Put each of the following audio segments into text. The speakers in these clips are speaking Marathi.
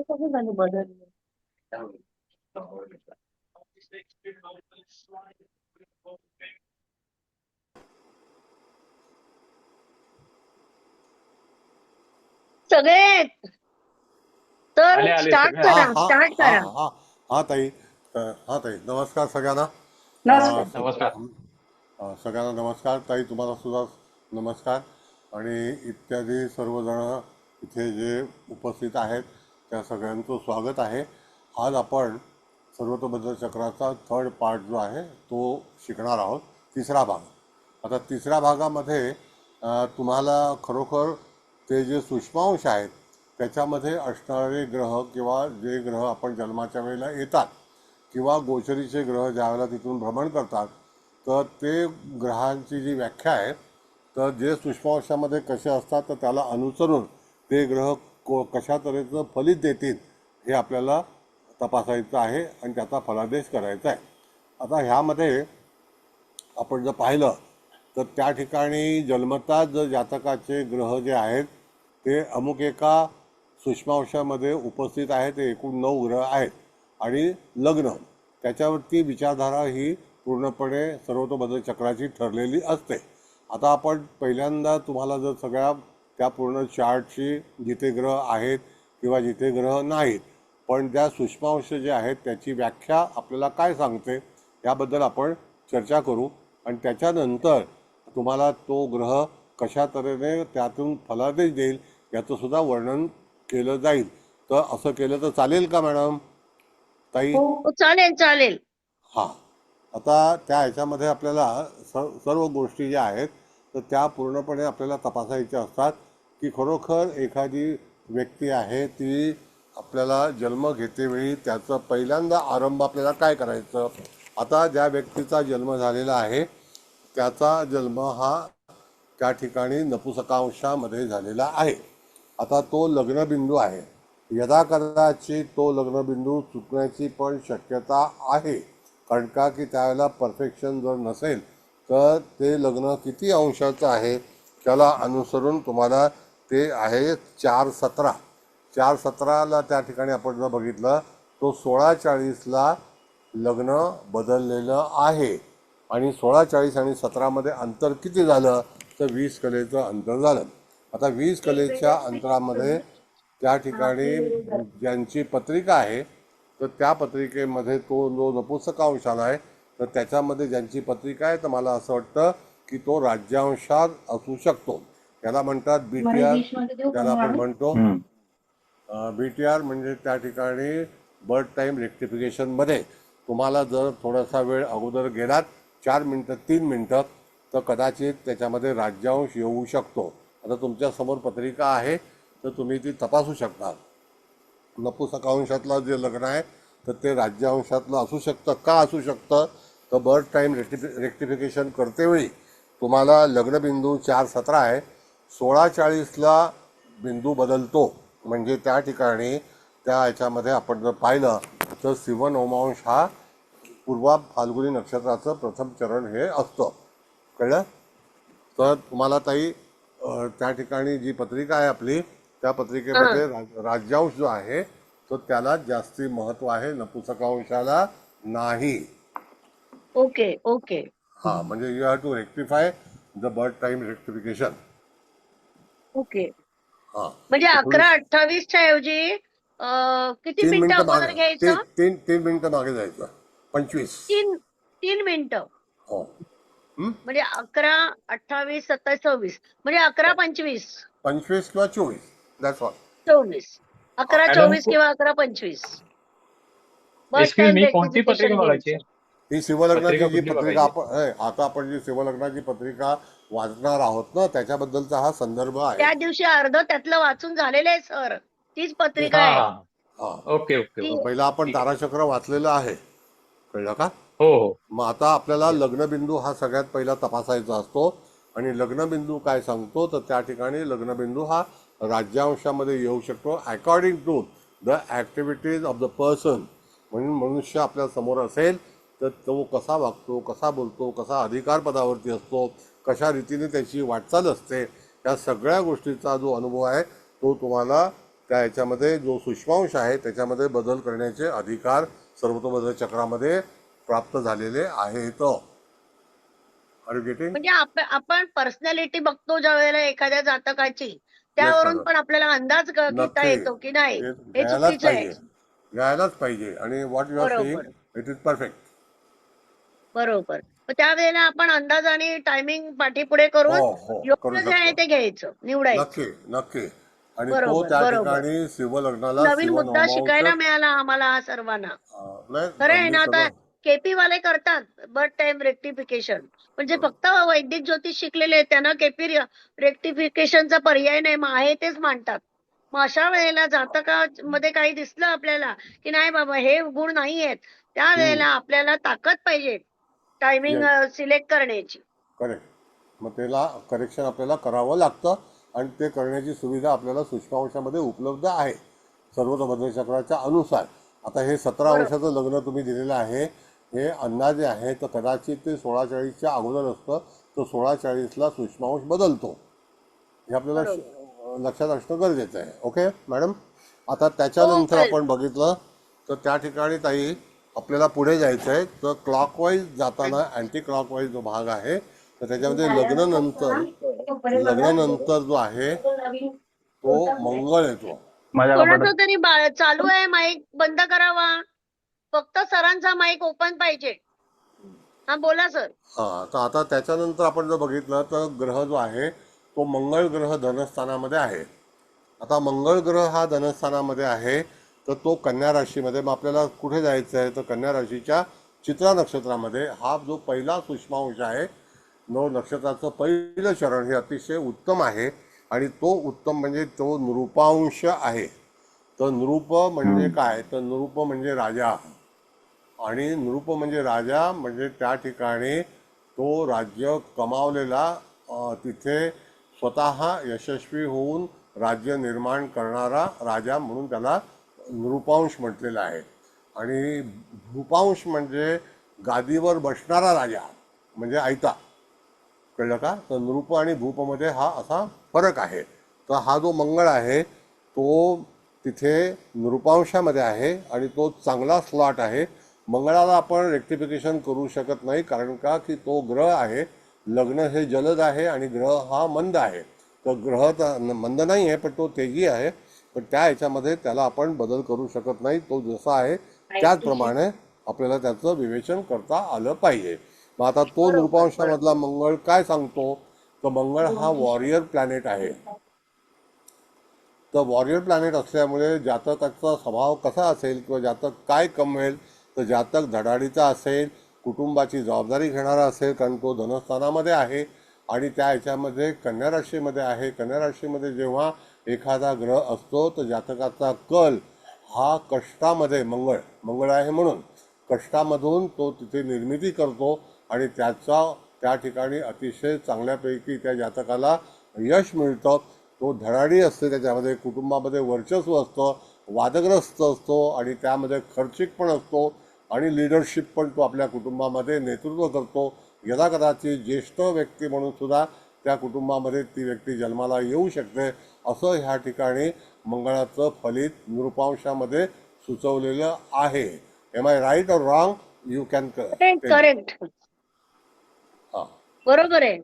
कसं झालं बदल? सगळे तर आले आले स्टार्ट सगळे हा आले. करा, हा स्टार्ट हा करा. हा हा ताई. हा ताई, नमस्कार सगळ्यांना. नमस्कार. नमस्कार. सगळ्यांना नमस्कार. ताई, तुम्हाला सुद्धा नमस्कार. आणि इत्यादी सर्वजण इथे जे उपस्थित आहेत त्या सगळ्यांचं स्वागत आहे. आज आपण सर्वतोबद्ध चक्राचा थर्ड पार्ट जो आहे तो शिकणार आहोत, तिसरा भाग. आता तिसऱ्या भागामध्ये तुम्हाला खरोखर ते जे सूक्ष्मांश आहेत त्याच्यामध्ये असणारे ग्रह किंवा जे ग्रह आपण जन्माच्या वेळेला येतात किंवा गोचरीचे ग्रह ज्या वेळेला तिथून भ्रमण करतात तर ते ग्रहांची जी व्याख्या आहे तर जे सूक्ष्मांशामध्ये कसे असतात तर त्याला अनुसरून ते ग्रह कशा तऱ्हेचं फलित देतील हे आपल्याला तपासायचं आहे आणि त्याचा फलादेश करायचा आहे. आता ह्यामध्ये आपण जर पाहिलं तर त्या ठिकाणी जन्मताच जर जातकाचे ग्रह जे आहेत ते अमुक एका सूक्ष्मांशामध्ये उपस्थित आहेत. ते एकूण 9 ग्रह आहेत आणि लग्न त्याच्यावरती विचारधारा ही पूर्णपणे सर्वतोबद्ध चक्राची ठरलेली असते. आता आपण पहिल्यांदा तुम्हाला जर सगळ्या त्या पूर्ण चार्टची जिथे ग्रह आहेत किंवा जिथे ग्रह नाहीत पण त्या सूक्ष्मांश जे आहेत त्याची व्याख्या आपल्याला काय सांगते याबद्दल आपण चर्चा करू आणि त्याच्यानंतर तुम्हाला तो ग्रह कशा तऱ्हेने त्यातून फलादेश देईल याचं सुद्धा वर्णन केलं जाईल. तर असं केलं तर चालेल का मॅडम ताई? हो, चालेल चालेल. हां. आता त्या ह्याच्यामध्ये आपल्याला सर्व गोष्टी ज्या आहेत तर त्या पूर्णपणे आपल्याला तपासायच्या असतात की खरोखर एखादी व्यक्ती आहे ती आपल्याला जन्म घेतेवेळी त्याचं पहिल्यांदा आरंभ आपल्याला काय करायचं. आता ज्या व्यक्तीचा जन्म झालेला आहे त्याचा जन्म हा त्या ठिकाणी नपुसकांशामध्ये झालेला आहे. आता तो लग्नबिंदू आहे. यदा कदाचित तो लग्नबिंदू चुकण्याची पण शक्यता आहे. कारण का की त्यावेळेला परफेक्शन जर नसेल तर ते लग्न किती अंशाचं आहे त्याला अनुसरून तुम्हाला ते आहे 4-17. 4-17ला त्या ठिकाणी आपण जर बघितलं तो 16-40ला लग्न बदललेलं आहे आणि 16-40 आणि 17मध्ये अंतर किती झालं तर 20 कलेचं अंतर झालं. आता 20 कलेच्या अंतरामध्ये त्या ठिकाणी ज्यांची पत्रिका आहे तर त्या पत्रिकेमध्ये तो जो नपुंसकांश आला आहे तर त्याच्यामध्ये ज्यांची पत्रिका आहे तर मला असं वाटतं की तो राज्यांशात असू शकतो. त्याला म्हणतात BTR. त्याला आपण म्हणतो BTR म्हणजे त्या ठिकाणी बर्थ टाईम रेक्टिफिकेशनमध्ये तुम्हाला जर थोडासा वेळ अगोदर गेलात 4 मिनटं 3 मिनटं तर कदाचित त्याच्यामध्ये राज्यांश येऊ शकतो. आता तुमच्यासमोर पत्रिका आहे तर तुम्ही ती तपासू शकता. नपुंसकांशातलं जे लग्न आहे तर ते राज्यांशातलं असू शकतं. का असू शकतं तर बर्थ टाईम रेक्टिफिकेशन करतेवेळी तुम्हाला लग्नबिंदू 4-17 आहे. 16-40ला बिंदू बदलतो म्हणजे त्या ठिकाणी त्या ह्याच्यामध्ये आपण जर पाहिलं तर सिंह-नवमांश हा पूर्वा फाल्गुनी नक्षत्राचं प्रथम चरण हे असतं. कळलं? तर तुम्हाला ताई त्या ठिकाणी जी पत्रिका आहे आपली त्या पत्रिकेमध्ये राज्यांश जो आहे तो त्याला जास्ती महत्व आहे, नपुंसकांशाला नाही. Okay okay. हां, म्हणजे you have to rectify the birth time rectification. Okay. हां, म्हणजे तर थोडी 11-28च्या ऐवजी किती 3 मिनिटं मिनिटं अगोदर मागे घ्यायचं? 3 मिनिटं मागे जायचं. 25. 3 मिनिटं. हो. हं? म्हणजे 11, 28, 27, 26 म्हणजे 11-25, 25 किंवा 24 दॅट्स ऑल. 24. मॅडम 11-24 किंवा 11-25 बस एक्सक्यूज टाइम मी, कोणती पत्रिका रेक्टिफिकेशन बघायची? घ्यायचं. ही शिवलग्नाची पत्रिका जी कुठली पत्रिका बघायची? आता आपण जी शिवलग्नाची पत्रिका वाचणार आहोत ना त्याच्याबद्दलचा हा संदर्भ आहे. त्या दिवशी अर्ध त्यातलं वाचून झालेलं आहे सर. तीच पत्रिका हा आहे हा. हां, ओके ओके ती. ओके. पहिला आपण ठीक आहे. ताराचक्र वाचलेलं आहे. कळलं का? हो हो. मग आता आपल्याला लग्नबिंदू हा सगळ्यात पहिला तपासायचा असतो आणि लग्नबिंदू काय सांगतो तर त्या ठिकाणी लग्नबिंदू हा राज्यांशामध्ये येऊ शकतो according to the activities of the person. म्हणून मनुष्य आपल्या समोर असेल तर तो कसा वागतो, कसा बोलतो, कसा अधिकार पदावरती असतो, कशा रीतीने त्याची वाटचाल असते, या सगळ्या गोष्टीचा जो अनुभव आहे तो तुम्हाला त्या याच्यामध्ये जो सूक्ष्मांश आहे त्याच्यामध्ये बदल करण्याचे अधिकार सर्वतोमुख चक्रामध्ये प्राप्त झालेले आहेत. Are you getting? म्हणजे आपण पर्सनॅलिटी बघतो ज्या वेळेला एखाद्या जातकाची, येस त्यावरून मॅडम, पण आपल्याला अंदाज घेता नक्की येतो की नाही ते हे घ्यायलाच चुकीचं आहे. पाहिजे, घ्यायलाच पाहिजे. आणि व्हॉट यू आर सेइंग बरोबर इट इज परफेक्ट. बरोबर. मग त्यावेळेला आपण अंदाजाने टायमिंग पाठीपुढे हो करून हो, करू योग्य जे आहे शकतो. ते घ्यायचं, निवडायचं. नक्की नक्की. आणि तो बरोबर त्या बरोबर. ठिकाणी शिव लग्नाला नवीन शिव मुद्दा शिकायला नवमांश मिळाला आम्हाला सर्वांना. नाही खरं आहे मी ना, आता सगळं केपी वाले करतात बर्थ टाइम रेक्टिफिकेशन, म्हणजे फक्त वैदिक ज्योतिष शिकलेले आहेत त्यांना केपी रेक्टिफिकेशनचा पर्याय नाही, मग आहे तेच मांडतात. मग अशा वेळेला जातकामध्ये काही दिसलं आपल्याला की नाही बाबा हे गुण नाही आहेत, त्यावेळेला आपल्याला ताकद पाहिजे टायमिंग येस सिलेक्ट करण्याची. करेक्ट. मग त्याला करेक्शन आपल्याला करावं लागतं आणि ते करण्याची सुविधा आपल्याला सूक्ष्मांशामध्ये उपलब्ध आहे सर्व चक्राच्या अनुसार. आता हे 17 बरोबर वर्षाचं लग्न तुम्ही दिलेलं आहे, हे अंदाजे आहे, तर कदाचित ते 16-40च्या अगोदर असतं, तर 16-40ला सूक्ष्मांश बदलतो. हे आपल्याला बरोबर. लक्षात असणं गरजेचं आहे. Okay madam. आता हो त्याच्यानंतर कळेल. आपण बघितलं तर त्या ठिकाणी ताई आपल्याला पुढे जायचं आहे. तर क्लॉकवाईज जाताना अँटी क्लॉकवाईज जो भाग आहे तर त्याच्यामध्ये लग्नानंतर जो आहे तो मंगळ येतो. कोणाचा तरी चालू आहे माईक, बंद करावा. फक्त सरांचा माईक ओपन पाहिजे. हा बोला सर. हां, तर आता त्याच्यानंतर आपण जर बघितलं तर ग्रह जो आहे तो मंगळ ग्रह धनस्थानामध्ये आहे. आता मंगळ ग्रह हा धनस्थानामध्ये आहे तर तो कन्या राशीमध्ये, मग आपल्याला कुठे जायचं आहे तर कन्या राशीच्या चित्रा नक्षत्रामध्ये हा जो पहिला सूक्ष्मांश आहे, नक्षत्राचं पहिलं चरण हे अतिशय उत्तम आहे. आणि तो उत्तम म्हणजे तो नृपांश आहे. तर नृप म्हणजे काय, तर नृप म्हणजे राजा. आणि नृप म्हणजे राजा म्हणजे त्या ठिकाणी तो राज्य कमावलेला, तिथे स्वतः यशस्वी होऊन राज्य निर्माण करणारा राजा म्हणून त्याला नृपांश म्हटलेलं आहे. आणि भूपांश म्हणजे गादीवर बसणारा राजा म्हणजे आयता. कळलं का? तर नृप आणि भूपमध्ये हा असा फरक आहे. तर हा जो मंगळ आहे तो तिथे नृपांशामध्ये आहे आणि तो चांगला स्लॉट आहे. मंगळाला आपण रेक्टिफिकेशन करू शकत नाही, कारण का की तो ग्रह आहे. लग्न हे जलद आहे आणि ग्रह हा मंद आहे. तर ग्रह तर मंद नाही आहे पण तो तेजी आहे. पण त्या ह्याच्यामध्ये त्याला आपण बदल करू शकत नाही. तो जसा आहे त्याचप्रमाणे आपल्याला त्याचं विवेचन करता आलं पाहिजे. मग आता तो बरोबर बरोबर. नृपांशामधला मंगळ काय सांगतो, तर मंगळ हा वॉरियर प्लॅनेट आहे. तर वॉरियर प्लॅनेट असल्यामुळे जातकाचा स्वभाव कसा असेल किंवा जातक काय कमवेल, तर जातक धडाडीचा असेल, कुटुंबाची जबाबदारी घेणारा असेल, कारण तो धनस्थानामध्ये आहे आणि त्या ह्याच्यामध्ये कन्या राशीमध्ये आहे. कन्या राशीमध्ये जेव्हा एखादा ग्रह असतो तर जातकाचा कल हा कष्टामध्ये, मंगळ आहे म्हणून कष्टामधून तो तिथे निर्मिती करतो आणि त्याचा त्या ठिकाणी अतिशय चांगल्यापैकी त्या जातकाला यश मिळतं. तो धडाडी असते, त्याच्यामध्ये कुटुंबामध्ये वर्चस्व असतं, वादग्रस्त असतो आणि त्यामध्ये खर्चिक पण असतो आणि लिडरशिप पण तो आपल्या कुटुंबामध्ये नेतृत्व करतो. यदाकदाचित ज्येष्ठ व्यक्ती म्हणून सुद्धा त्या कुटुंबामध्ये ती व्यक्ती जन्माला येऊ शकते. असं ह्या ठिकाणी मंगळाचं फलित नृपांशामध्ये सुचवलेलं आहे. एम आय राईट और रॉंग? You can correct. हां, बरोबर आहे.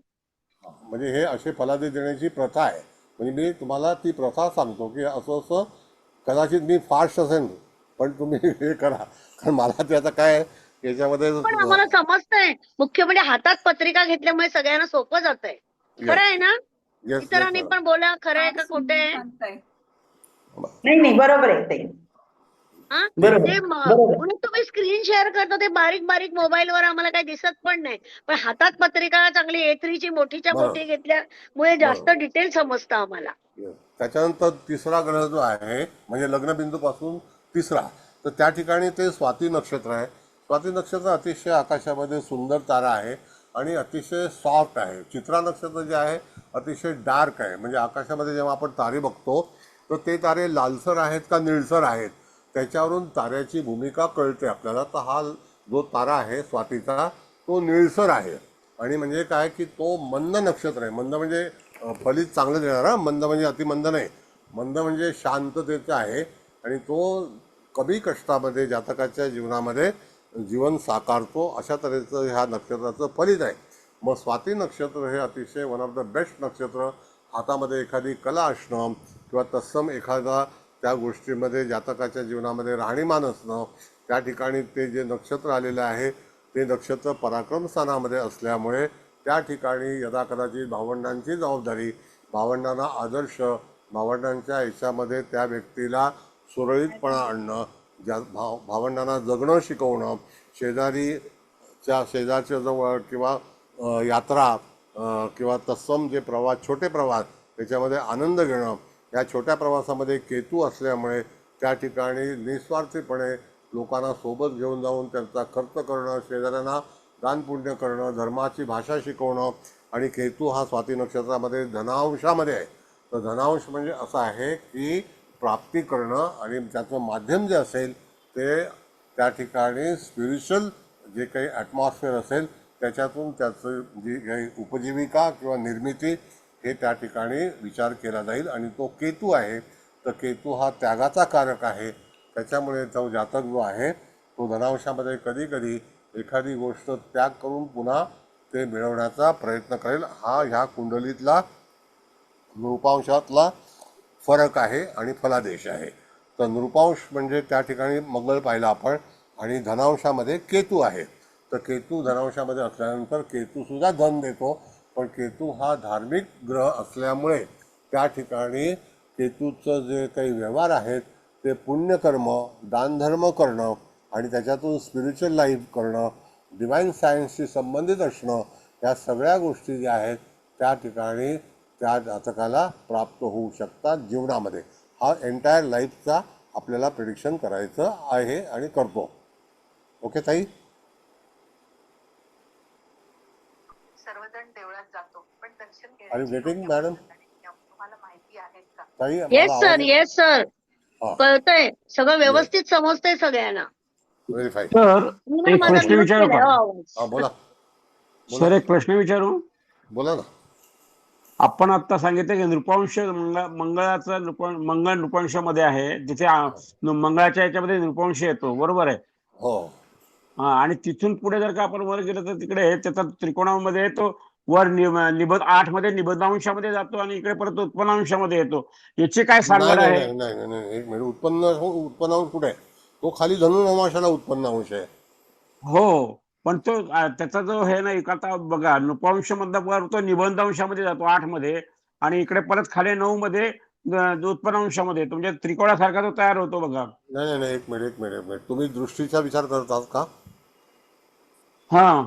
म्हणजे हे असे फलादेश देण्याची प्रथा आहे. म्हणजे मी तुम्हाला ती प्रथा सांगतो की असं असं, कदाचित मी फास्ट असेल पण तुम्ही हे करा, कारण मला ते आता काय याच्यामध्ये पण आम्हाला समजतंय. मुख्य म्हणजे हातात पत्रिका घेतल्यामुळे सगळ्यांना सोपं जातंय. खरं येस आहे ना? येस येस इतरांनी मॅडम. पण बोला खरं आहे का खोटं आहे. नाही नाही, बरोबर आहे ताई. हा बरोबर ते बरोबर. म्हणून तुम्ही स्क्रीन शेअर करतो ते बारीक बारीक मोबाईलवर आम्हाला काही दिसत पण नाही, पण हातात पत्रिका चांगली A3ची मोठीच्या मोठी बरोबर घेतल्यामुळे जास्त बरोबर. डिटेल समजतं आम्हाला. Yes. त्याच्यानंतर तिसरा ग्रह जो आहे म्हणजे लग्नबिंदूपासून तिसरा, तर त्या ठिकाणी ते स्वाती नक्षत्र आहे. स्वाती नक्षत्र अतिशय आकाशामध्ये सुंदर तारा आहे आणि अतिशय सॉफ्ट आहे. चित्रा नक्षत्र जे आहे अतिशय डार्क आहे. म्हणजे आकाशामध्ये जेव्हा आपण तारे बघतो तर ते तारे लालसर आहेत का निळसर आहेत त्याच्यावरून ताऱ्याची भूमिका कळते आपल्याला. तर हा जो तारा आहे स्वातीचा तो निळसर आहे. आणि म्हणजे काय की तो मंद नक्षत्र आहे. मंद म्हणजे फलित चांगलं देणार, मंद म्हणजे अतिमंद नाही. मंद म्हणजे शांततेचा आहे आणि तो कमी कष्टामध्ये जातकाच्या जीवनामध्ये जीवन साकारतो, अशा तऱ्हेचं ह्या नक्षत्राचं फलित आहे. मग स्वाती नक्षत्र हे अतिशय वन ऑफ द बेस्ट नक्षत्र. हातामध्ये एखादी कला असणं किंवा तत्सम एखादा त्या गोष्टीमध्ये जातकाच्या जीवनामध्ये राहणीमान असणं, त्या ठिकाणी ते जे नक्षत्र आलेलं आहे ते नक्षत्र पराक्रम स्थानामध्ये असल्यामुळे त्या ठिकाणी यदाकदाचित भावंडांची जबाबदारी, भावंडांना आदर्श, भावंडांच्या याच्यामध्ये त्या व्यक्तीला सुरळीतपणा आणणं, भावंडांना जगणं शिकवणं, शेजारच्या जवळ किंवा यात्रा किंवा तत्सम जे प्रवास, छोटे प्रवास, त्याच्यामध्ये आनंद घेणं. या छोट्या प्रवासामध्ये केतू असल्यामुळे त्या ठिकाणी निस्वार्थीपणे लोकांना सोबत घेऊन जाऊन त्यांचा खर्च करणं, शेजाऱ्यांना दानपुण्य करणं, धर्माची भाषा शिकवणं. आणि केतू हा स्वाती नक्षत्रामध्ये धनांशामध्ये आहे. तर धनांश म्हणजे असं आहे की प्राप्ती करणं, आणि त्याचं माध्यम जे असेल ते त्या ठिकाणी स्पिरिच्युअल जे काही ॲटमॉस्फिअर असेल त्याच्यातून त्याचं जी काही उपजीविका किंवा निर्मिती हे त्या ठिकाणी विचार केला जाईल. आणि तो केतू आहे, तर केतू हा त्यागाचा कारक आहे. त्याच्यामुळे तो जातक जो आहे तो धनांशामध्ये कधी कधी एखादी गोष्ट त्याग करून पुन्हा ते मिळवण्याचा प्रयत्न करेल. हा ह्या कुंडलीतला नृपांशातला फरक आहे आणि फलादेश आहे. तर नृपांश म्हणजे त्या ठिकाणी मंगळ पाहिला आपण, आणि धनांशामध्ये केतू आहे. तर केतू धनांशामध्ये असल्यानंतर केतूसुद्धा धन देतो, पण केतू हा धार्मिक ग्रह असल्यामुळे त्या ठिकाणी केतूचं जे काही व्यवहार आहेत ते पुण्यकर्म, दानधर्म करणं आणि त्याच्यातून स्पिरिच्युअल लाईफ करणं, डिवाईन सायन्सशी संबंधित असणं, या सगळ्या गोष्टी ज्या आहेत त्या ठिकाणी त्या जातकाला प्राप्त होऊ शकतात जीवनामध्ये. हा एंटायर लाईफचा आपल्याला प्रिडिक्शन करायचं आहे आणि करतो. ओके ताई? सर्वजण देवळात जातो, पण दर्शन आर यू गेटिंग मॅडम? तुम्हाला माहिती आहे का? ताई येस मला सर, आवाज येस सर, हां, कळतंय सगळं, व्यवस्थित समजतंय सगळ्यांना. व्हेरीफाय. सर मी ना एक माझा प्रश्न म्यूट विचारू केलाय का? हो आवाज. हां बोला बोला सर एक प्रश्न विचारू. बोला ना. आपण आता सांगितलं की नृपांश मंगळाचं मंगळ नृपांशामध्ये आहे, जिथे मंगळाच्या याच्यामध्ये नृपांश येतो, बरोबर आहे? हो आणि तिथून पुढे जर का आपण वर गेलं तर तिकडे त्याचा त्रिकोणामध्ये तो वर निबंध 8 मध्ये निबंधांशामध्ये जातो आणि इकडे परत उत्पन्नांशामध्ये येतो. याचे काय नाही सांगणार नाही आहे? नाही नाही नाही नाही, एक मिनिट. उत्पन्नांश कुठे आहे? तो खाली धनुर्माशाला उत्पन्नांश आहे. हो, पण तो त्याचा जो हे नाही का, आता बघा नृपांश मधला तो निबंधांशामध्ये जातो 8 मध्ये, आणि इकडे परत खाली 9 मध्ये उत्पन्नांशामध्ये येतो. म्हणजे त्रिकोणासारखा तो तयार होतो बघा. नाही नाही नाही, एक मिनिट. तुम्ही दृष्टीचा विचार करतात का? हा,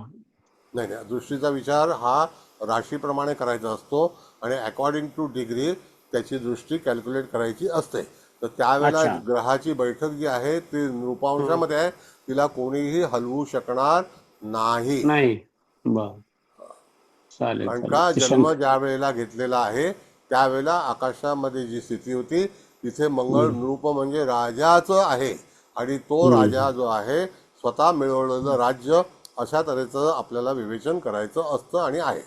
नाही नाही, दृष्टीचा विचार हा राशीप्रमाणे करायचा असतो आणि अकॉर्डिंग टू डिग्री त्याची दृष्टी कॅल्क्युलेट करायची असते. तर त्यावेळेला अच्छा. ग्रहाची बैठक जी आहे ती नृपांशामध्ये आहे, तिला कोणीही हलवू शकणार नाही. नाही, बर, चालेल कारण चालेल. का ते जन्म ज्या वेळेला घेतलेला आहे त्यावेळेला आकाशामध्ये जी स्थिती होती तिथे मंगळ नृप म्हणजे राजाचं आहे, आणि तो राजा जो आहे स्वतः मिळवलेलं राज्य, अशा तऱ्हेचं आपल्याला विवेचन करायचं असतं आणि आहे.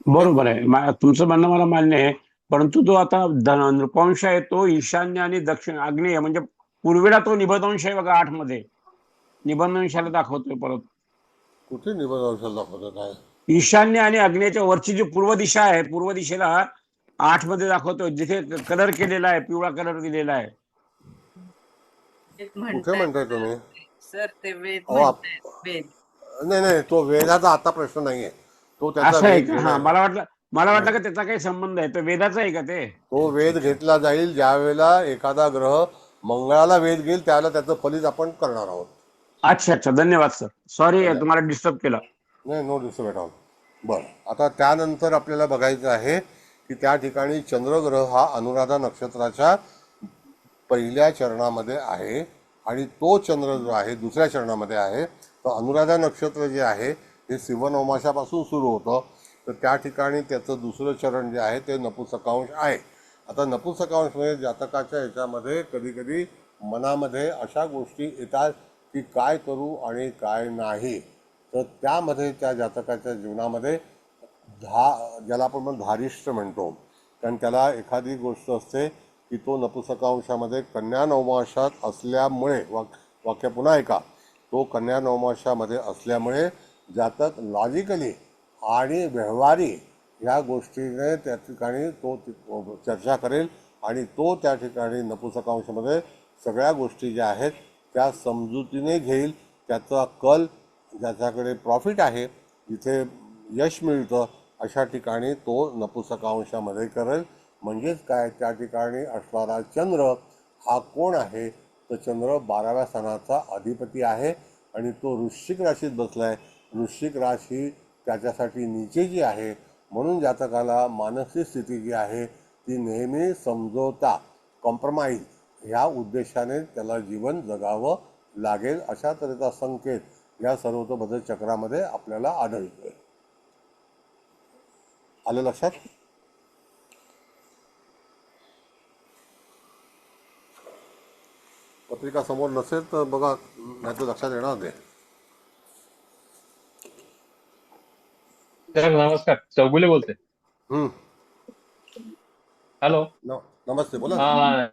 बरोबर आहे. तुमचं म्हणणं मला मान्य आहे, परंतु जो आता नृपांश आहे तो ईशान्य आणि दक्षिण आग्नेय म्हणजे पूर्वेला तो निबंधांश आहे बघा 8 मध्ये, निबंधांशाला दाखवतोय परत. कुठे निबंधांशाला दाखवतात आहे? ईशान्य आणि आग्नेयच्या वरची जी पूर्व दिशा आहे, पूर्व दिशेला 8 मध्ये दाखवतोय, जिथे कलर केलेला आहे, पिवळा कलर दिलेला आहे. कुठे म्हणताय तुम्ही? सर ते वेद अहो, म्हणतायत, वेद. नाही नाही, तो वेदाचा आता प्रश्न नाहीये. तो त्याचा असं आहे वेध का? घेणार हा, आहे. मला वाटलं का त्याचा काही संबंध आहे, तो वेदाचा आहे का ते? तो वेध घेतला जाईल ज्या वेळेला एखादा ग्रह मंगळाला वेध घेईल त्यावेळेला त्याचं फलित आपण करणार आहोत. अच्छा अच्छा, धन्यवाद सर. सॉरी तुम्हाला डिस्टर्ब केलं. नाही, नो डिस्टर्ब एट ऑल. बरं, आता त्यानंतर आपल्याला बघायचं आहे की त्या ठिकाणी चंद्रग्रह हा अनुराधा नक्षत्राच्या पहिल्या चरणामध्ये आहे, आणि तो चंद्र जो आहे दुसऱ्या चरणामध्ये आहे. तर अनुराधा नक्षत्र जे आहे हे सिंहनवमाशापासून सुरू होतं, तर त्या ठिकाणी त्याचं दुसरं चरण जे आहे ते नपुंसकांश आहे. आता नपुंसकांश म्हणजे जातकाच्या याच्यामध्ये कधी कधी मनामध्ये अशा गोष्टी येतात की काय करू आणि काय नाही. तर त्यामध्ये त्या जातकाच्या जीवनामध्ये ज्याला आपण धारिष्ट म्हणतो, कारण त्याला एखादी गोष्ट असते की तो नपुंसकांशामध्ये कन्या नवमाशात असल्यामुळे वाक्य पुन्हा ऐका, तो कन्या नवमाशामध्ये असल्यामुळे जातक लॉजिकली आणि व्यवहारी ह्या गोष्टीने त्या ठिकाणी तो चर्चा करेल आणि तो त्या ठिकाणी नपुंसकांशामध्ये सगळ्या गोष्टी ज्या आहेत त्या समजुतीने घेईल. त्याचा कल ज्याच्याकडे प्रॉफिट आहे, जिथे यश मिळतं अशा ठिकाणी तो नपुंसकांशामध्ये करेल. म्हणजेच काय, त्या ठिकाणी असणारा चंद्र हा कोण आहे, तर चंद्र 12व्या स्थानाचा अधिपती आहे आणि तो वृश्चिक राशीत बसलाय. वृश्चिक राशी त्याच्यासाठी नीचेची आहे, म्हणून जातकाला मानसिक स्थिती जी आहे ती नेहमी समजोता, कॉम्प्रोमाइज ह्या उद्देशाने त्याला जीवन जगावं लागेल. अशा तऱ्हेचा संकेत या सर्वतोभद्र चक्रामध्ये आपल्याला आढळतोय. आलं लक्षात? पत्रिका समोर नसेल तर बघा, नाही तर लक्षात येणार नाही. सर नमस्कार, चौगुले बोलते. हम्म. हॅलो. नमस्ते, बोला ना.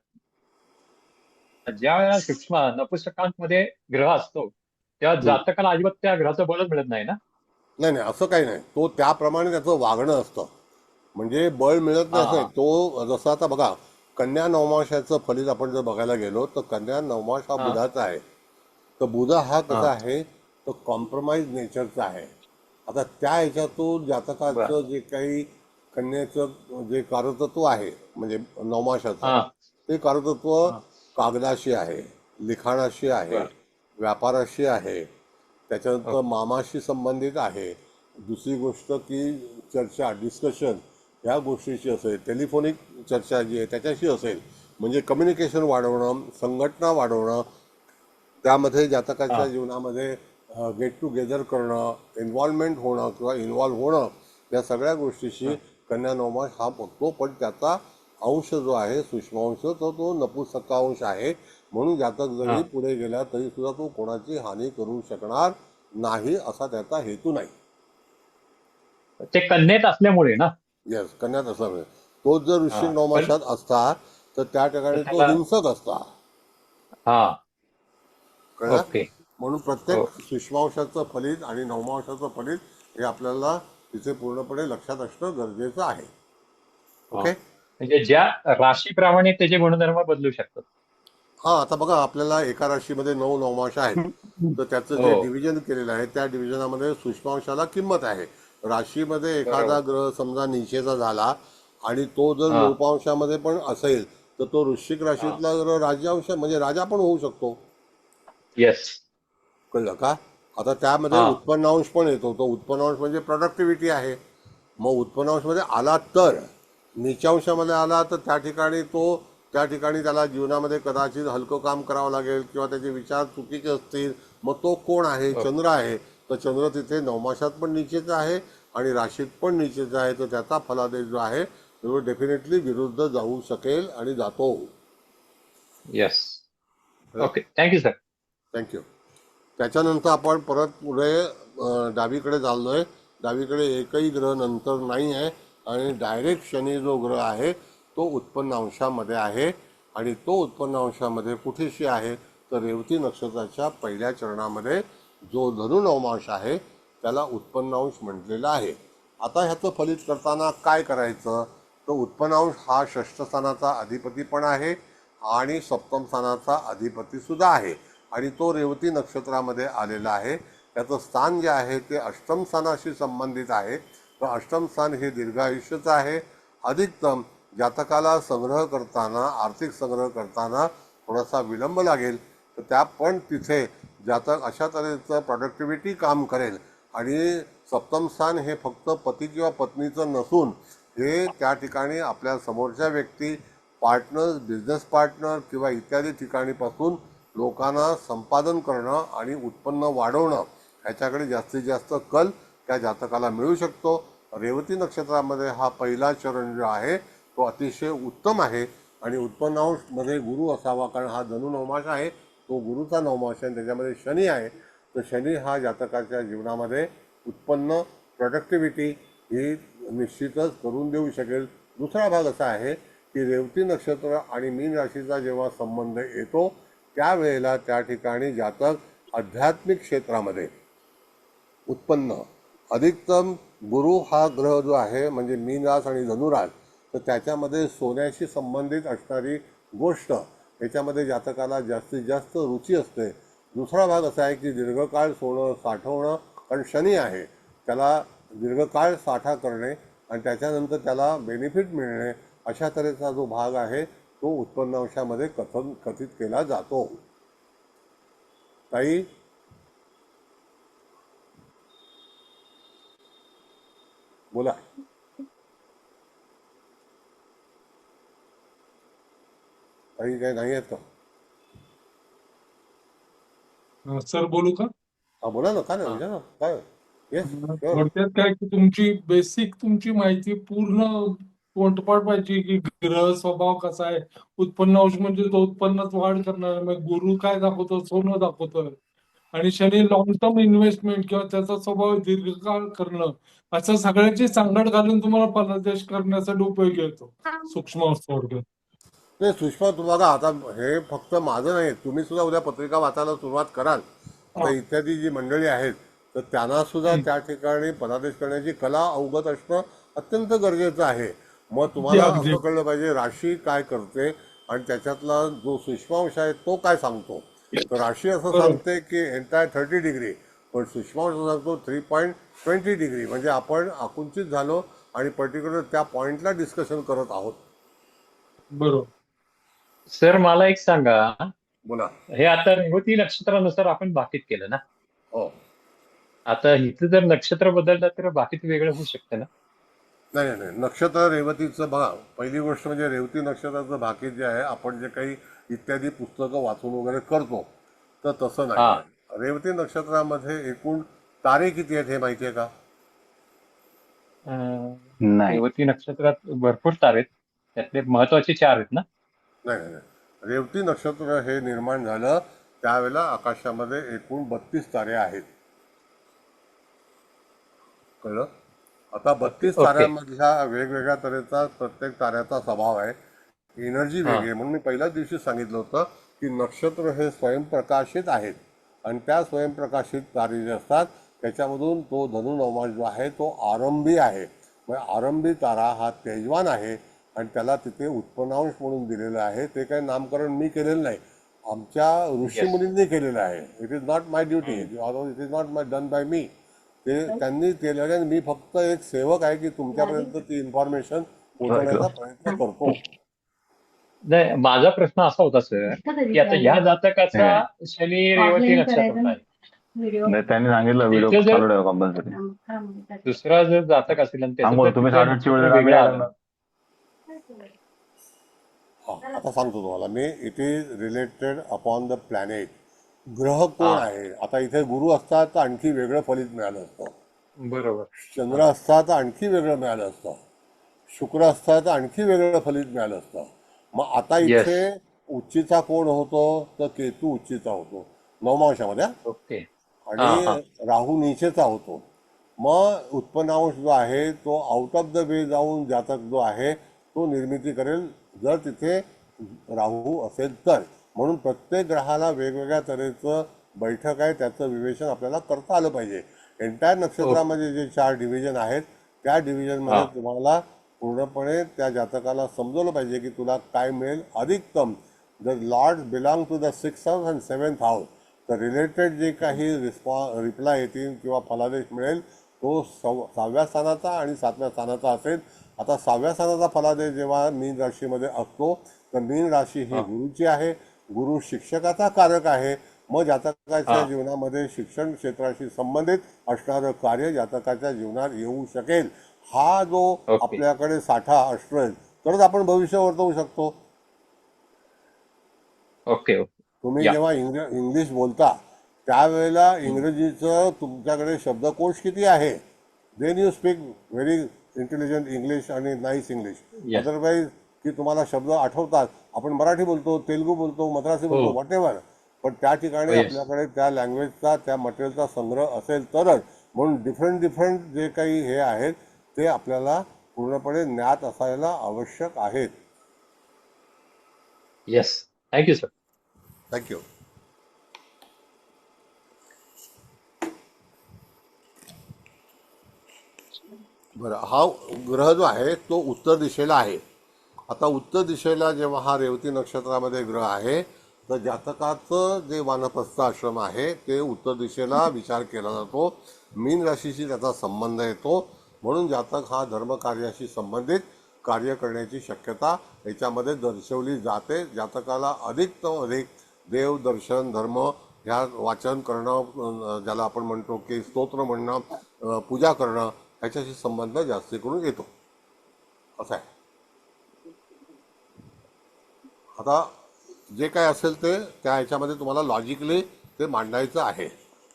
ज्या वेळेला सूक्ष्म नपुंसकांमध्ये ग्रह असतो तेव्हा जातकाला अजिबात त्या ग्रहाचं बळच मिळत नाही ना? नाही नाही, असं काही नाही. तो त्याप्रमाणे त्याचं वागणं असतं, म्हणजे बळ मिळत नाही असं. तो जसं आता बघा, कन्या नवमाशाचं फलित आपण जर बघायला गेलो तर कन्या नवमाश हा बुधाचा आहे. तर बुध हा कसा आहे, तो कॉम्प्रोमाइज नेचरचा आहे. आता त्या ह्याच्यातून जातकाचं जे काही कन्याचं जे कारतत्व आहे, म्हणजे नवमाशाचं, ते कारतत्व कागदाशी आहे, लिखाणाशी आहे, व्यापाराशी आहे, त्याच्यानंतर मामाशी संबंधित आहे. दुसरी गोष्ट की चर्चा, डिस्कशन ह्या गोष्टीची असेल, टेलिफोनिक चर्चा जी आहे त्याच्याशी असेल. म्हणजे कम्युनिकेशन वाढवणं, संघटना वाढवणं, त्यामध्ये जातकाच्या जीवनामध्ये गेट टुगेदर करणं, इन्व्हॉल्वमेंट होणं किंवा इन्व्हॉल्व्ह होणं, या सगळ्या गोष्टीशी कन्या नवमाश हा बघतो. पण त्याचा अंश जो आहे, सूक्ष्मांश, तो नपुंसकांश आहे. म्हणून जातक जरी पुढे गेला तरी सुद्धा तो कोणाची हानी करू शकणार नाही, असा त्याचा हेतू नाही. ते कन्येत असल्यामुळे ना? येस, कन्यात असल्यामुळे. तो जर वृश्चिक नवमाशात असता तर त्या ठिकाणी तो हिंसक असता. ओके. म्हणून प्रत्येक सूक्ष्मांशाचं फलित आणि नवमांशाचं फलित हे आपल्याला तिथे पूर्णपणे लक्षात असणं गरजेचं आहे. ओके. म्हणजे ज्या राशीप्रमाणे त्याचे गुणधर्म बदलू शकतात. आता बघा, आपल्याला एका राशीमध्ये 9 नवमांश आहेत, तर त्याचं जे डिव्हिजन केलेलं आहे त्या डिव्हिजनामध्ये सूक्ष्मांशाला किंमत आहे. राशीमध्ये एखादा ग्रह समजा नीचेचा झाला आणि तो जर नवपांशामध्ये पण असेल तर तो वृश्चिक राशीतला ग्रह राज्यांश म्हणजे राजा पण होऊ शकतो. येस, कळलं का? आता त्यामध्ये उत्पन्नांश पण येतो. तो उत्पन्नांश म्हणजे प्रोडक्टिव्हिटी आहे. मग उत्पन्नांशमध्ये आला तर, नीचांशामध्ये आला तर त्या ठिकाणी त्याला जीवनामध्ये कदाचित हलकं काम करावं लागेल किंवा त्याचे विचार चुकीचे असतील. मग तो कोण आहे? चंद्र आहे. तर चंद्र तिथे नवमाशात पण नीचेचा आहे आणि राशीत पण नीचेचा आहे. तर त्याचा फलादेश जो आहे तो डेफिनेटली विरुद्ध जाऊ शकेल आणि जातो. Yes. Okay, thank you sir. Thank you. त्याच्यानंतर आपण परत पुढे डावीकडे चाललोय. डावीकडे एकही ग्रह नंतर नाही आहे आणि डायरेक्ट शनी जो ग्रह आहे तो उत्पन्नांशामध्ये आहे. आणि तो उत्पन्नांशामध्ये कुठेशी आहे तर रेवती नक्षत्राच्या पहिल्या चरणामध्ये जो धनु नवमांश आहे त्याला उत्पन्नांश म्हटलेला आहे. आता ह्याचं फलित करताना काय करायचं, तर उत्पन्नांश हा षष्ठ स्थानाचा अधिपती पण आहे आणि सप्तम स्थानाचा अधिपती सुद्धा आहे आणि तो रेवती नक्षत्रामध्ये आलेला आहे. त्याचं स्थान जे आहे ते अष्टम स्थानाशी संबंधित आहे. तर अष्टम स्थान हे दीर्घायुष्याचं आहे. अधिकतम जातकाला संग्रह करताना, आर्थिक संग्रह करताना थोडासा विलंब लागेल. तर त्या पण तिथे जातक अशा तऱ्हेचं प्रोडक्टिव्हिटी काम करेल. आणि सप्तम स्थान हे फक्त पती किंवा पत्नीचं नसून हे त्या ठिकाणी आपल्या समोरच्या व्यक्ती, पार्टनर, बिझनेस पार्टनर किंवा इत्यादी ठिकाणीपासून लोकांना संपादन करणं आणि उत्पन्न वाढवणं ह्याच्याकडे जास्तीत जास्त कल त्या जातकाला मिळू शकतो. रेवती नक्षत्रामध्ये हा पहिला चरण जो आहे तो अतिशय उत्तम आहे आणि उत्पन्नांशमध्ये गुरु असावा, कारण हा धनु नवमाश आहे, तो गुरुचा नवमाश आहे. त्याच्यामध्ये शनी आहे. तर शनी हा जातकाच्या जीवनामध्ये उत्पन्न, प्रोडक्टिव्हिटी ही निश्चितच करून देऊ शकेल. दुसरा भाग असा आहे की रेवती नक्षत्र आणि मीन राशीचा जेव्हा संबंध येतो त्यावेळेला त्या ठिकाणी जातक आध्यात्मिक क्षेत्रामध्ये उत्पन्न अधिकतम गुरु हा ग्रह जो आहे म्हणजे मीन रास आणि धनुरास, तर त्याच्यामध्ये सोन्याशी संबंधित असणारी गोष्ट याच्यामध्ये जातकाला जास्तीत जास्त रुची असते. दुसरा भाग असा आहे की दीर्घकाळ सोनं साठवणं, कारण शनी आहे त्याला दीर्घकाळ साठा करणे आणि त्याच्यानंतर त्याला बेनिफिट मिळणे, अशा तऱ्हेचा जो भाग आहे तो उत्पन्नांशामध्ये कथित केला जातो. ताई बोला. ताई काही नाही आहेत का? सर बोलू का? हा बोला ना, काय नाही म्हणजे ना काय. येस थोडक्यात काय की तुमची बेसिक माहिती पूर्ण तोंडपाठ पाहिजे की ग्रह स्वभाव कसा आहे, उत्पन्न अंश म्हणजे तो उत्पन्नात वाढ करणार, मग गुरु काय दाखवतो, सोनं दाखवतोय, आणि शनी लॉंग टर्म इन्व्हेस्टमेंट किंवा त्याचा स्वभाव दीर्घकाळ करणं, असं सगळ्याची सांगड घालून तुम्हाला फलदेश करण्यासाठी उपयोगी येतो सूक्ष्म थोडक्यात. नाही सुषमा, तुम्हाला आता हे फक्त माझं नाही, तुम्ही सुद्धा उद्या पत्रिका वाचायला सुरुवात कराल. आता इत्यादी जी मंडळी आहेत तर त्यांना सुद्धा त्या ठिकाणी पदादेश करण्याची कला अवगत असणं अत्यंत गरजेचं आहे. मग तुम्हाला अगदी. असं कळलं पाहिजे राशी काय करते आणि त्याच्यातला जो सूक्ष्मांश आहे तो काय सांगतो. तर राशी असं बरोबर. सांगते की एंटायर 30 डिग्री, पण सूक्ष्मांश सांगतो 3.20 डिग्री, म्हणजे आपण आकुंचित झालो आणि पर्टिक्युलर त्या पॉइंटला डिस्कशन करत आहोत. बरोबर. सर मला एक सांगा, बोला. हे आता रेवती नक्षत्रानुसार आपण बाकीत केलं ना, हो. आता इथं जर नक्षत्र बदललं तर बाकीत वेगळं होऊ शकतं ना? नाही नाही नाही, नक्षत्र रेवतीचं बघा, पहिली गोष्ट म्हणजे रेवती नक्षत्राचं भाकीत जे आहे आपण जे काही इत्यादी पुस्तकं वाचून वगैरे करतो तर तसं हा. नाही. रेवती नक्षत्रामध्ये एकूण तारे किती आहेत हे माहिती आहे का? नाही. रेवती नक्षत्रात भरपूर तारे आहेत, त्यातले महत्वाचे 4 आहेत ना? नाही नाही नाही, रेवती नक्षत्र हे निर्माण झालं त्यावेळेला आकाशामध्ये एकूण 32 तारे आहेत. कळलं? आता 32 ओके. ताऱ्यांमधल्या वेगवेगळ्या तऱ्हेचा प्रत्येक ताऱ्याचा स्वभाव आहे, एनर्जी वेगळी आहे. म्हणून मी पहिल्याच दिवशी सांगितलं होतं की नक्षत्र हे स्वयंप्रकाशित आहेत आणि त्या स्वयंप्रकाशित तारे जे असतात त्याच्यामधून तो धनुनवमास जो आहे तो आरंभी आहे. म्हणजे आरंभी तारा हा तेजवान आहे आणि त्याला तिथे उत्पन्नांश म्हणून दिलेलं आहे. ते काही नामकरण मी केलेलं नाही, आमच्या ऋषीमुनींनी केलेलं आहे. It is not my duty, it is not done by me. ते त्यांनी केलेलं आहे. मी फक्त एक सेवक आहे की तुमच्यापर्यंत ती इन्फॉर्मेशन पोहोचवण्याचा प्रयत्न करतो. नाही, माझा प्रश्न असा होता सर की आता ह्या जातकाचा शनी रेवती नक्षत्रात आहे, नाही, त्यांनी सांगितलं व्हिडिओ इथे जर- चालू ठेवा कंपल्सरी. दुसरा जर जातक असेल आणि त्याचं सांगू जर तुम्ही तिथं 8:30 वेळ वेगळं आलं, आता सांगतो तुम्हाला मी. It is related upon the planet. ग्रह कोण हा. आहे. आता इथे गुरु असतात तर आणखी वेगळं फलित मिळालं असतं, बरोबर. चंद्र असतात तर आणखी वेगळं मिळालं असतं, शुक्र असतात तर आणखी वेगळं फलित मिळालं असतं. मग आता इथे उच्चीचा कोण होतो तर केतू उच्चीचा होतो नवमांशामध्ये, ओके. आणि राहू नीचेचा होतो. मग उत्पन्नांश जो आहे तो आउट ऑफ द वे जाऊन जातक जो आहे तो निर्मिती करेल जर तिथे राहू असेल तर. म्हणून प्रत्येक ग्रहाला वेगवेगळ्या तऱ्हेचं बैठक आहे, त्याचं विवेचन आपल्याला करता आलं पाहिजे. एंटायर नक्षत्रामध्ये जे 4 डिव्हिजन आहेत त्या डिव्हिजनमध्ये तुम्हाला पूर्णपणे त्या जातकाला समजवलं पाहिजे की तुला काय मिळेल. अधिकतम जर lord belong to the 6th house and 7th house तर रिलेटेड जे काही रिप्लाय येतील किंवा फलादेश मिळेल तो 6व्या स्थानाचा आणि 7व्या स्थानाचा असेल. आता 6व्या स्थानाचा फलादेश जेव्हा मीन राशीमध्ये असतो तर मीन राशी ही गुरुची आहे, गुरु शिक्षकाचा कारक आहे. मग जातकाच्या जीवनामध्ये शिक्षण क्षेत्राशी संबंधित असणारं कार्य जातकाच्या जीवनात येऊ शकेल. हा जो आपल्याकडे साठा असेल तरच आपण भविष्य वर्तवू शकतो. ओके. तुम्ही जेव्हा इंग्लिश बोलता त्यावेळेला इंग्रजीचं तुमच्याकडे शब्दकोश किती आहे. Then you speak very intelligent English आणि नाईस इंग्लिश. अदरवाईज की तुम्हाला शब्द आठवतात, आपण मराठी बोलतो, तेलुगू बोलतो, मद्रासी बोलतो, व्हॉट एव्हर, पण त्या ठिकाणी आपल्याकडे त्या लँग्वेजचा त्या मटेरियलचा संग्रह असेल तरच. म्हणून डिफरंट जे काही हे आहेत ते आपल्याला पूर्णपणे ज्ञात असायला आवश्यक आहेत. Yes, thank you sir. थँक्यू. बरं, हा ग्रह जो आहे तो उत्तर दिशेला आहे. आता उत्तर दिशेला जेव्हा हा रेवती नक्षत्रामध्ये ग्रह आहे तर जातकाचं जे वानप्रस्थ आश्रम आहे ते उत्तर दिशेला विचार केला जातो. मीन राशीशी त्याचा संबंध येतो. म्हणून जातक हा धर्मकार्याशी संबंधित कार्य करण्याची शक्यता याच्यामध्ये दर्शवली जाते. जातकाला अधिक देव दर्शन धर्म ह्या वाचन करणं, ज्याला आपण म्हणतो की स्तोत्र म्हणणं, पूजा करणं, ह्याच्याशी संबंध जास्त करून येतो. असं आहे. आता जे काय असेल ते त्या ह्याच्यामध्ये तुम्हाला लॉजिकली ते मांडायचं आहे.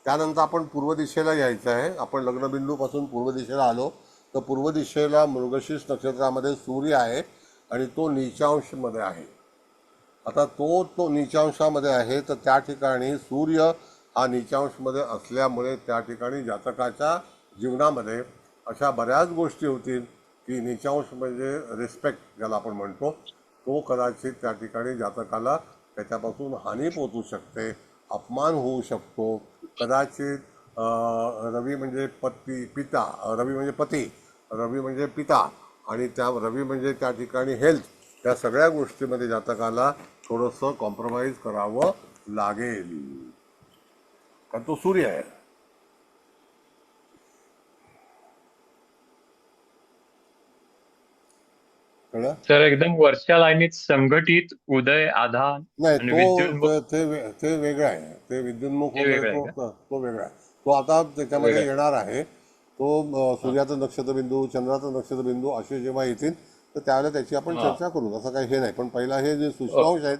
त्यानंतर आपण पूर्व दिशेला यायचं आहे. आपण लग्नबिंदूपासून पूर्व दिशेला आलो तर पूर्व दिशेला मृगशीर्ष नक्षत्रामध्ये सूर्य आहे आणि तो नीचांशमध्ये आहे. आता तो नीचांशामध्ये आहे तर त्या ठिकाणी सूर्य हा नीचांशमध्ये असल्यामुळे त्या ठिकाणी जातकाच्या जीवनामध्ये अशा बऱ्याच गोष्टी होतील की नीचांश म्हणजे रिस्पेक्ट ज्याला आपण म्हणतो तो कदाचित त्या ठिकाणी जातकाला त्याच्यापासून हानी पोचू शकते, अपमान होऊ शकतो. कदाचित रवी म्हणजे पिता, रवी म्हणजे पती, रवी म्हणजे पिता आणि त्या रवी म्हणजे त्या ठिकाणी हेल्थ, त्या सगळ्या गोष्टीमध्ये जातकाला थोडंसं कॉम्प्रोमाइज करावं लागेल कारण तो सूर्य आहे. कळलं? सर एकदम वरच्या लाईनीत संघटित, उदय, आधान नाही, आणि तो विद्युन्मुख ते वेगळं आहे. ते विद्युन्मुख हे वगैरे वेगळं आहे का? तो वेगळा आहे. तो आता त्याच्यामध्ये वेगळं आहे. येणार आहे. तो सूर्याचा नक्षत्रबिंदू, चंद्राचा नक्षत्रबिंदू असे जेव्हा येतील तर त्यावेळेला त्याची आपण हा. चर्चा करू. असं काही हे नाही. पण पहिला हे जे सूक्ष्मांश आहेत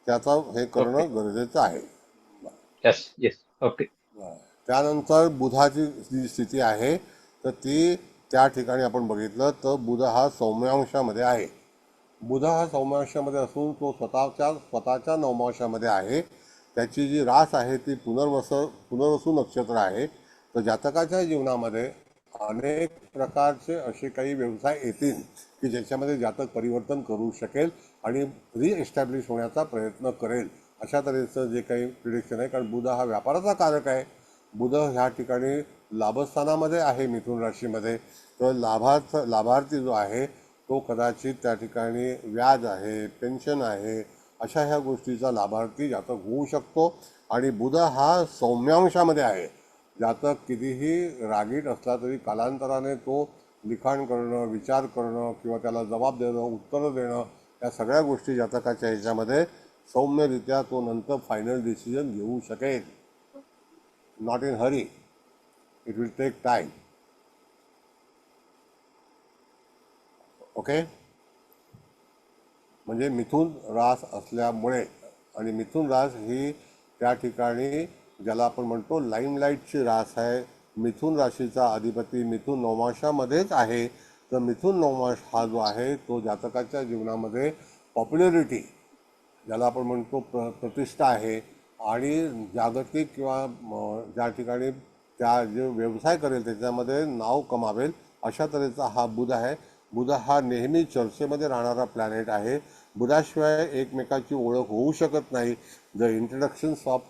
त्याचा हे करणं गरजेचं आहे. Yes yes, okay. त्यानंतर बुधाची जी स्थिती आहे तर ती त्या ठिकाणी आपण बघितलं तर बुध हा सौम्यांशामध्ये आहे. बुध हा सौम्यांशामध्ये असून तो स्वतःच्या नवमांशामध्ये आहे. त्याची जी रास आहे ती पुनर्वसू नक्षत्र आहे. तर जातकाच्या जीवनामध्ये अनेक प्रकारचे असे काही व्यवसाय येतील की ज्याच्यामध्ये जातक परिवर्तन करू शकेल आणि रिएस्टॅब्लिश होण्याचा प्रयत्न करेल. अशा तऱ्हेचं जे काही प्रिडिक्शन आहे. कारण बुध हा व्यापाराचा कारक आहे. बुध ह्या ठिकाणी लाभस्थानामध्ये आहे मिथुन राशीमध्ये. तर लाभार्थी जो आहे तो कदाचित त्या ठिकाणी व्याज आहे, पेन्शन आहे, अशा ह्या गोष्टीचा लाभार्थी जातक होऊ शकतो. आणि बुध हा सौम्यांशामध्ये आहे. जातक कितीही रागीट असला तरी कालांतराने तो लिखाण करणं, विचार करणं किंवा त्याला जबाब देणं, उत्तरं देणं, या सगळ्या गोष्टी जातकाच्या ह्याच्यामध्ये सौम्यरित्या तो नंतर फायनल डिसिजन घेऊ शकेल. Not in hurry, it will take time. Okay. म्हणजे मिथुन रास असल्यामुळे, आणि मिथुन रास ही त्या ठिकाणी ज्याला आपण म्हणतो लाईमलाईटची रास आहे. मिथुन राशीचा अधिपती मिथुन नवमांशामध्येच आहे. तर मिथुन नवमांश हा जो आहे तो जातकाच्या जीवनामध्ये पॉप्युलरिटी ज्याला आपण म्हणतो प्रतिष्ठा आहे आणि जागतिक किंवा ज्या ठिकाणी त्या जे व्यवसाय करेल त्याच्यामध्ये नाव कमावेल अशा तऱ्हेचा हा बुध आहे. बुध हा नेहमी चर्चेमध्ये राहणारा प्लॅनेट आहे. बुधाशिवाय एकमेकाची ओळख होऊ शकत नाही. द इंट्रोडक्शन्स ऑफ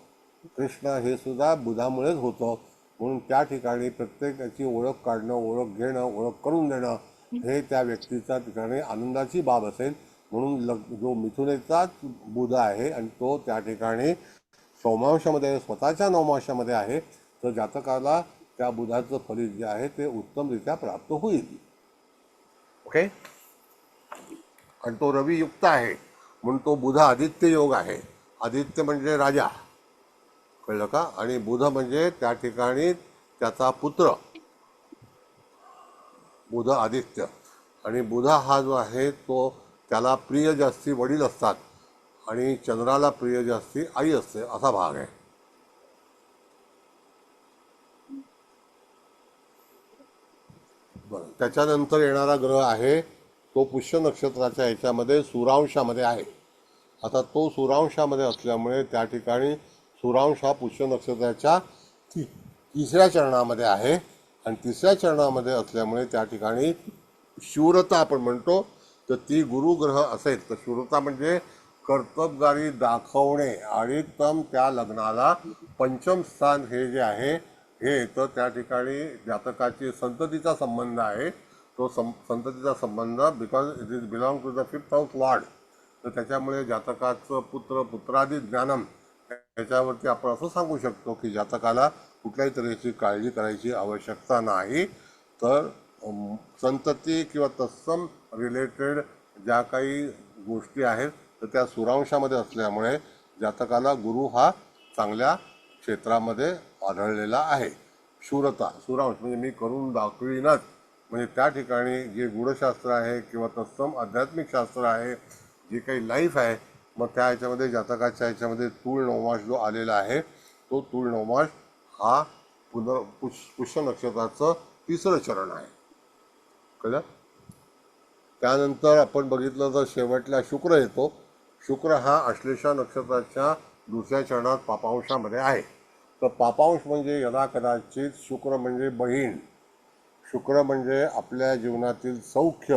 कृष्ण हे सुद्धा बुधामुळेच होतं. म्हणून त्या ठिकाणी प्रत्येकाची ओळख काढणं, ओळख घेणं, ओळख करून देणं हे त्या व्यक्तीच्या ठिकाणी आनंदाची बाब असेल. म्हणून जो मिथुनेचाच बुध आहे आणि तो त्या ठिकाणी सौमांशामध्ये स्वतःच्या नवमांशामध्ये आहे तर जातकाला त्या बुधाचं फलित जे आहे ते उत्तमरित्या प्राप्त होईल. ओके. आणि तो रवियुक्त आहे म्हणून तो बुध आदित्य योग आहे. आदित्य म्हणजे राजा, कळलं का? आणि बुध म्हणजे त्या ठिकाणी त्याचा पुत्र बुध आदित्य. आणि बुध हा जो आहे तो त्याला प्रिय जास्ती वडील असतात आणि चंद्राला प्रिय जास्ती आई असते असा भाग आहे. बरं, त्याच्यानंतर येणारा ग्रह आहे तो पुष्य नक्षत्राच्या ह्याच्यामध्ये सुरांशामध्ये आहे. आता तो सुरांशामध्ये असल्यामुळे त्या ठिकाणी सुरांश हा पुष्य नक्षत्राच्या तिसऱ्या चरणामध्ये आहे आणि तिसऱ्या चरणामध्ये असल्यामुळे त्या ठिकाणी शूरता आपण म्हणतो तर ती गुरुग्रह असेल तर शूरता म्हणजे कर्तबगारी दाखवणे आणि तम त्या लग्नाला पंचम स्थान हे जे आहे हे तर त्या ठिकाणी जातकाची संततीचा संबंध आहे. तो संततीचा संबंध because it is belong to the 5th house lord. तर त्याच्यामुळे जातकाचं पुत्र पुत्रादी ज्ञानम याच्यावरती आपण असं सांगू शकतो की जातकाला कुठल्याही तऱ्हेची काळजी करायची आवश्यकता नाही. तर संतती किंवा तत्सम रिलेटेड ज्या काही गोष्टी आहेत तर त्या सुरांशामध्ये असल्यामुळे जातकाला गुरु हा चांगल्या क्षेत्रामध्ये आढळलेला आहे. शूरता सुरांश म्हणजे मी करून दाखवीनच, म्हणजे त्या ठिकाणी जे गूढशास्त्र आहे किंवा तत्सम आध्यात्मिक शास्त्र आहे, जी काही लाईफ आहे, मग त्या ह्याच्यामध्ये जातकाच्या ह्याच्यामध्ये तूळ नवमास जो आलेला आहे तो तूळ नवमास हा पुष्य नक्षत्राचं 3रं चरण आहे. कळलं? त्यानंतर आपण बघितलं तर शेवटला शुक्र येतो. शुक्र हा अश्लेषा नक्षत्राच्या 2ऱ्या चरणात पापांशामध्ये आहे. तर पापांश म्हणजे यदा कदाचित शुक्र म्हणजे बहीण, शुक्र म्हणजे आपल्या जीवनातील सौख्य,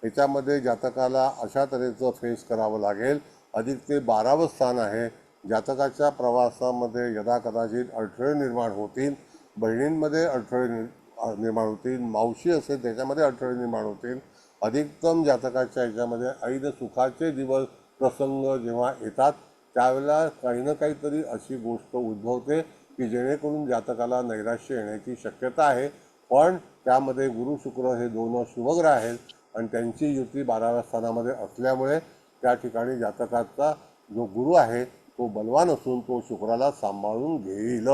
ह्याच्यामध्ये जातकाला अशा तऱ्हेचं फेस करावं लागेल. अधिक ते 12वं स्थान आहे. जातकाच्या प्रवासामध्ये यदा कदाचित अडथळे निर्माण होतील, बहिणींमध्ये अडथळे निर्माण होतील, मावशी असेल त्याच्यामध्ये अडथळे निर्माण होतील. अधिकतम जातकाच्या ह्याच्यामध्ये ऐन सुखाचे दिवस प्रसंग जेव्हा येतात त्यावेळेला काही ना काहीतरी अशी गोष्ट उद्भवते की जेणेकरून जातकाला नैराश्य येण्याची शक्यता आहे. पण त्यामध्ये गुरु शुक्र हे 2 शुभग्रह आहेत आणि त्यांची युती 12व्या स्थानामध्ये असल्यामुळे त्या ठिकाणी जातकाचा जो गुरु आहे तो बलवान असून तो शुक्राला सांभाळून घेईल.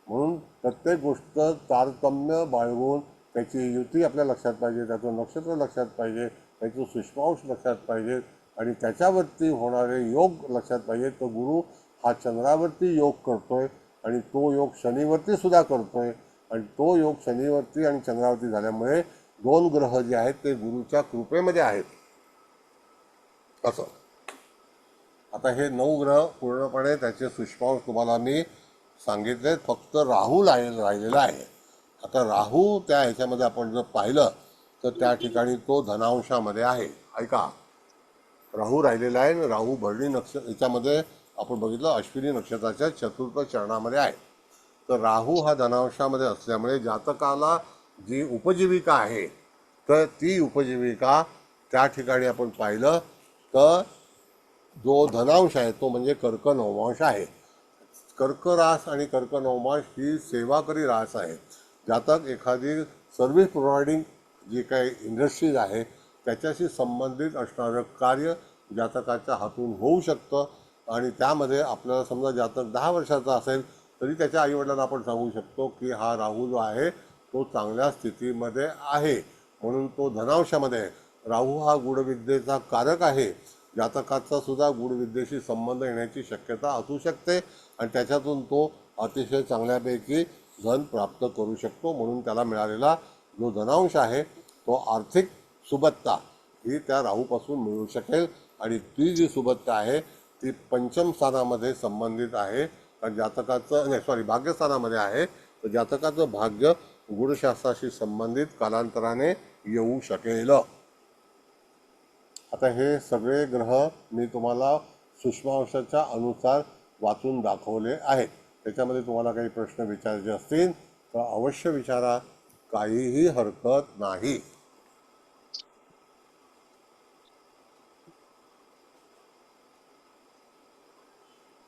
म्हणून प्रत्येक गोष्ट तारतम्य बाळगून त्याची युती आपल्या लक्षात पाहिजे, त्याचं नक्षत्र लक्षात पाहिजे, त्याचं सूक्ष्मांश लक्षात पाहिजे आणि त्याच्यावरती होणारे योग लक्षात पाहिजे. तर गुरु हा चंद्रावरती योग करतोय आणि तो योग शनीवरती सुद्धा करतोय आणि तो योग शनीवरती आणि चंद्रावरती झाल्यामुळे 2 ग्रह जे आहेत ते गुरुच्या कृपेमध्ये आहेत. असं आता हे 9 ग्रह पूर्णपणे त्याचे सूक्ष्मांश तुम्हाला मी सांगितले. फक्त राहू राहिलेला आहे. आता राहू त्या ह्याच्यामध्ये आपण जर पाहिलं तर त्या ठिकाणी तो धनांशामध्ये आहे. ऐका, राहू राहिलेला आहे आणि राहू भरणी नक्षत्र याच्यामध्ये आपण बघितलं अश्विनी नक्षत्राच्या 4th चरणामध्ये आहे. तर राहू हा धनांशामध्ये असल्यामुळे जातकाला जी उपजीविका आहे तर ती उपजीविका त्या ठिकाणी आपण पाहिलं तर जो धनांश आहे तो म्हणजे कर्क नवमांश आहे. कर्क रास आणि कर्क नवमांश ही सेवाकरी रास आहे. जातक एखादी सर्व्हिस प्रोव्हायडिंग जी काही इंडस्ट्रीज आहे त्याच्याशी संबंधित असणारं कार्य जातकाच्या हातून होऊ शकतं आणि त्यामध्ये आपल्याला समजा जातक 10 वर्षाचा असेल तरी त्याच्या आईवडिलांना आपण सांगू शकतो की हा राहू जो आहे तो चांगल्या स्थितीमध्ये आहे. म्हणून तो धनांशामध्ये आहे. राहू हा गूढविद्येचा कारक आहे. जातकाचा सुद्धा गूढविद्येशी संबंध येण्याची शक्यता असू शकते आणि त्याच्यातून तो अतिशय चांगल्यापैकी धन प्राप्त करू शकतो. म्हणून त्याला मिळालेला जो धनांश आहे तो आर्थिक सुबत्ता ही त्या राहूपासून मिळू शकेल आणि ती जी सुबत्ता आहे ती पंचम स्थानामध्ये संबंधित आहे. कारण जातकाचं भाग्यस्थानामध्ये आहे. तर जातकाचं भाग्य गूढशास्त्राशी संबंधित कालांतराने येऊ शकेल. आता हे सगळे ग्रह मी तुम्हाला सूक्ष्मांशाच्या अनुसार वाचून दाखवले आहेत. त्याच्यामध्ये तुम्हाला काही प्रश्न विचारायचे असतील तर अवश्य विचारा, काहीही हरकत नाही.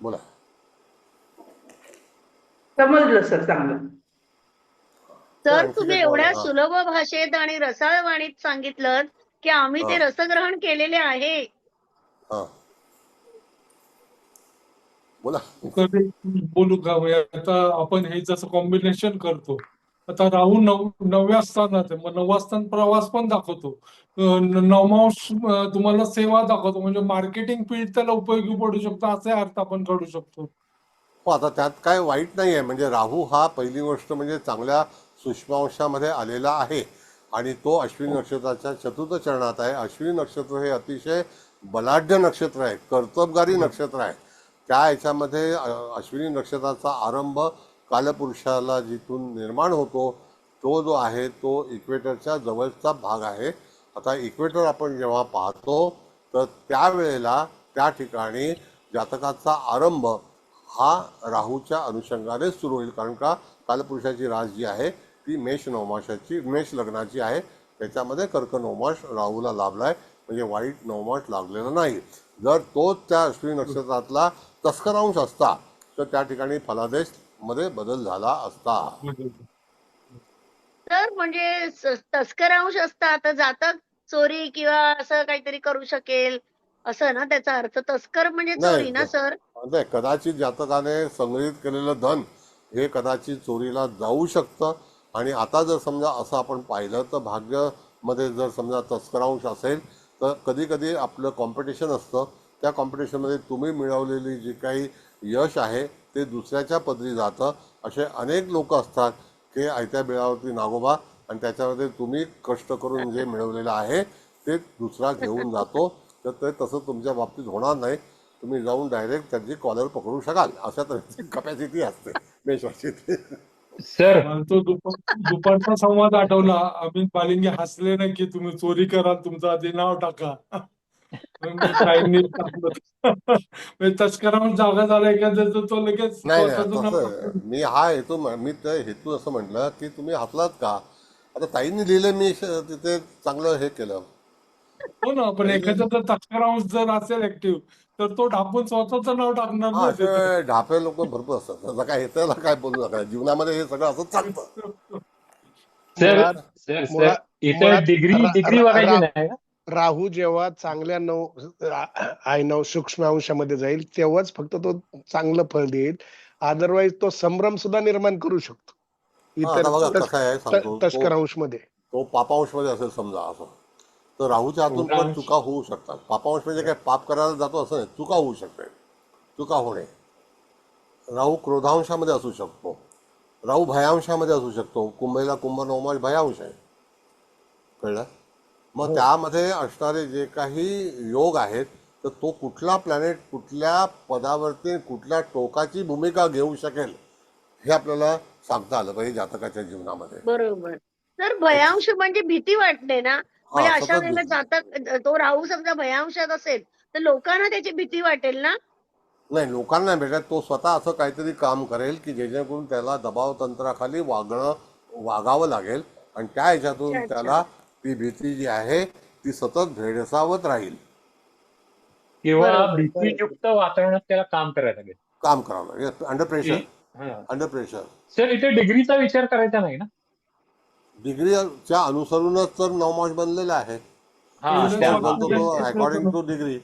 बोला. समजलं सर, चांगलं. सर तुम्ही एवढ्या सुलभ भाषेत आणि रसाळ वाणीत सांगितलं की आम्ही ते रसग्रहण केलेले आहे. बोला. बोलू का? आता आपण हे जसं कॉम्बिनेशन करतो, आता राहू 9व्या स्थानात आहे, मग 9वं स्थान प्रवास पण दाखवतो, 9मांश तुम्हाला सेवा दाखवतो, म्हणजे मार्केटिंग फील्ड त्याला उपयोगी पडू शकतो असे अर्थ आपण काढू शकतो. हो, आता त्यात काय वाईट नाही आहे. म्हणजे राहू हा पहिली गोष्ट म्हणजे चांगल्या सूक्ष्मांशामध्ये आलेला आहे आणि तो अश्विनी नक्षत्राच्या 4th चरणात आहे. अश्विनी नक्षत्र हे अतिशय बलाढ्य नक्षत्र आहे, कर्तबगारी नक्षत्र आहे. त्या ह्याच्यामध्ये अश्विनी नक्षत्राचा आरंभ कालपुरुषाला जिथून निर्माण होतो तो जो आहे तो इक्वेटरच्या जवळचा भाग आहे. आता इक्वेटर आपण जेव्हा पाहतो तर त्यावेळेला त्या ठिकाणी जातकाचा आरंभ हा राहूच्या अनुषंगाने सुरू होईल, कारण का कालपुरुषाची रास जी आहे ती मेष नवमासाची मेष लग्नाची आहे, त्याच्यामध्ये कर्क नवमास राहूला लाभलाय, म्हणजे वाईट नवमास लागलेला नाही. जर तो त्या अश्विनी नक्षत्रातला तस्करांश असता तर त्या ठिकाणी फलादेश मध्ये बदल झाला असता. तर म्हणजे तस्करांश असता तर जातक चोरी किंवा असं काहीतरी करू शकेल असं ना त्याचा अर्थ. तस्कर म्हणजे चोरी ना सर? नाही, कदाचित जातकाने संग्रहित केलेलं धन हे कदाचित चोरीला जाऊ शकतं. आणि आता जर समजा असं आपण पाहिलं तर भाग्यामध्ये जर समजा तस्करांश असेल तर कधी कधी आपलं कॉम्पिटिशन असतं, त्या कॉम्पिटिशनमध्ये तुम्ही मिळवलेली जी काही यश आहे ते दुसऱ्याच्या पदरी जातं. असे अनेक लोक असतात की आयत्या बिळावरती नागोबा, आणि त्याच्यामध्ये तुम्ही कष्ट करून जे मिळवलेलं आहे ते दुसरा घेऊन जातो. तर ते तसं तुमच्या बाबतीत होणार नाही, तुम्ही जाऊन डायरेक्ट त्याची कॉलर पकडू शकाल, अशा तऱ्हेची कपॅसिटी असते मेषराशीची. सर मला तो दुपारचा संवाद आठवला. अमित बालिंगे हसले नाही की तुम्ही चोरी कराल तुमचं आधी नाव टाका. मी ताईंनी टाकलं. म्हणजे तस्करांवर जागा झाला एखाद्याचा तो लगेच नाही स्वतःचं नाव तसं टाकून. मी हा हेतू मी तर हेतू असं म्हटलं की तुम्ही हसलात का. आता ताईंनी लिहिलं, मी तिथे चांगलं हे केलं. हो ना, पण एखाद्याचा तस्करांश जर असेल ऍक्टिव्ह तर तो ढापून स्वतःचं नाव टाकणार हा, ना तिथे. असे ढापे लोक भरपूर असतात. त्याला काय त्याला काय बोलू नका, जीवनामध्ये हे सगळं असं चालतं. सर मुळात सर सर मुळात इथे मुळात डिग्री रा- डिग्री रा- बघायची रा- नाही का? राहू जेव्हा चांगल्या आय नऊ सूक्ष्म अंशामध्ये जाईल तेव्हाच फक्त तो चांगलं फळ देईल. अदरवाईज तो संभ्रम सुद्धा निर्माण करू शकतो हा, इतर आता बघा कसं आहे सांगतो, तस्कर अंश मध्ये. तो पापांश मध्ये असेल समजा असं, तर राहूच्या हातून पण उदाहरण- चुका होऊ शकतात. पापांश म्हणजे काय पाप करायला जातो असं नाही, चुका होऊ शकते. चुका होणे. राहू क्रोधांशामध्ये असू शकतो, राहू भयांशामध्ये असू शकतो. कुंभेला कुंभ नवमास भयांश आहे, कळलं. मग त्यामध्ये असणारे जे काही योग आहेत तर तो कुठला प्लॅनेट कुठल्या पदावरती कुठल्या टोकाची भूमिका घेऊ शकेल हे आपल्याला सांगता आलं पाहिजे जातकाच्या जीवनामध्ये. बरोबर. तर भयांश म्हणजे भीती वाटते ना, म्हणजे हा, अशा सतत वेळेला जातक तो राहू समजा भयांशात असेल तर लोकांना त्याची भीती वाटेल ना. नाही, लोकांना नाही भेटत. तो स्वतः असं काहीतरी काम करेल की जेणेकरून त्याला दबाव तंत्राखाली वागावं लागेल, आणि त्या ह्याच्यातून अच्छा, अच्छा. त्याला ती भीती जी आहे ती सतत भेडसावत राहील. किंवा बरोबर, भीतीयुक्त वातावरणात त्याला काम करायला लागेल. काम करावं लागेल अंडर प्रेशर. हा. Under pressure. सर इथे डिग्रीचा विचार करायचा नाही ना? डिग्रीच्या अनुसरूनच तर नवमास बनलेला आहे. हा Business त्या- बदलतो तो model according two degree.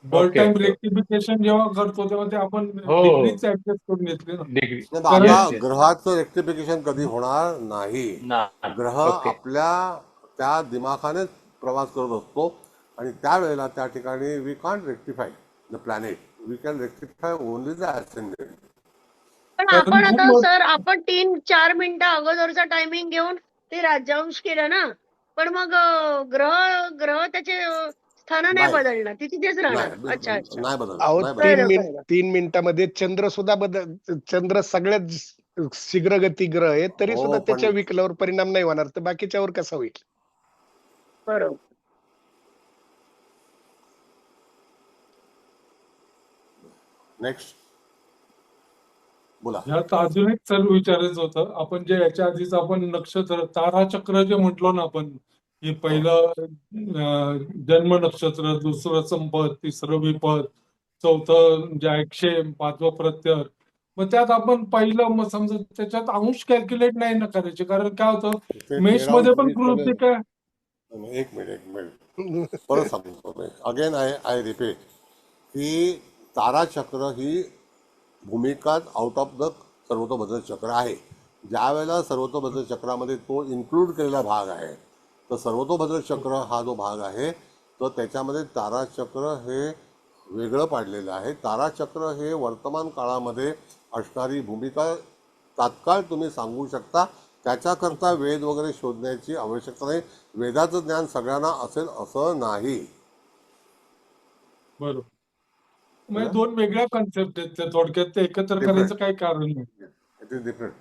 Bird okay, time okay. Rectification जेव्हा करतो तेव्हा ते आपण हो. डिग्रीच ऍडजस्ट करून घेतले ना. डिग्री कारण- आता Yes, yes. ग्रहाचं रेक्टिफिकेशन कधी होणार नाही. नाही. ग्रह ओके. आपल्या त्या दिमाखानेच प्रवास करत असतो, आणि त्यावेळेला त्या ठिकाणी we can't rectify the planet, we can rectify only the ascendant. पण कारण आपण आता खूप- सर आपण 3-4 मिनिटं अगोदरचा टायमिंग घेऊन ते राज्यांश केलं ना, पण मग ग्रह ग्रह त्याचे स्थान नाही नाही. बदलणार, ती तिथेच राहणार. नाही, अच्छा अच्छा. नाही बदल. अहो नाही बदल. कळलं. 3 मिनिटामध्ये चंद्र सुद्धा चंद्र सगळ्यात शीघ्रगती ग्रह आहे तरी हो, सुद्धा पण- त्याच्या विकलावर परिणाम नाही होणार, तर बाकीच्यावर कसा होईल. बरोबर. नेक्स्ट बोला. ह्यात अजून एक सर विचारायचं होतं. आपण जे याच्या आधीच आपण नक्षत्र ताराचक्र जे म्हटलो ना आपण, हे पहिलं जन्म नक्षत्र, दुसरं संपत, तिसरं विपत, चौथं जे ऐक्षेम, पाचवं प्रत्यय. मग त्यात आपण पहिलं मग समजा त्याच्यात अंश कॅल्क्युलेट नाही ना करायचे, कारण काय होतं ते मेष मध्ये पण 13 कृतिक आहे. एक मिनिट परत सांगतो मी. अगेन आय रिपीट की ताराचक्र ही भूमिका आउट ऑफ द सर्वतोभद्र चक्र आहे. ज्या वेळेला सर्वतोभद्र चक्रामध्ये तो इन्क्लूड केलेला भाग आहे, तर सर्वतोभद्र चक्र हा जो भाग आहे तर त्याच्यामध्ये ताराचक्र हे वेगळं पाडलेलं आहे. ताराचक्र हे वर्तमान काळामध्ये असणारी भूमिका तात्काळ तुम्ही सांगू शकता, त्याच्याकरता वेद वगैरे शोधण्याची आवश्यकता नाही. वेदाचं ज्ञान सगळ्यांना असेल असं नाही. बरोबर. म्हणजे दोन वेगळ्या कन्सेप्ट आहेत त्या, थोडक्यात ते एकत्र Different. करायचं काही कारण नाही. It is different.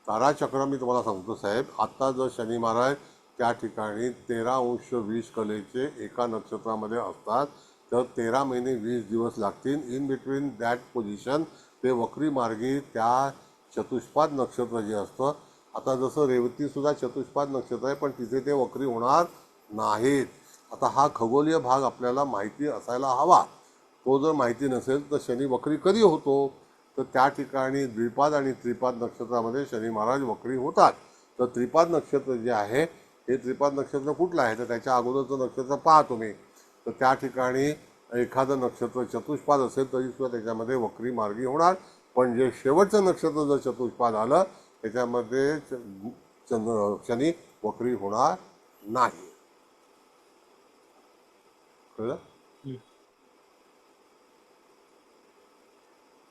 ताराचक्र मी तुम्हाला सांगतो साहेब, आत्ता जो शनी महाराज त्या ठिकाणी 13° कलेचे एका नक्षत्रामध्ये असतात, तर 13 महिने 20 दिवस लागतील. इन बिटवीन दॅट पोझिशन ते वक्री मार्गी त्या चतुष्पाद नक्षत्र जे असतं, आता जसं रेवती सुद्धा चतुष्पाद नक्षत्र आहे, पण तिथे ते वक्री होणार नाहीत. आता हा खगोलीय भाग आपल्याला माहिती असायला हवा. तो जर माहिती नसेल तर शनी वक्री कधी होतो, तर त्या ठिकाणी द्विपाद आणि त्रिपाद नक्षत्रामध्ये शनी महाराज वक्री होतात. तर त्रिपाद नक्षत्र जे आहे हे त्रिपाद नक्षत्र कुठलं आहे, तर त्याच्या अगोदरचं नक्षत्र पहा तुम्ही. तर त्या ठिकाणी एखादं नक्षत्र चतुष्पाद असेल तरी सुद्धा त्याच्यामध्ये वक्री मार्गी होणार, पण जे शेवटचं नक्षत्र जर चतुष्पाद आलं त्याच्यामध्ये शनी वक्री होणार नाही. कळलं?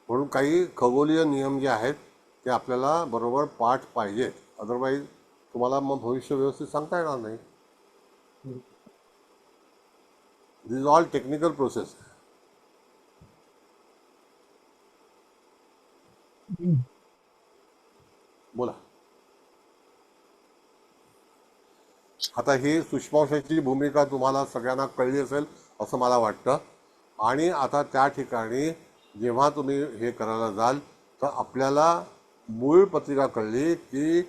म्हणून काही खगोलीय नियम जे आहेत ते आपल्याला बरोबर पाठ पाहिजेत, अदरवाईज तुम्हाला मग भविष्य व्यवस्थित सांगता येणार नाही. दिस इज ऑल टेक्निकल प्रोसेस. बोला. आता ही सूक्ष्मांशाची भूमिका तुम्हाला सगळ्यांना कळली असेल असं मला वाटतं. आणि आता त्या ठिकाणी जेव्हा तुम्ही हे करायला जाल तर आपल्याला मूळ पत्रिका कळली की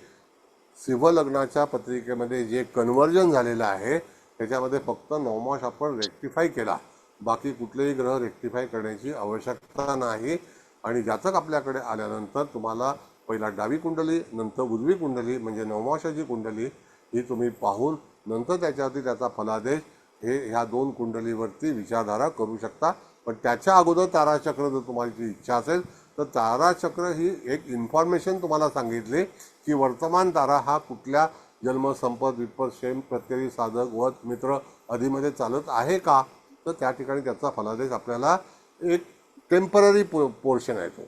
सिंह लग्नाच्या पत्रिकेमध्ये जे कन्व्हर्जन झालेलं आहे त्याच्यामध्ये फक्त नवमाश आपण रेक्टिफाय केला, बाकी कुठलेही ग्रह रेक्टिफाय करण्याची आवश्यकता नाही. आणि जातक आपल्याकडे आल्यानंतर तुम्हाला पहिला डावी कुंडली, नंतर उजवी कुंडली म्हणजे नवमाशाची कुंडली ही तुम्ही पाहून नंतर त्याच्यावरती त्याचा फलादेश हे ह्या 2 कुंडलीवरती विचारधारा करू शकता. पण त्याच्या अगोदर ताराचक्र जर तुम्हाला इच्छा असेल तर ताराचक्र ही एक इन्फॉर्मेशन तुम्हाला सांगितली की वर्तमान तारा हा कुठल्या जन्म, संपद, विपद, क्षेम, प्रत्ययी, साधक, वध, मित्र आदीमध्ये चालत आहे का, तर त्या ठिकाणी त्याचा फलादेश आपल्याला एक टेम्पररी पोर्शन आहे तो.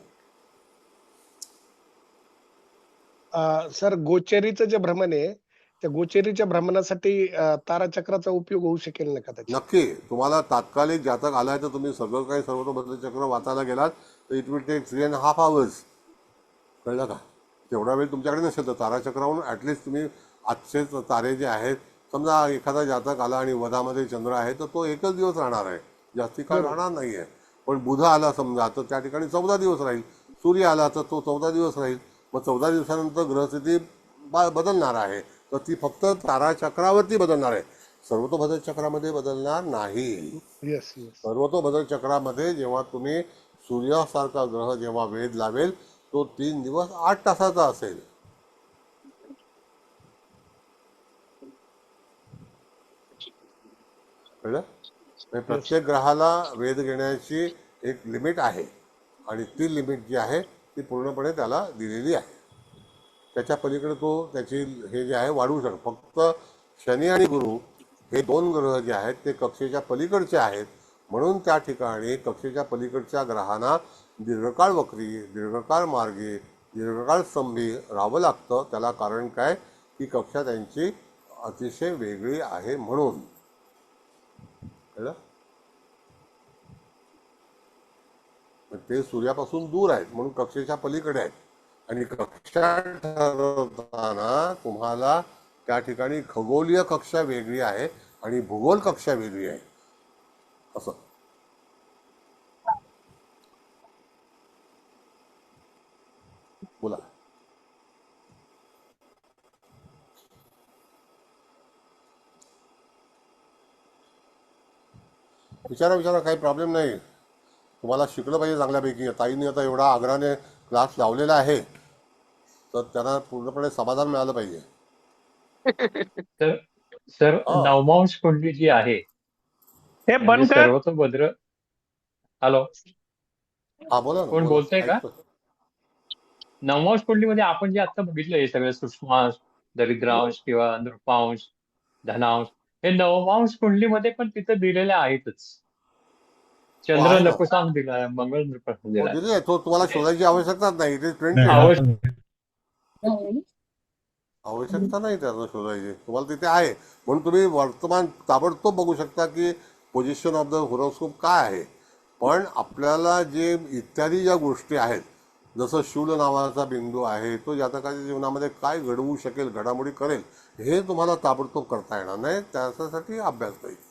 सर, गोचरीचं जे भ्रमण आहे त्या गोचरीच्या भ्रमणासाठी ताराचक्राचा उपयोग होऊ शकेल ना का त्याच्यात? नक्की. तुम्हाला तात्कालिक जातक आलाय तर तुम्ही सगळं काही सर्वतोभद्र चक्र वाचायला गेलात तर इट विल टेक 3.5 hours. कळलं का? तेवढा वेळ तुमच्याकडे नसेल तर ताराचक्रावरून ॲटलिस्ट तुम्ही आजचे तारे जे आहेत, समजा एखादा जातक आला आणि वधामध्ये चंद्र आहे तर तो एकच दिवस राहणार आहे, जास्ती काळ राहणार नाही आहे. पण बुध आला समजा तर त्या ठिकाणी 14 दिवस राहील. सूर्य आला तर तो 14 दिवस राहील. मग 14 दिवसानंतर ग्रहस्थिती बदलणार आहे, तर ती फक्त ताराचक्रावरती बदलणार आहे, सर्वतोभद्र चक्रामध्ये बदलणार नाही. Yes yes. सर्वतोभद्र चक्रामध्ये जेव्हा तुम्ही सूर्यासारखा ग्रह जेव्हा वेध लावेल तो 3 दिवस 8 तासाचा असेल. कळलं? म्हणजे प्रत्येक ग्रहाला वेध घेण्याची एक लिमिट आहे आणि ती लिमिट जी आहे ती पूर्णपणे त्याला दिलेली आहे. त्याच्या पलीकडे तो त्याची हे जे आहे वाढवू शकतो. फक्त शनी आणि गुरु हे 2 ग्रह जे आहेत ते कक्षेच्या पलीकडचे आहेत, म्हणून त्या ठिकाणी कक्षेच्या पलीकडच्या ग्रहांना दीर्घकाळ वक्री, दीर्घकाळ मार्गी, दीर्घकाळ स्तंभी राहावं लागतं. त्याला कारण काय की कक्षा त्यांची अतिशय वेगळी आहे म्हणून. कळलं? ते सूर्यापासून दूर आहेत म्हणून कक्षेच्या पलीकडे आहेत. आणि कक्षा ठरवताना तुम्हाला त्या ठिकाणी खगोलीय कक्षा वेगळी आहे आणि भूगोल कक्षा वेगळी आहे असं. बोला. विचारा, काही प्रॉब्लेम नाही. तुम्हाला शिकलं पाहिजे चांगल्यापैकी. ताईंनी आता एवढा आग्रहाने क्लास लावलेला आहे तर त्यांना पूर्णपणे समाधान मिळालं पाहिजे. तर सर, नवमांश कुंडली जी आहे हे बंद कर. सर्वतोभद्र. हॅलो, हा बोला ना. कोण बोला. बोलतंय का? ऐकतोय. नवमांश कुंडलीमध्ये आपण जे आता बघितलं हे सगळं सूक्ष्मांश, दरिद्रांश किंवा नृपांश, धनांश, हे नवमांश कुंडलीमध्ये पण तिथं दिलेले आहेतच. चंद्र आहे ना. नपुंसक दिलाय, मंगळ नृपांश हो, दिलाय. दिली आहे. तो तुम्हाला शोधायची आवश्यकताच नाही. It is printed. आवश्यकता नाही त्याचं शोधायची, तुम्हाला तिथे आहे. म्हणून तुम्ही वर्तमान ताबडतोब बघू शकता की पोझिशन ऑफ द होरोस्कोप काय आहे. पण आपल्याला जे इत्यादी ज्या गोष्टी आहेत जसं शूल नावाचा बिंदू आहे तो जातकाच्या जीवनामध्ये काय घडवू शकेल, घडामोडी करेल, हे तुम्हाला ताबडतोब करता येणार नाही. त्यासाठी अभ्यास पाहिजे.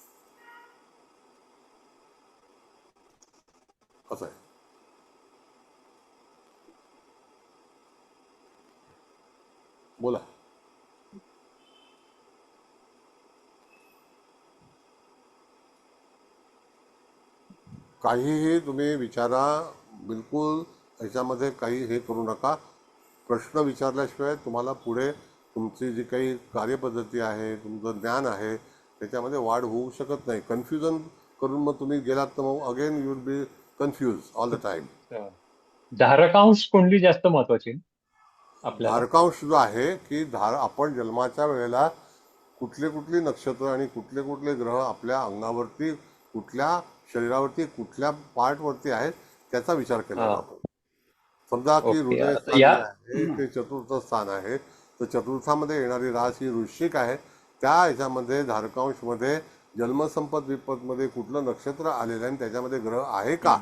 असं आहे. बोला. काहीही तुम्ही विचारा, बिलकुल ह्याच्यामध्ये काही हे करू नका. प्रश्न विचारल्याशिवाय तुम्हाला पुढे तुमची जी काही कार्यपद्धती आहे, तुमचं ज्ञान आहे, त्याच्यामध्ये वाढ होऊ शकत नाही. कन्फ्युजन करून मग तुम्ही गेलात तर मग again you will be confuse all the time. धारकांश कुंडली जास्त महत्वाची आपल्याला. धारकांश जो आहे की आपण जन्माच्या वेळेला कुठली नक्षत्र आणि कुठले ग्रह आपल्या अंगावरती, कुठल्या शरीरावरती, कुठल्या पार्टवरती आहेत त्याचा विचार केला जातो. समजा की हृदय स्थान जे आहे ते चतुर्थ स्थान आहे, तर चतुर्थामध्ये येणारी रास ही वृश्चिक आहे. त्या ह्याच्यामध्ये धारकांशमध्ये जन्मसंपत विपतमध्ये कुठलं नक्षत्र आलेलं आहे त्याच्यामध्ये ग्रह आहे का,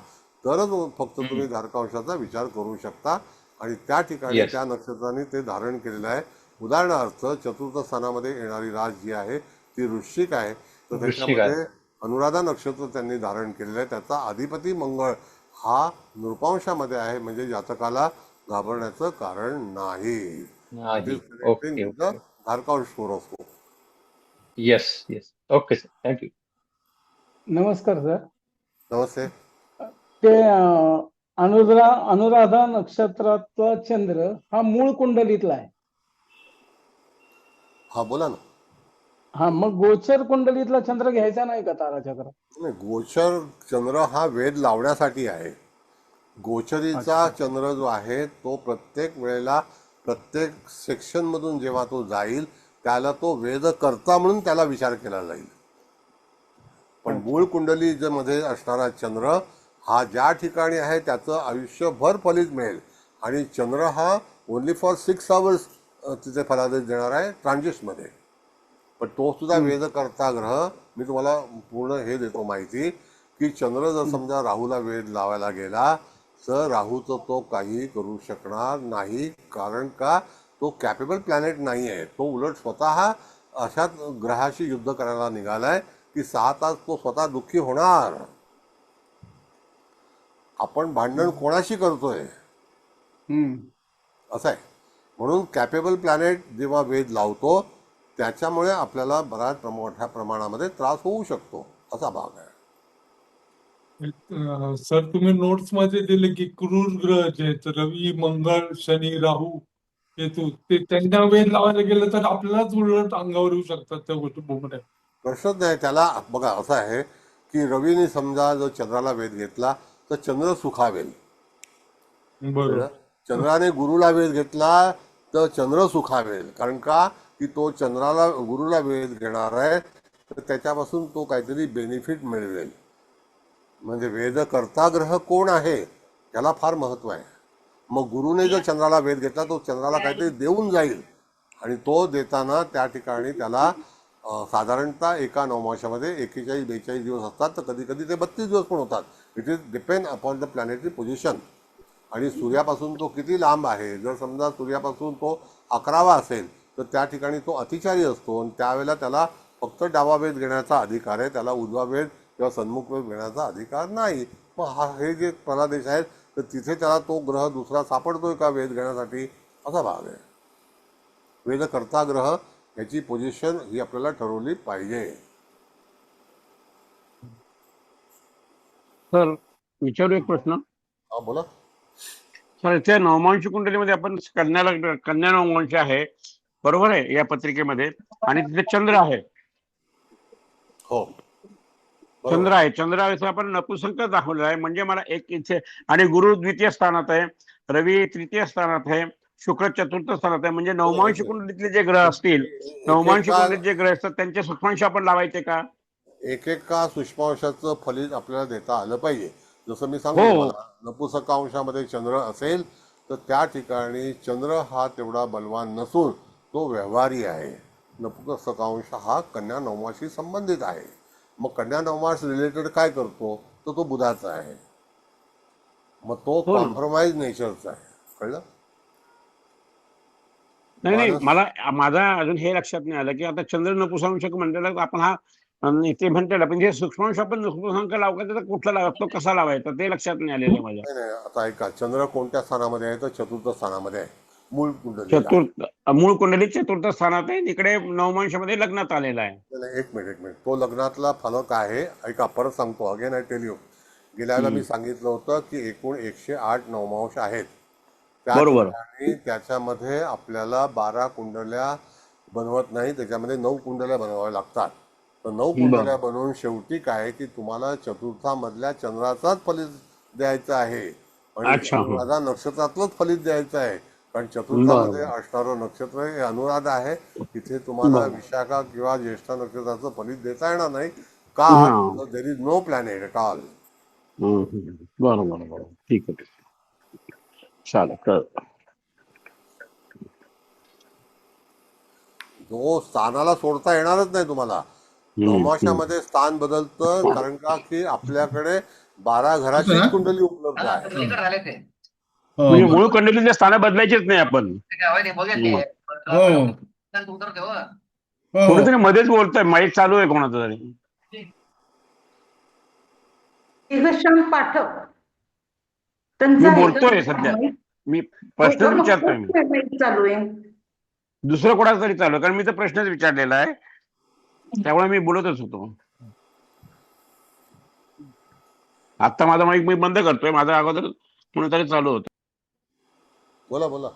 तरच फक्त तुम्ही धारकांशाचा विचार करू शकता. आणि त्या ठिकाणी त्या नक्षत्राने ते धारण केलेलं आहे. उदाहरणार्थ चतुर्थ स्थानामध्ये येणारी रास जी आहे ती वृश्चिक आहे, तर त्याच्यामध्ये अनुराधा नक्षत्र त्यांनी धारण केलेलं आहे. त्याचा अधिपती मंगळ हा नृपांशामध्ये आहे, म्हणजे जातकाला घाबरण्याचं कारण नाही. धारकांश horoscope. Yes yes. Okay sir, thank you. नमस्कार सर. नमस्ते. ते अनुराधा नक्षत्रातला चंद्र हा मूळ कुंडलीतला आहे. हा बोला ना. हा, मग गोचर कुंडलीतला चंद्र घ्यायचा नाही का ताराचक्र? नाही, गोचर चंद्र हा वेध लावण्यासाठी आहे. गोचरीचा चंद्र जो आहे तो प्रत्येक वेळेला प्रत्येक सेक्शन मधून जेव्हा तो जाईल त्याला तो वेधकर्ता म्हणून त्याला विचार केला जाईल. पण मूळ कुंडली मध्ये असणारा चंद्र हा ज्या ठिकाणी आहे त्याचं आयुष्यभर फलित मिळेल. आणि चंद्र हा ओनली फॉर 6 hours तिथे फलादेश देणार आहे ट्रान्झिटमध्ये. पण तो सुद्धा वेधकर्ता ग्रह. मी तुम्हाला पूर्ण हे देतो माहिती की चंद्र जर समजा राहूला वेध लावायला गेला तर राहूचं तो काही करू शकणार नाही. कारण का, तो कॅपेबल प्लॅनेट नाही आहे. तो उलट स्वतः अशाच ग्रहाशी युद्ध करायला निघालाय की 6 तास तो स्वतः दुःखी होणार. आपण भांडण कोणाशी करतोय असं आहे. म्हणून कॅपेबल प्लॅनेट जेव्हा वेध लावतो त्याच्यामुळे आपल्याला बऱ्याच मोठ्या प्रमाणामध्ये त्रास होऊ शकतो, असा भाग आहे. सर तुम्ही नोट्स मध्ये दिले की क्रूर ग्रह जे आहेत, रवी, मंगळ, शनी, राहू, केतू, ते त्यांना वेध लावायला गेलं तर आपल्यालाच उलट अंगावर येऊ शकतात त्या गोष्टी. बोमड्या प्रश्नच नाही त्याला. बघा असं आहे की रवीने समजा जर चंद्राला वेध घेतला तर चंद्र सुखावेल. बरोबर. चंद्राने गुरुला वेध घेतला तर चंद्र सुखावेल. कारण का की तो गुरुला वेध घेणार आहे तर त्याच्यापासून तो काहीतरी बेनिफिट मिळवेल. म्हणजे वेधकर्ता ग्रह कोण आहे त्याला फार महत्व आहे. मग गुरुने जर चंद्राला वेध घेतला तो चंद्राला काहीतरी देऊन जाईल. आणि तो देताना त्या ठिकाणी त्याला साधारणतः एका नवमाशामध्ये 41-42 दिवस असतात, तर कधी कधी ते 32 दिवस पण होतात. It is depend upon the planetary position. आणि सूर्यापासून तो किती लांब आहे. जर समजा सूर्यापासून तो 11वा असेल तर त्या ठिकाणी तो अतिचारी असतो आणि त्यावेळेला त्याला फक्त डावा वेध घेण्याचा अधिकार आहे, त्याला उजवा वेध किंवा सन्मुख वेध घेण्याचा अधिकार नाही. मग हे जे प्रलादेश आहेत तर तिथे त्याला तो ग्रह दुसरा सापडतोय का वेध घेण्यासाठी, असा भाग आहे. वेधकर्ता ग्रह याची पोझिशन ही आपल्याला ठरवली पाहिजे. सर विचारू एक प्रश्न. हा बोला. सर इथे नवमांश कुंडलीमध्ये आपण कन्या नवमांश आहे, बरोबर आहे या पत्रिकेमध्ये, आणि तिथे चंद्र आहे. हो चंद्र आहे. चंद्रावेळेस आपण नपुंसक दाखवलेला आहे. म्हणजे मला एक इथे, आणि गुरु द्वितीय स्थानात आहे, रवी तृतीय स्थानात आहे, शुक्र चतुर्थ स्थानात आहे. म्हणजे नवमांश कुंडलीतले जे ग्रह असतील, नवमांश कुंडलीत जे ग्रह असतात त्यांचे सूक्ष्मांश आपण लावायचे का? एकेका सूक्ष्मांशाचं फलित आपल्याला देता आलं पाहिजे. जसं मी सांगतो नपुंसकांशामध्ये चंद्र असेल तर त्या ठिकाणी चंद्र हा तेवढा बलवान नसून तो व्यवहारी आहे. नपुंसकांश हा कन्या नवमाशी संबंधित आहे. मग कन्या नवमास रिलेटेड काय करतो तर तो बुधाचा आहे. मग तो कॉम्प्रोमाइज नेचरचा आहे. कळलं? नाही नाही, मानस मला माझा अजून हे लक्षात नाही आलं की आता चंद्र नपुंसक म्हणलेला आपण हा ते म्हणतेला पण जे सूक्ष्मांश आपण नपुंसक लावायचा तर कुठला लावायचा, तो कसा लावायचा ते लक्षात नाही आलेलं माझ्या. नाही नाही, आता ऐका, चंद्र कोणत्या स्थानामध्ये आहे? तर चतुर्थ स्थानामध्ये आहे, मूळ कुंडलीला. चतुर्थ मूळ कुंडलीत चतुर्थ स्थानात आहे, इकडे नवमांशामध्ये लग्नात आलेला आहे. नाही, नाही, एक मिनिट, तो लग्नातला फलक आहे. ऐका, परत सांगतो, अगेन आय टेल यू. गेल्या वेळेला मी सांगितलं होतं की एकूण 108 नवमांश आहेत. त्या बरोबर. ठिकाणी त्याच्यामध्ये आपल्याला 12 कुंडल्या बनवत नाही, त्याच्यामध्ये 9 कुंडल्या बनवाव्या लागतात. तर 9 कुंडल्या बनवून शेवटी काय की तुम्हाला चतुर्थामधल्या चंद्राचाच फलित द्यायचं आहे आणि अच्छा. अनुराधा नक्षत्रातलंच फलित द्यायचं आहे. कारण चतुर्थामध्ये असणारं नक्षत्र हे अनुराधा आहे. तिथे तुम्हाला विशाखा किंवा ज्येष्ठा नक्षत्राचं फलित देता येणार नाही का? There is no planet at all. बरोबर बरोबर, ठीक आहे, चालेल, कळलं. जो स्थानाला सोडता येणारच नाही तुम्हाला. नवमाशामध्ये स्थान बदलतं, कारण का की आपल्याकडे 12 घराची कुंडली उपलब्ध आहे. म्हणजे मूळ कुंडलीचे स्थान बदलायचेच नाही आपण. कुठेतरी मध्येच बोलतोय, माईक चालू आहे कोणाचा तरी. घनश्याम पाठक मी त्यांचा बोलतोय सध्या, मी प्रश्न विचारतोय, मी चालू आहे. दुसरं कोणाचा तरी चालू आहे, कारण मी तर प्रश्नच विचारलेला आहे, त्यामुळे मी बोलतच होतो. आता माझा माईक मी बंद करतोय, माझा अगोदर कोणीतरी चालू होतं. बोला बोला.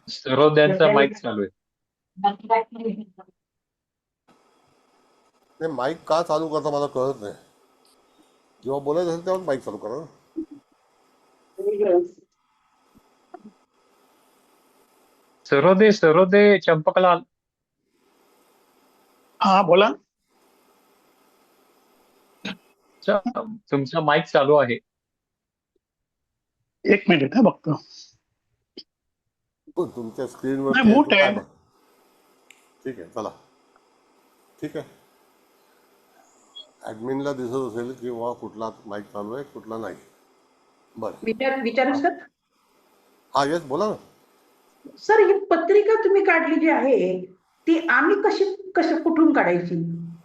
सर्वोदयांचा माईक चालू आहे. नाही, माईक का चालू करता मला कळत नाही. जेव्हा बोलायचं असेल तेव्हा माईक चालू करा ना. सर्वोदय चंपकलाल. हा बोला. तुमचा माईक चालू आहे. एक मिनिट हा बघतो. तुमच्या स्क्रीनवर नाही, मूट आहे. ठीक आहे, चला, ठीक आहे. ऍडमिनला दिसत असेल किंवा कुठला माईक चालू आहे कुठला नाही. बरं, विचारू सर. हा, येस, बोला ना. सर, ही पत्रिका तुम्ही काढली जी आहे ती आम्ही कशी कुठून काढायची?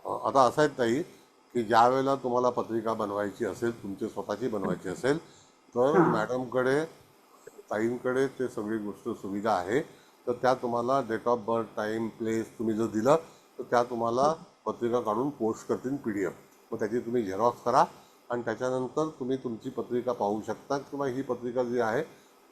आता असं आहे ताई की ज्या वेळेला तुम्हाला पत्रिका बनवायची असेल, तुमची स्वतःची बनवायची असेल, तर मॅडमकडे, ताईंकडे ते सगळी गोष्ट सुविधा आहे. तर त्या तुम्हाला date of birth, time, place तुम्ही जर दिलं तर त्या तुम्हाला पत्रिका काढून पोस्ट करतील PDF. मग त्याची तुम्ही झेरॉक्स करा आणि त्याच्यानंतर तुम्ही तुमची पत्रिका पाहू शकता. किंवा ही पत्रिका जी आहे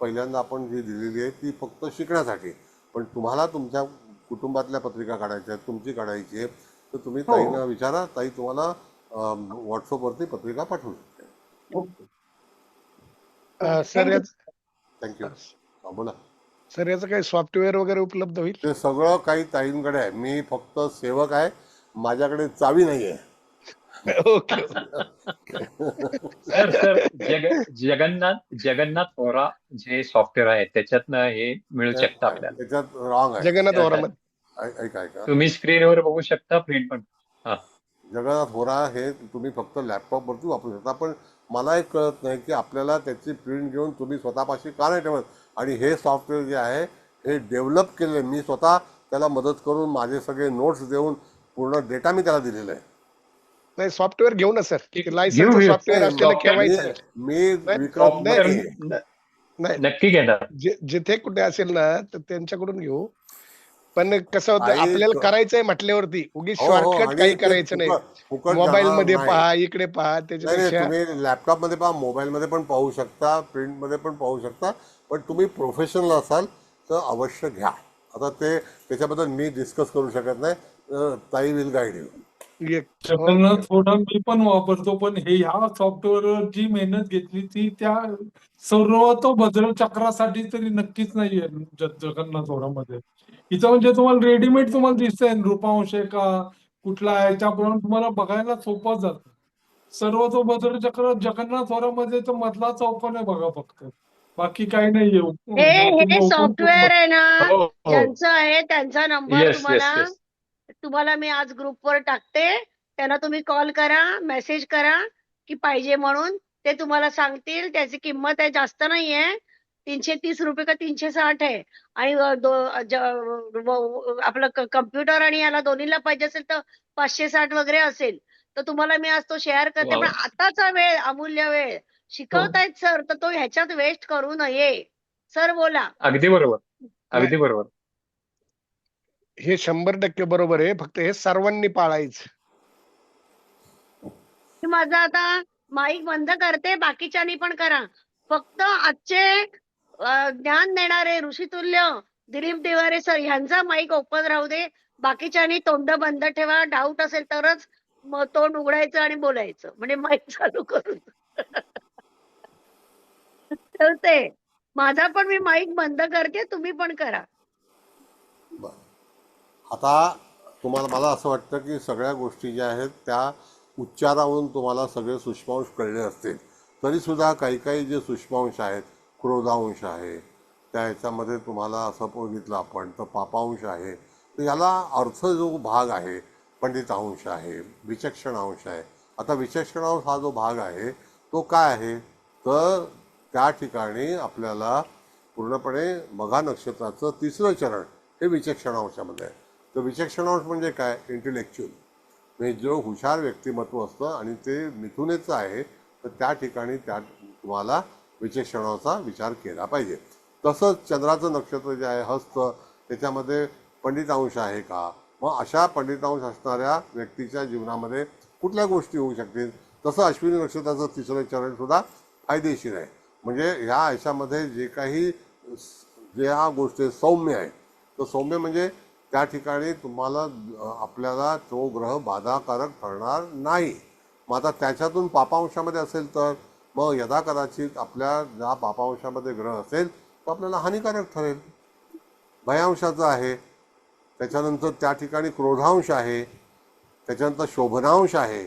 पहिल्यांदा आपण जी दिलेली आहे ती फक्त शिकण्यासाठी, पण तुम्हाला तुमच्या कुटुंबातल्या पत्रिका काढायच्या आहेत, तुमची काढायची आहे, तर तुम्ही ताईंना विचारा. ताई तुम्हाला व्हॉट्सअपवरती पत्रिका पाठवू शकते. Sir thank you. बोला सर, याचं काही सॉफ्टवेअर वगैरे उपलब्ध होईल? ते सगळं काही ताईंकडे आहे. मी फक्त सेवक आहे, माझ्याकडे चावी नाही आहे. ओके. सर जगन्नाथ ओरा जे सॉफ्टवेअर आहे त्याच्यातनं हे मिळू शकतं आपल्याला. त्याच्यात रॉंग आहे. जगन्नाथ ओरामध्ये ऐका, तुम्ही स्क्रीनवर बघू शकता, प्रिंट पण. जगन्नाथ होरा हे तुम्ही फक्त लॅपटॉपवरती वापरू शकता. पण मला एक कळत नाही की आपल्याला त्याची प्रिंट घेऊन तुम्ही स्वतःपाशी का नाही ठेवत. आणि हे सॉफ्टवेअर जे आहे हे डेव्हलप केले मी स्वतः, त्याला मदत करून माझे सगळे नोट्स देऊन पूर्ण डेटा मी त्याला दिलेला आहे. नाही, सॉफ्टवेअर घेऊ ना सर. लायसन्स सॉफ्टवेअर असलेलं केवायसी. मी विक्रम नाही, नक्की घेणार. जिथे कुठे असेल ना तर त्यांच्याकडून घेऊ. पण कसं होतं, आपल्याला करायचंय म्हटल्यावरती उगीच शॉर्टकट काही करायचं नाही. मोबाईल मध्ये पहा, इकडे पहा, त्याच्यापेक्षा तुम्ही लॅपटॉप मध्ये पहा, मोबाईल मध्ये पण पाहू शकता, प्रिंट मध्ये पण पाहू शकता. पण तुम्ही प्रोफेशनल असाल तर अवश्य घ्या. आता त्याच्याबद्दल मी डिस्कस करू शकत नाही. ताई विल गाईड यू. जगन्नाथ थोडा मी पण वापरतो, पण ह्या सॉफ्टवेअरवर जी मेहनत घेतली ती त्या सर्व तो भद्र चक्रासाठी तरी नक्कीच नाहीये जगन्नाथ थोरामध्ये. इथं म्हणजे तुम्हाला रेडीमेड तुम्हाला दिसतंय नृपांश आहे का कुठला आहे, त्याप्रमाणे तुम्हाला बघायला सोपं जातं. सर्व तो भद्र चक्र जगन्नाथ थोरामध्ये तर मधला चौकोन आहे बघा फक्त. बाकी काही नाहीये. हे तुम्ही ओपन सॉफ्टवेअर आहे ना, हो हो ज्यांचं आहे त्यांचा नंबर येस येस तुम्हाला येस तुम्हाला मी आज ग्रुपवर टाकते. त्यांना तुम्ही कॉल करा, मेसेज करा की पाहिजे म्हणून. ते तुम्हाला सांगतील. त्याची किंमत आहे, जास्त नाहीये. ₹330 का 360 आहे. आणि आपलं कम्प्युटर आणि याला दोन्हीला पाहिजे असेल तर 560 वगैरे असेल. तर तुम्हाला मी आज तो शेअर करते. पण आताचा वेळ, अमूल्य वेळ शिकवतायत सर, तर तो ह्याच्यात वेस्ट करू नये. सर बोला. अगदी बरोबर अगदी बरोबर. हे 100% बरोबर आहे. फक्त हे सर्वांनी पाळायचं. मी माझा आता माईक बंद करते. बाकीच्यांनी पण करा. फक्त आजचे ज्ञान देणारे ऋषितुल्य दिलीप तिवारी सर ह्यांचा माईक ओपन राहू दे. बाकीच्यांनी तोंड बंद ठेवा. डाऊट असेल तरच तोंड उघडायचं आणि बोलायचं. म्हणजे माईक चालू करून ठेवते. माझा पण मी माईक बंद करते. तुम्ही पण करा. बरं. आता तुम्हाला मला असं वाटतं की सगळ्या गोष्टी ज्या आहेत त्या उच्चारावरून तुम्हाला सगळे सूक्ष्मांश कळले असतील. तरीसुद्धा काही काही जे सूक्ष्मांश आहेत, क्रोधांश आहे, त्या ह्याच्यामध्ये तुम्हाला असं बघितलं आपण तर पापांश आहे. तर याला अर्थ जो भाग आहे, पंडितांश आहे, विचक्षणांश आहे. आता विचक्षणांश हा जो भाग आहे तो काय आहे, तर त्या ठिकाणी आपल्याला पूर्णपणे मघा नक्षत्राचं 3रं चरण हे विचक्षणांशामध्ये आहे. तर विचक्षणांश म्हणजे काय, इंटेलेक्च्युअल, म्हणजे जो हुशार व्यक्तिमत्व असतं आणि ते मिथुनेचं आहे, तर त्या ठिकाणी तुम्हाला विचक्षणाचा विचार केला पाहिजे. तसंच चंद्राचं नक्षत्र जे आहे हस्त, त्याच्यामध्ये पंडितांश आहे का, मग अशा पंडितांश असणाऱ्या व्यक्तीच्या जीवनामध्ये कुठल्या गोष्टी होऊ शकतील. तसं अश्विनी नक्षत्राचं 3रं चरण सुद्धा फायदेशीर आहे. म्हणजे ह्या ह्याच्यामध्ये जे काही ज्या गोष्टी सौम्य आहे, तर सौम्य म्हणजे त्या ठिकाणी तुम्हाला आपल्याला तो ग्रह बाधाकारक ठरणार नाही. मग आता त्याच्यातून पापांशामध्ये असेल तर मग यदा कदाचित आपल्या ज्या पापांशामध्ये ग्रह असेल तो आपल्याला हानिकारक ठरेल. भयांशाचं आहे, त्याच्यानंतर त्या ठिकाणी क्रोधांश आहे, त्याच्यानंतर शोभनांश आहे.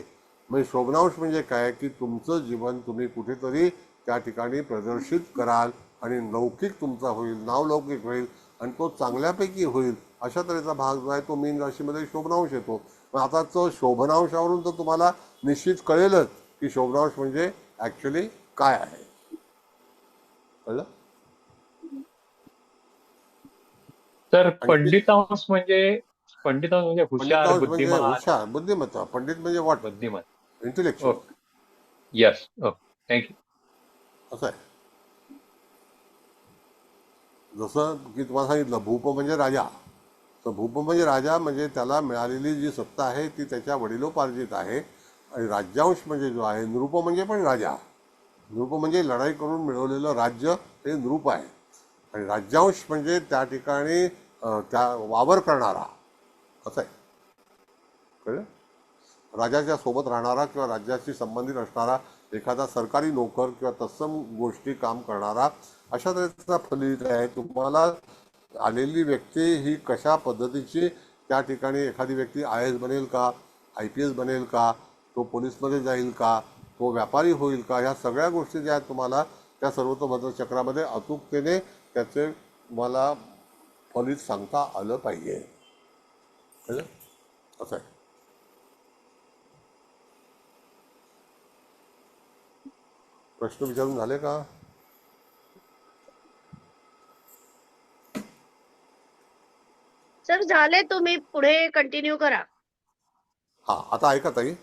म्हणजे शोभनांश म्हणजे काय की तुमचं जीवन तुम्ही कुठेतरी त्या ठिकाणी प्रदर्शित कराल आणि लौकिक तुमचा होईल, नावलौकिक होईल आणि तो चांगल्यापैकी होईल. अशा तऱ्हेचा भाग जो आहे तो मीन राशीमध्ये शोभनांश येतो. पण आता तो शोभनांशावरून तर तुम्हाला निश्चित कळेलच की शोभनांश म्हणजे ॲक्च्युली काय आहे. कळलं? तर पंडितांश म्हणजे हुशार, पंडितांश म्हणजे बुद्धिमान, हुशार, बुद्धिमत्ता. पंडित म्हणजे वॉट, बुद्धिमान. Intellectual. Okay yes okay thank you. असं आहे. जसं की तुम्हाला सांगितलं भूप म्हणजे राजा. तर भूप म्हणजे राजा म्हणजे त्याला मिळालेली जी सत्ता आहे ती त्याच्या वडिलोपार्जित आहे. आणि राज्यांश म्हणजे जो आहे, नृप म्हणजे पण राजा. नृप म्हणजे लढाई करून मिळवलेलं राज्य ते नृप आहे. आणि राज्यांश म्हणजे त्या ठिकाणी त्या वावर करणारा असं आहे. कळलं? राजाच्या सोबत राहणारा किंवा राज्याशी संबंधित असणारा एखादा सरकारी नोकर किंवा तत्सम गोष्टी काम करणारा अशा तऱ्हेचा फलित आहे. तुम्हाला आलेली व्यक्ती ही कशा पद्धतीची, त्या ठिकाणी एखादी व्यक्ती IAS बनेल का, IPS बनेल का, तो पोलीसमध्ये जाईल का, तो व्यापारी होईल का, ह्या सगळ्या गोष्टी ज्या आहेत तुम्हाला त्या सर्वतोभद्र चक्रामध्ये अचूकतेने त्याचे तुम्हाला फलित सांगता आलं पाहिजे. कळलं? असं आहे. प्रश्न विचारून झाले का? सर झाले, तुम्ही पुढे कंटिन्यू करा. हां, आता ऐका ताई,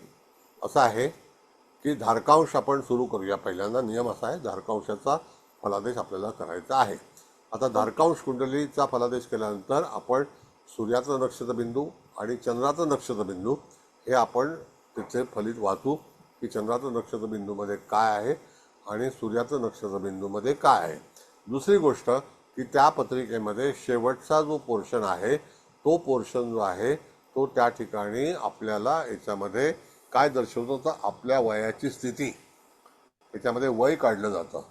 असं आहे की धारकांश आपण सुरू करूया. पहिल्यांदा नियम असा आहे, धारकांशाचा फलादेश आपल्याला करायचा आहे. आता धारकांश कुंडलीचा फलादेश केल्यानंतर आपण सूर्याचा नक्षत्रबिंदू आणि चंद्राचा नक्षत्रबिंदू हे आपण तिथे फलित वाचू की चंद्राचा नक्षत्रबिंदूमध्ये काय आहे आणि सूर्याचं नक्षत्रबिंदूमध्ये काय आहे. दुसरी गोष्ट की त्या पत्रिकेमध्ये शेवटचा जो पोर्शन आहे तो पोर्शन जो आहे तो त्या ठिकाणी आपल्याला याच्यामध्ये काय दर्शवतो, तर आपल्या वयाची स्थिती याच्यामध्ये वय काढलं जातं.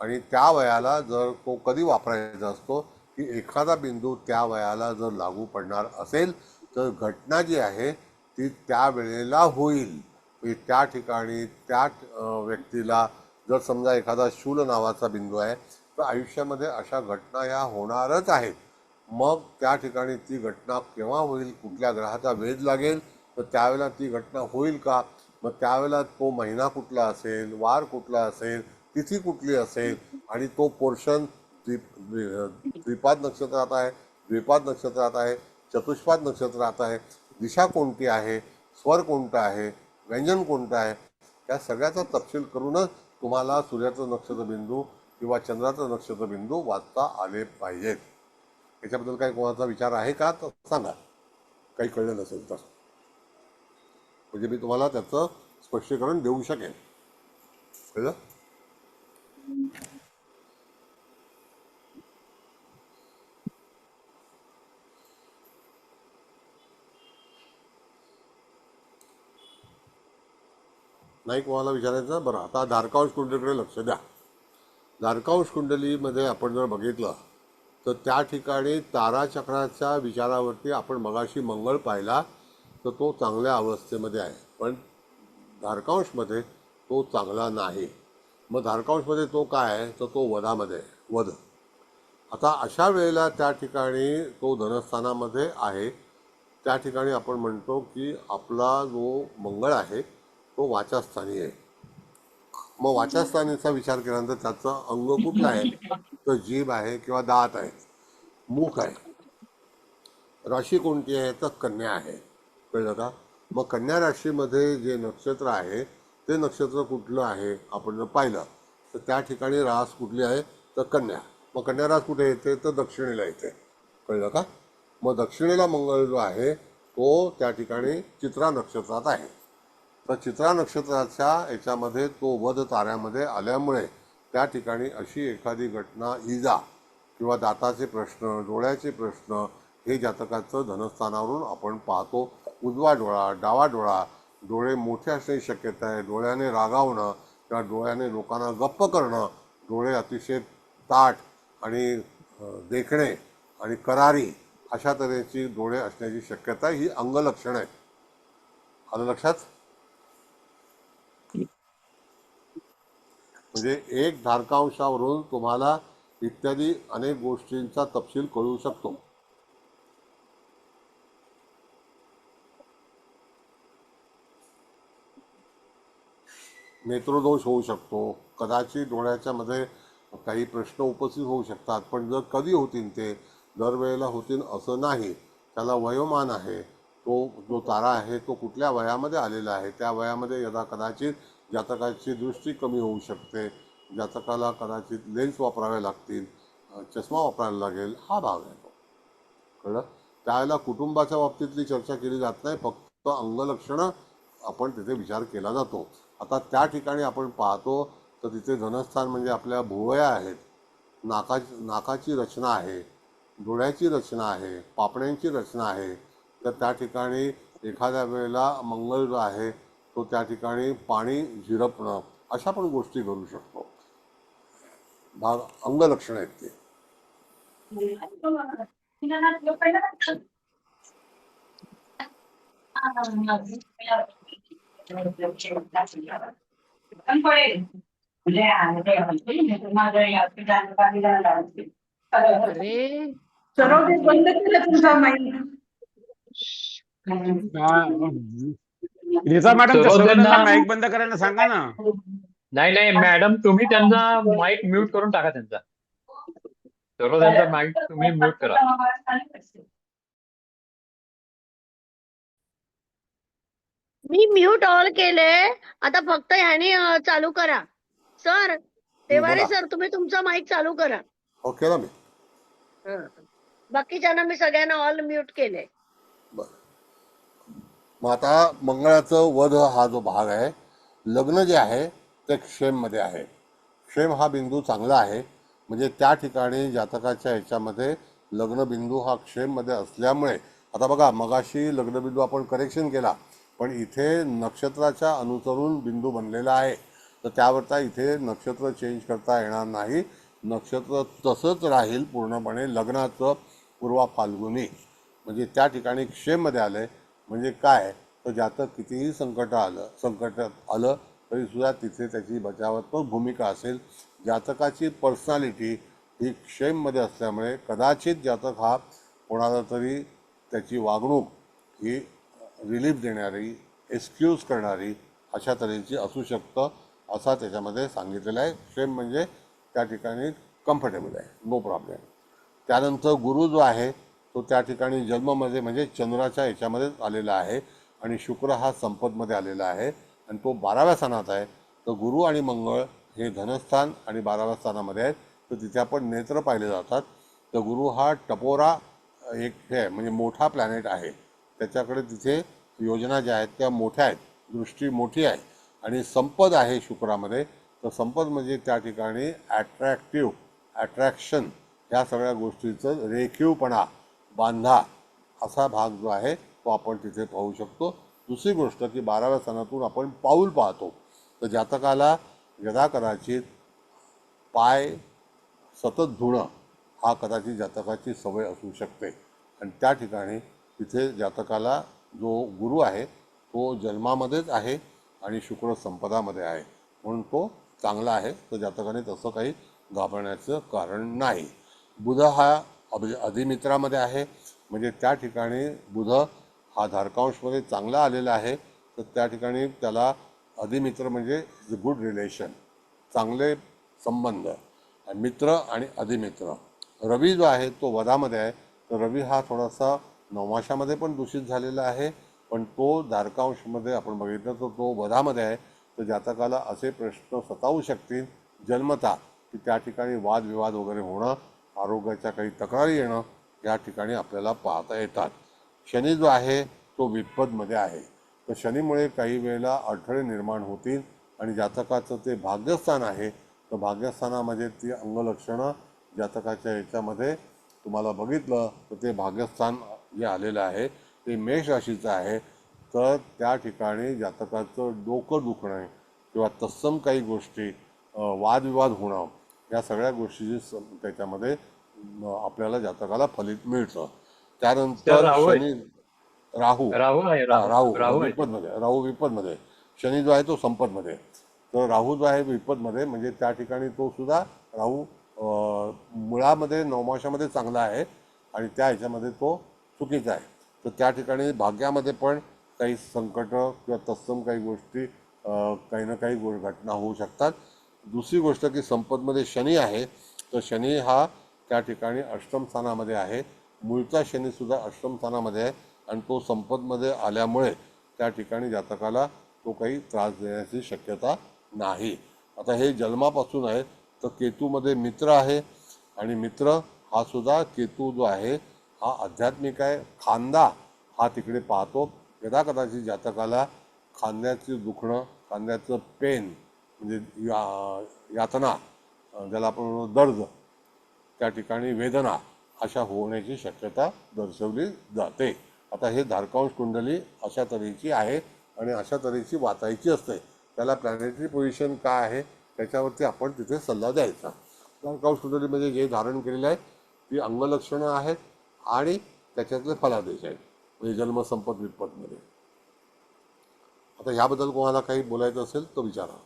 आणि त्या वयाला जर तो कधी वापरायचा असतो की एखादा बिंदू त्या वयाला जर लागू पडणार असेल तर घटना जी आहे ती त्या वेळेला होईल. त्या ठिकाणी त्या व्यक्तीला जर समजा एखादा शूल नावाचा बिंदू आहे तर आयुष्यामध्ये अशा घटना या होणारच आहेत. मग त्या ठिकाणी ती घटना केव्हा होईल, कुठल्या ग्रहाचा वेध लागेल, तर त्यावेळेला ती घटना होईल का, मग त्यावेळेला तो महिना कुठला असेल, वार कुठला असेल, तिथी कुठली असेल, आणि तो पोर्शन द्विपाद नक्षत्रात आहे, द्विपाद नक्षत्रात आहे, चतुष्पाद नक्षत्रात आहे, दिशा कोणती आहे, स्वर कोणता आहे, व्यंजन कोणतं आहे, या सगळ्याचा तपशील करूनच तुम्हाला सूर्याचं नक्षत्रबिंदू किंवा चंद्राचं नक्षत्रबिंदू वाचता आले पाहिजेत. याच्याबद्दल काही कोणाचा विचार आहे का, तर सांगा. काही कळलं नसेल तर, म्हणजे मी तुम्हाला त्याचं स्पष्टीकरण देऊ शकेन. कळलं? नाही कोणाला विचारायचं? बरं, आता धारकांश कुंडलीकडे लक्ष द्या. धारकांश कुंडलीमध्ये आपण जर बघितलं तर त्या ठिकाणी ताराचक्राच्या विचारावरती आपण मगाशी मंगळ पाहिला, तर तो चांगल्या अवस्थेमध्ये आहे, पण धारकांशमध्ये तो चांगला नाही. मग धारकांशमध्ये तो काय आहे, तर तो वधामध्ये आहे, वध. आता अशा वेळेला त्या ठिकाणी तो धनस्थानामध्ये आहे. त्या ठिकाणी आपण म्हणतो की आपला जो मंगळ आहे तो वाचास्थानी आहे. मग वाचास्थानीचा विचार केल्यानंतर त्याचं अंग कुठलं आहे, तर जीभ आहे किंवा दात आहे, मुख आहे. राशी कोणती आहे, तर कन्या आहे. कळलं का? मग कन्या राशीमध्ये जे नक्षत्र आहे ते नक्षत्र कुठलं आहे आपण जर पाहिलं तर त्या ठिकाणी रास कुठली आहे, तर कन्या. मग कन्या रास कुठे येते, तर दक्षिणेला येते. कळलं का? मग दक्षिणेला मंगळ जो आहे तो त्या ठिकाणी चित्रा नक्षत्रात आहे. तर चित्रा नक्षत्राच्या याच्यामध्ये तो वध ताऱ्यामध्ये आल्यामुळे त्या ठिकाणी अशी एखादी घटना, इजा किंवा दाताचे प्रश्न, डोळ्याचे प्रश्न, हे जातकाचं धनस्थानावरून आपण पाहतो. उजवा डोळा, डावा डोळा, डोळे मोठे असण्याची शक्यता आहे, डोळ्याने रागावणं किंवा डोळ्याने लोकांना गप्प करणं, डोळे अतिशय ताठ आणि देखणे आणि करारी अशा तऱ्हेची डोळे असण्याची शक्यता ही अंगलक्षण आहे. आलं लक्षात? म्हणजे एक धारकांशावरून तुम्हाला इत्यादी अनेक गोष्टींचा तपशील कळू शकतो. नेत्रदोष होऊ शकतो, कदाचित डोळ्याच्या मध्ये काही प्रश्न उपस्थित होऊ शकतात, पण जर कधी होतील ते दरवेळेला होतील असं नाही. त्याला वयोमान आहे, तो जो तारा आहे तो कुठल्या वयामध्ये आलेला आहे, त्या वयामध्ये यदा कदाचित जातकाची दृष्टी कमी होऊ शकते, जातकाला कदाचित लेन्स वापरावे लागतील, चष्मा वापरायला लागेल, हा भाग आहे तो. कळलं? त्यावेळेला कुटुंबाच्या बाबतीतली चर्चा केली जात नाही, फक्त अंगलक्षणं आपण तिथे विचार केला जातो. आता त्या ठिकाणी आपण पाहतो तर तिथे धनस्थान म्हणजे आपल्या भुवया आहेत, नाकाची रचना आहे, डोळ्याची रचना आहे, पापण्यांची रचना आहे. तर त्या ठिकाणी एखाद्या वेळेला मंगळ जो आहे तो त्या ठिकाणी पाणी झिरपणं अशा पण गोष्टी करू शकतो. भाग अंगलक्षण आहेत ते. सर्व बंद केलं तुमचा माईक. रीता मॅडम, सर्वजण माईक बंद करायला सांगा ना. नाही नाही मॅडम, तुम्ही त्यांचा माईक म्यूट करून टाका. त्यांचा सर्वजणचा माईक तुम्ही म्यूट करा. मी म्यूट ऑल केले, आता फक्त ह्याने चालू करा. सर तेवारे बोला. सर, तुम्ही तुमचा माईक चालू करा. हो, केला मी. बाकीच्यांना मी सगळ्यांना ऑल म्यूट केले. बरं. मग आता मंगळाचं वध हा जो भाग आहे, लग्न जे आहे ते क्षेममध्ये आहे. क्षेम हा बिंदू चांगला आहे, म्हणजे त्या ठिकाणी जातकाच्या ह्याच्यामध्ये लग्नबिंदू हा क्षेममध्ये असल्यामुळे, आता बघा मगाशी लग्नबिंदू आपण करेक्शन केला, पण इथे नक्षत्राच्या अनुसरून बिंदू बनलेला आहे, तर त्यावरता इथे नक्षत्र चेंज करता येणार नाही. नक्षत्र तसंच राहील पूर्णपणे लग्नाचं पूर्वा फाल्गुनी. म्हणजे त्या ठिकाणी क्षेममध्ये आलं आहे, म्हणजे काय, तर जातक कितीही संकटात आलं तरी सुद्धा तिथे त्याची बचावात्मक भूमिका असेल. जातकाची पर्सनॅलिटी ही क्षेममध्ये असल्यामुळे कदाचित जातक हा कोणाला तरी त्याची वागणूक ही रिलीफ देणारी, एक्सक्यूज करणारी अशा तऱ्हेची असू शकतं, असा त्याच्यामध्ये सांगितलेलं आहे. क्षेम म्हणजे त्या ठिकाणी कम्फर्टेबल आहे, नो प्रॉब्लेम. त्यानंतर गुरु जो आहे तो त्या ठिकाणी जन्ममध्ये म्हणजे चंद्राच्या याच्यामध्येच आलेला आहे आणि शुक्र हा संपदमध्ये आलेला आहे आणि तो 12व्या स्थानात आहे. तर गुरु आणि मंगळ हे धनस्थान आणि 12व्या स्थानामध्ये आहेत. तर तिथे आपण नेत्र पाहिले जातात. तर गुरु हा टपोरा एक हे आहे, म्हणजे मोठा प्लॅनेट आहे. त्याच्याकडे तिथे योजना ज्या आहेत त्या मोठ्या आहेत, दृष्टी मोठी आहे. आणि संपद आहे शुक्रामध्ये. तर संपद म्हणजे त्या ठिकाणी अट्रॅक्शन, ह्या सगळ्या गोष्टीचं रेखीवपणा, बांधा असा भाग जो आहे तो आपण तिथे पाहू शकतो. दुसरी गोष्ट की 12व्या स्थानातून आपण पाऊल पाहतो. तर जातकाला यदा कदाचित पाय सतत धुणं हा कदाचित जातकाची सवय असू शकते आणि त्या ठिकाणी तिथे जातकाला जो गुरु आहे तो जन्मामध्येच आहे आणि शुक्र संपदामध्ये आहे, म्हणून तो चांगला आहे. तर जातकाने तसं काही घाबरण्याचं कारण नाही. बुध हा अधिमित्रामध्ये आहे, म्हणजे त्या ठिकाणी बुध हा धारकांशमध्ये चांगला आलेला आहे. तर त्या ठिकाणी त्याला अधिमित्र म्हणजे गुड रिलेशन, चांगले संबंध, मित्र आणि अधिमित्र. रवी जो आहे तो वधामध्ये आहे. तर रवी हा थोडासा नवमाशामध्ये पण दूषित झालेला आहे, पण तो धारकांशमध्ये आपण बघितलं तर तो वधामध्ये आहे. तर जातकाला असे प्रश्न सतावू शकतील जन्मता की त्या ठिकाणी वादविवाद वगैरे होणं, आरोग्याच्या काही तक्रारी येणं या ठिकाणी आपल्याला पाहता येतात. शनी जो आहे तो विपदमध्ये आहे. तर शनीमुळे काही वेळेला अडथळे निर्माण होतील आणि जातकाचं ते भाग्यस्थान आहे. तर भाग्यस्थानामध्ये ती अंगलक्षणं जातकाच्या याच्यामध्ये तुम्हाला बघितलं तर ते भाग्यस्थान जे आलेलं आहे ते मेष राशीचं आहे. तर त्या ठिकाणी जातकाचं डोकं दुखणं किंवा तत्सम काही गोष्टी, वादविवाद होणं, या सगळ्या गोष्टीची त्याच्यामध्ये आपल्याला जातकाला फलित मिळतं. त्यानंतर शनी राहू विपदमध्ये, शनी जो आहे तो संपदमध्ये. तर राहू जो आहे विपदमध्ये, म्हणजे त्या ठिकाणी तो सुद्धा राहू मुळामध्ये नवमाशामध्ये चांगला आहे आणि त्या ह्याच्यामध्ये तो चुकीचा आहे. तर त्या ठिकाणी भाग्यामध्ये पण काही संकट किंवा तत्सम काही गोष्टी, काही ना काही घटना होऊ शकतात. दुसरी गोष्ट की संपदमध्ये शनी आहे. तर शनी हा त्या ठिकाणी अष्टम स्थानामध्ये आहे. मूळचा शनीसुद्धा अष्टम स्थानामध्ये आहे आणि तो संपदमध्ये आल्यामुळे त्या ठिकाणी जातकाला तो काही त्रास देण्याची शक्यता नाही. आता हे जन्मापासून आहे. तर केतूमध्ये मित्र आहे आणि मित्र हा सुद्धा केतू जो आहे हा आध्यात्मिक आहे. खांदा हा तिकडे पाहतो. यदा कदाचित जातकाला खांद्याचे दुखणं, खांद्याचं पेन म्हणजे यातना, ज्याला आपण म्हणतो दर्द, त्या ठिकाणी वेदना अशा होण्याची शक्यता दर्शवली जाते. आता हे धारकांश कुंडली अशा तऱ्हेची आहे आणि अशा तऱ्हेची वाचायची असते. त्याला प्लॅनेटरी पोझिशन काय आहे त्याच्यावरती आपण तिथे सल्ला द्यायचा. धारकांश कुंडलीमध्ये जे धारण केलेलं आहे ती अंगलक्षणं आहेत आणि त्याच्यातले फलादेश आहेत, म्हणजे जन्म संपत विपतमध्ये. आता ह्याबद्दल कोणाला काही बोलायचं असेल तर विचारा.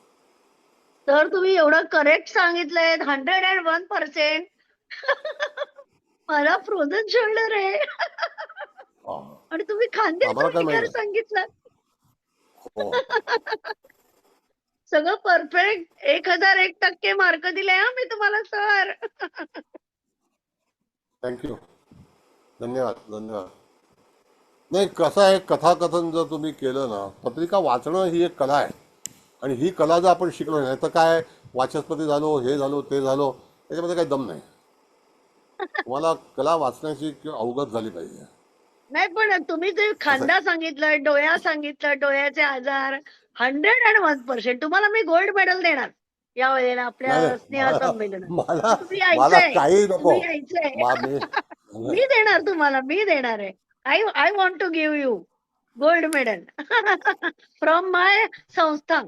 तर तुम्ही एवढं करेक्ट सांगितलंय, 101%. मला फ्रोझन शोल्डर आहे आणि तुम्ही खांद्याचं विकार सांगितलं. सगळं परफेक्ट. 1001% मार्क दिले हा मी तुम्हाला सर. थँक्यू, धन्यवाद. नाही, कसं आहे, कथाकथन जर तुम्ही केलं ना, पत्रिका वाचणं ही एक कला आहे आणि ही कला जर आपण शिकलो नाही तर काय वाचस्पती झालो, हे झालो, ते झालो, त्याच्यामध्ये काही दम नाही. तुम्हाला कला वाचण्याची अवगत झाली पाहिजे. नाही, पण तुम्ही जे खांदा सांगितलं, डोळा सांगितलं, डोळ्याचे आजार, 101%. तुम्हाला मी गोल्ड मेडल देणार या वेळेला आपल्या स्नेहसंमेलनात. तुम्ही यायचंय. मी देणार तुम्हाला, मी देणार आहे. I want to give you gold medal from my संस्था.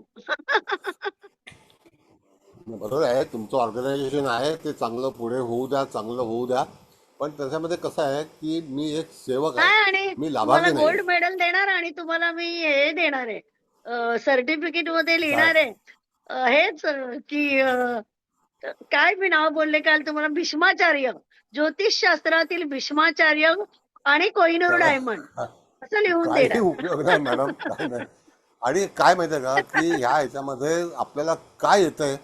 बरोबर आहे, तुमचं ऑर्गनायझेशन आहे ते चांगलं पुढे होऊ द्या, चांगलं होऊ द्या. पण त्याच्यामध्ये कसं आहे की मी एक सेवक आहे, आणि मी तुम्हाला लाभार्थी गोल्ड नाही. मेडल देणार आणि तुम्हाला मी हे देणार आहे, सर्टिफिकेट मध्ये लिहिणार आहे हेच की तर काय मी नाव बोलले काल तुम्हाला, भीष्माचार्य, ज्योतिषशास्त्रातील भीष्माचार्य आणि कोहिनूर डायमंड असं लिहून काही देणार. उपयोग नाही मॅडम, काही नाही. आणि काय माहितीये का की ह्याच्यामध्ये आपल्याला काय येतंय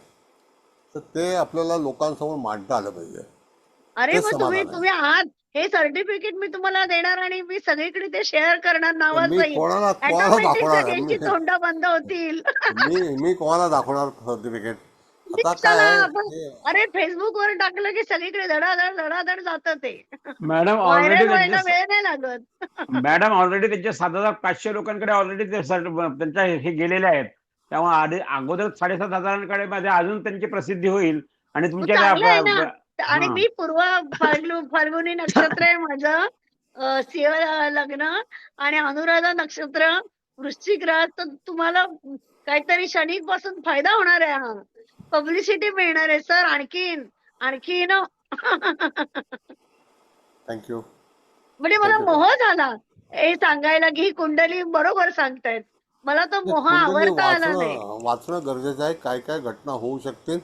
तर ते आपल्याला लोकांसमोर मांडता आलं पाहिजे. अरे तेच मग तुम्ही समाधान आहे. तुम्ही आहात, हे सर्टिफिकेट मी तुम्हाला देणार आणि मी सगळीकडे ते शेअर करणार तर मी नावासहित. कोणाला ऑटोमॅटिक दाखवणार सगळ्यांची तोंड बंद होतील. मी कोणाला दाखवणार सर्टिफिकेट? आता काय कशाला आहे आपण, हे अरे फेसबुक वर टाकलं की सगळीकडे धडाधड धडाधड जातं ते. मॅडम व्हायरल ऑलरेडी व्हायला त्यांच्या वेळ नाही लागत. मॅडम ऑलरेडी त्यांच्या 7,500 लोकांकडे ऑलरेडी ते त्यांच्या हे गेलेले आहेत. त्यामुळे अगोदर 7,500 मध्ये अजून त्यांची प्रसिद्धी होईल आणि मग तुमच्या चांगलं आहे ना. आणि हा मी पूर्व फाल्गुनी नक्षत्र आहे माझं, सिंह लग्न, आणि अनुराधा नक्षत्र, वृश्चिक रास. तर तुम्हाला काहीतरी शनीपासून फायदा होणार आहे. हा पब्लिसिटी मिळणार आहे सर. आणखीन थँक्यू. म्हणजे मला थँक्यू. मोह झाला हे सांगायला की ही कुंडली बरोबर सांगतायत. मला तो मोह कुंडली आवरता आला नाही. वाचणं गरजेचं आहे. काय काय घटना होऊ शकतील.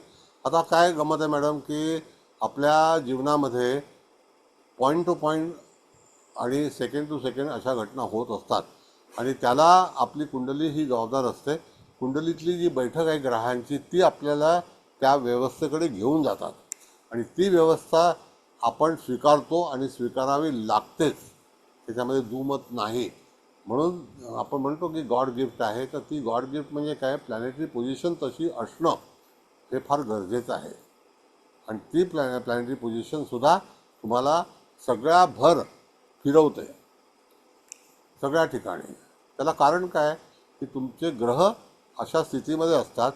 आता काय गमत आहे मॅडम की आपल्या जीवनामध्ये पॉईंट टू पॉईंट आणि सेकंड टू सेकंड अशा घटना होत असतात आणि त्याला आपली कुंडली ही जबाबदार असते. कुंडलीतली जी बैठक आहे ग्रहांची ती आपल्याला त्या व्यवस्थेकडे घेऊन जातात आणि ती व्यवस्था आपण स्वीकारतो आणि स्वीकारावी लागतेच, त्याच्यामध्ये दुमत नाही. म्हणून आपण म्हणतो की गॉड गिफ्ट आहे. तर ती गॉड गिफ्ट म्हणजे काय, प्लॅनेटरी पोझिशन तशी असणं हे फार गरजेचं आहे. आणि ती प्लॅनेटरी पोझिशनसुद्धा तुम्हाला सगळ्या भर फिरवते सगळ्या ठिकाणी. त्याला कारण काय की तुमचे ग्रह अशा स्थितीमध्ये असतात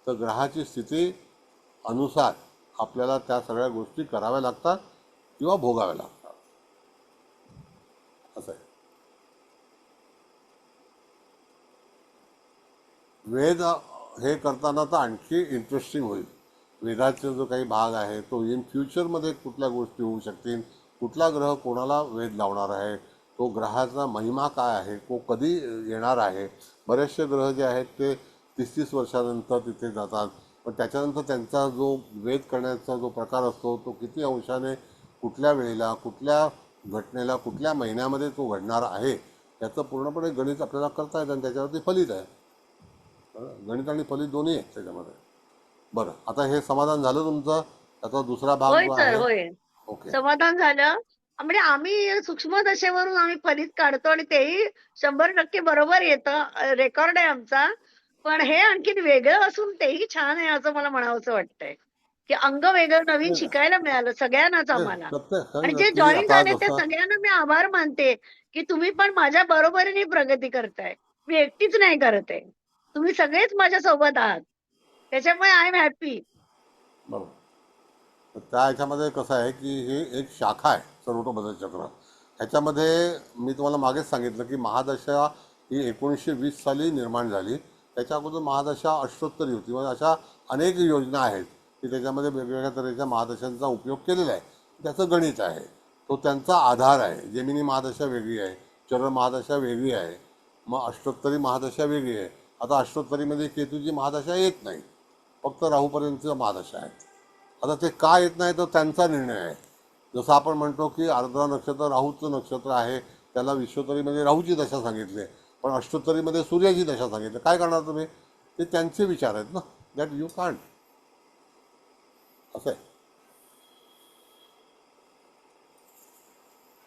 तर ग्रहाची स्थिती अनुसार आपल्याला त्या सगळ्या गोष्टी कराव्या लागतात किंवा भोगाव्या लागतात. असं आहे. वेद हे करताना तर आणखी इंटरेस्टिंग होईल. वेदाचा जो काही भाग आहे तो इन फ्युचरमध्ये कुठल्या गोष्टी होऊ शकतील, कुठला ग्रह कोणाला वेध लावणार आहे, तो ग्रहाचा महिमा काय आहे, तो कधी येणार आहे. बरेचसे ग्रह जे आहेत ते 30-30 वर्षानंतर तिथे जातात, पण त्याच्यानंतर त्यांचा जो वेध करण्याचा जो प्रकार असतो तो किती अंशाने कुठल्या वेळेला, कुठल्या घटनेला, कुठल्या महिन्यामध्ये तो घडणार आहे त्याचं पूर्णपणे गणित आपल्याला करता येतं आणि त्याच्यावरती फलित आहे. गणित आणि फलित दोन्ही आहेत त्याच्यामध्ये. बरं, आता हे समाधान झालं तुमचं. त्याचा दुसरा भाग होय जो सर, आहे. होय, ओके. समाधान झालं. म्हणजे आम्ही सूक्ष्म दशेवरून आम्ही फलित काढतो आणि तेही 100% बरोबर येतं. रेकॉर्ड आहे आमचा. पण हे आणखीन वेगळं असून तेही छान आहे असं मला म्हणावंसं वाटतंय की अंग वेगळं नवीन शिकायला मिळालं सगळ्यांनाच आम्हाला. आणि जे नक्की. जॉईन आता झाले त्या जसं सगळ्यांना मी आभार मानते की तुम्ही पण माझ्या बरोबरीने प्रगती करताय. मी एकटीच नाही करत आहे, तुम्ही सगळेच माझ्या सोबत आहात. त्याच्यामुळे आय एम हॅपी. बरोबर. तर त्या ह्याच्यामध्ये कसं आहे की हे एक शाखा आहे सर्वतोपरी चक्र. ह्याच्यामध्ये मी तुम्हाला मागेच सांगितलं की महादशा ही 1920 साली निर्माण झाली. त्याच्या अगोदर महादशा अष्टोत्तरी होती. म्हणजे अशा अनेक योजना आहेत की त्याच्यामध्ये वेगवेगळ्या तऱ्हेच्या महादशांचा उपयोग केलेला आहे. त्याचं गणित आहे, तो त्यांचा आधार आहे. जेमिनी महादशा वेगळी आहे, चर महादशा वेगळी आहे, मग अष्टोत्तरी महादशा वेगळी आहे. आता अष्टोत्तरीमध्ये केतूची महादशा येत नाही, फक्त राहूपर्यंतच्या महादशा आहेत. आता ते का येत नाही तर त्यांचा निर्णय आहे. जसं आपण म्हणतो की आर्द्रा नक्षत्र राहूचं नक्षत्र आहे, त्याला विश्वोत्तरीमध्ये राहूची दशा सांगितली, पण अष्टोत्तरीमध्ये सूर्याची दशा सांगितली. काय करणार तुम्ही? ते त्यांचे विचार आहेत ना. That you can't. असं आहे.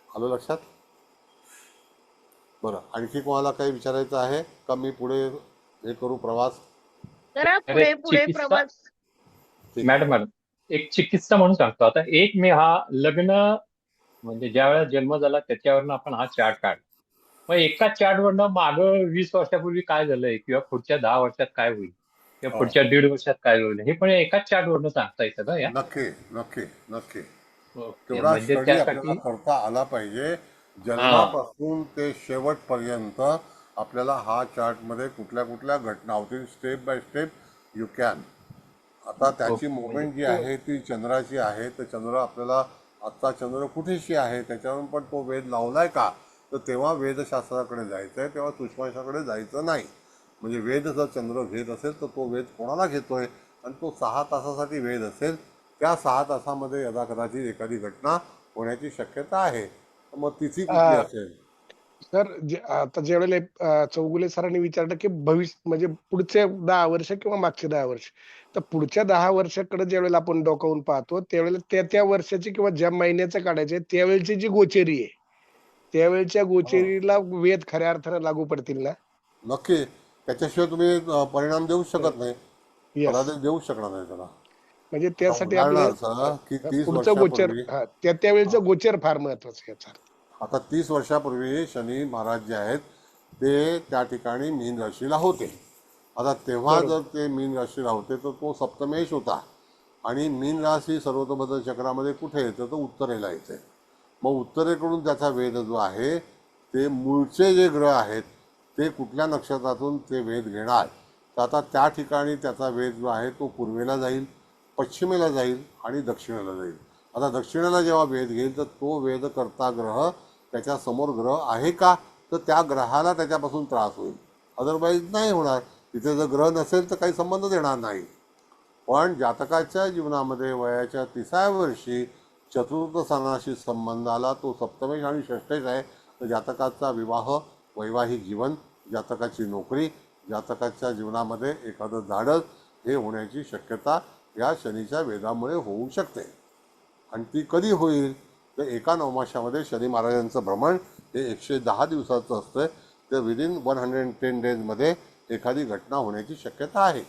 आलं लक्षात? बरं, आणखी कोणाला काही विचारायचं आहे का मी पुढे हे करू प्रवास? जरा अरे पुढे पुढे चिकित्सा प्रवास. मॅडम एक चिकित्सा म्हणून सांगतो. आता 1 मे हा लग्न म्हणजे ज्या वेळेला जन्म झाला त्याच्यावरनं आपण हा चार्ट काढ. मग एका चार्टवरनं मागं 20 वर्षापूर्वी काय झालंय किंवा पुढच्या 10 वर्षात काय होईल किंवा पुढच्या 1.5 वर्षात काय होईल हे पण एकाच चार्टवरनं सांगता येतं का? या नक्की नक्की नक्की. ओके, तेवढा म्हणजे स्टडी आपल्याला त्यासाठी करता आला पाहिजे. हा जन्मापासून ते शेवटपर्यंत आपल्याला हा चार्टमध्ये कुठल्या कुठल्या घटना होतील step by step you can. आता त्याची ओके मुवमेंट जी म्हणजे आहे ती चंद्राची आहे. तर चंद्र आपल्याला आत्ता चंद्र कुठेशी आहे त्याच्यावरून पण तो वेध लावलाय का, तर तेव्हा वेदशास्त्राकडे जायचं आहे, तेव्हा सूक्ष्माशाकडे जायचं नाही. म्हणजे वेद जर चंद्र घेत असेल तर तो वेद कोणाला घेतोय आणि तो 6 तासासाठी वेध असेल, त्या 6 तासामध्ये यदाकदाचित एखादी घटना होण्याची शक्यता आहे. मग तिथी कुठली असेल? सर आता ज्यावेळेला चौगुले सरांनी विचारलं की भविष्य म्हणजे पुढचे 10 वर्ष किंवा मागचे 10 वर्ष, तर पुढच्या 10 वर्षाकडे ज्यावेळेला आपण डोकावून पाहतो त्यावेळेला त्या वर्षाची किंवा ज्या महिन्याचं काढायचे त्यावेळेची जी गोचरी आहे त्यावेळच्या गोचरीला वेध खऱ्या अर्थानं लागू पडतील ना? नक्की. त्याच्याशिवाय तुम्ही परिणाम देऊ शकत नाही, येस. फलादेश देऊ शकणार नाही त्याला. म्हणजे आता त्यासाठी आपलं उदाहरणार्थ की 30 पुढचं गोचर वर्षापूर्वी त्यावेळेचं गोचर फार महत्वाचं आहे याचा. आता 30 वर्षापूर्वी शनी महाराज जे आहेत ते त्या ठिकाणी मीन राशीला होते. आता तेव्हा जर ते मीन राशीला होते तर तो सप्तमेश होता आणि मीन राशी सर्वतोपरी चक्रामध्ये कुठे येतं तर उत्तरेला येते. मग उत्तरेकडून त्याचा वेध जो आहे ते मूळचे जे ग्रह आहेत ते कुठल्या नक्षत्रातून ते वेध घेणार, तर आता त्या ठिकाणी त्याचा वेध जो आहे तो पूर्वेला जाईल, पश्चिमेला जाईल आणि दक्षिणेला जाईल. आता दक्षिणेला जेव्हा वेध घेईल तर तो वेधकर्ता ग्रह त्याच्या समोर ग्रह आहे का, तर त्या ग्रहाला त्याच्यापासून त्रास होईल, अदरवाईज नाही होणार. तिथे जर ग्रह नसेल तर काही संबंध देणार नाही. पण जातकाच्या जीवनामध्ये वयाच्या 30व्या वर्षी चतुर्थ स्थानाशी संबंध आला, तो सप्तमेश आणि षष्ठेश आहे, तर जातकाचा विवाह, वैवाहिक जीवन, जातकाची नोकरी, जातकाच्या जीवनामध्ये एखादं धाडस हे होण्याची शक्यता या शनीच्या वेधामुळे होऊ शकते. आणि ती कधी होईल तर एका नवमाशामध्ये शनी महाराजांचं भ्रमण हे 110 दिवसाचं असतं, तर विदिन 110 डेजमध्ये एखादी घटना होण्याची शक्यता आहे.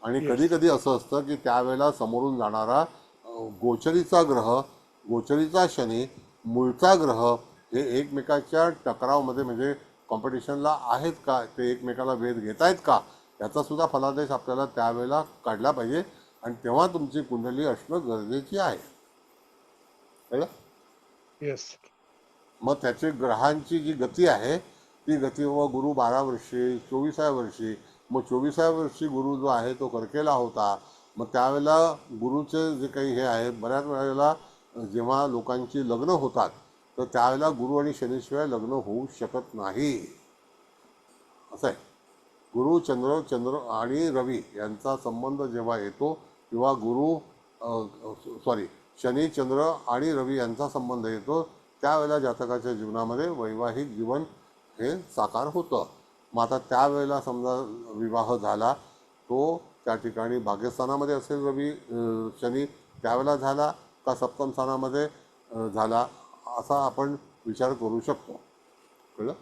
आणि कधी कधी असं असतं की त्यावेळेला समोरून जाणारा गोचरीचा ग्रह, गोचरीचा शनी, मूळचा ग्रह हे एकमेकाच्या टकरावमध्ये म्हणजे कॉम्पिटिशनला आहेत का, ते एकमेकाला वेध घेत आहेत का, याचा सुद्धा फलादेश आपल्याला त्यावेळेला काढला पाहिजे. आणि तेव्हा तुमची कुंडली असणं गरजेची आहे. कळलं? येस. मग त्याची ग्रहांची जी गती आहे ती गती व गुरु 12 वर्षी, 24व्या वर्षी, मग 24व्या वर्षी गुरु जो आहे तो कर्केला होता. मग त्यावेळेला गुरुचे जे काही हे आहे, बऱ्याच वेळेला जेव्हा लोकांची लग्न होतात तर त्यावेळेला गुरु आणि शनीशिवाय लग्न होऊ शकत नाही, असं आहे. गुरु चंद्र आणि रवी यांचा संबंध जेव्हा येतो किंवा शनी, चंद्र आणि रवी यांचा संबंध येतो त्यावेळेला जातकाच्या जीवनामध्ये वैवाहिक जीवन हे साकार होतं. मग आता त्यावेळेला समजा विवाह झाला तो त्या ठिकाणी भाग्यस्थानामध्ये असेल रवी शनी, त्यावेळेला झाला का सप्तम स्थानामध्ये झाला, असा आपण विचार करू शकतो. कळलं?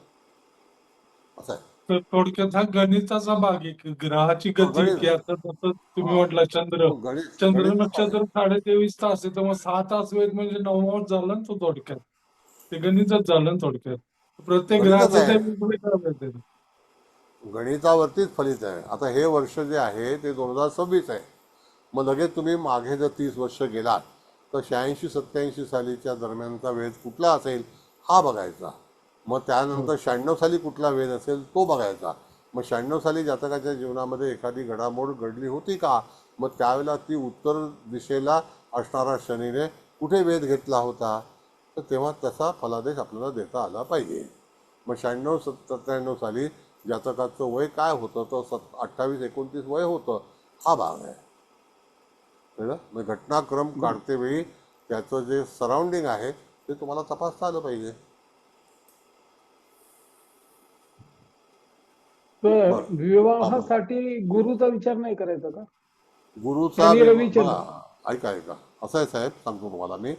असं आहे. तर थोडक्यात हा गणिताचा भाग आहे की ग्रहाची गती की आता जसं तुम्ही म्हटलं चंद्र नक्षत्र 23.5 तास आहे, तर मग 6 तास वेळ म्हणजे 9 झालं ना तो थोडक्यात. ते गणितच झालं ना थोडक्यात. प्रत्येक ग्रहाचं ते वेगवेगळं आहे. गणितावरतीच फलित आहे. आता हे वर्ष जे आहे ते 2026 आहे. मग लगेच तुम्ही मागे जर 30 वर्ष गेलात तर 86-87 सालीच्या दरम्यानचा वेध कुठला असेल हा बघायचा. मग त्यानंतर 96 साली कुठला वेध असेल तो बघायचा. मग 96 साली जातकाच्या जीवनामध्ये एखादी घडामोड घडली होती का, मग त्यावेळेला ती उत्तर दिशेला असणारा शनीने कुठे वेध घेतला होता, तर तेव्हा तसा फलादेश आपल्याला देता आला पाहिजे. मग 96-97 साली जातकाचं वय काय होतं तर 28-29 वय होतं, हा भाग आहे. कळलं? मग घटनाक्रम काढते वेळी त्याचं जे सराउंडिंग आहे ते तुम्हाला तपासता आलं पाहिजे. तर विवाहासाठी गुरुचा विचार नाही करायचा का? गुरुचा शनी, रवी, चंद्र. ऐका असं आहे साहेब, सांगतो तुम्हाला मी.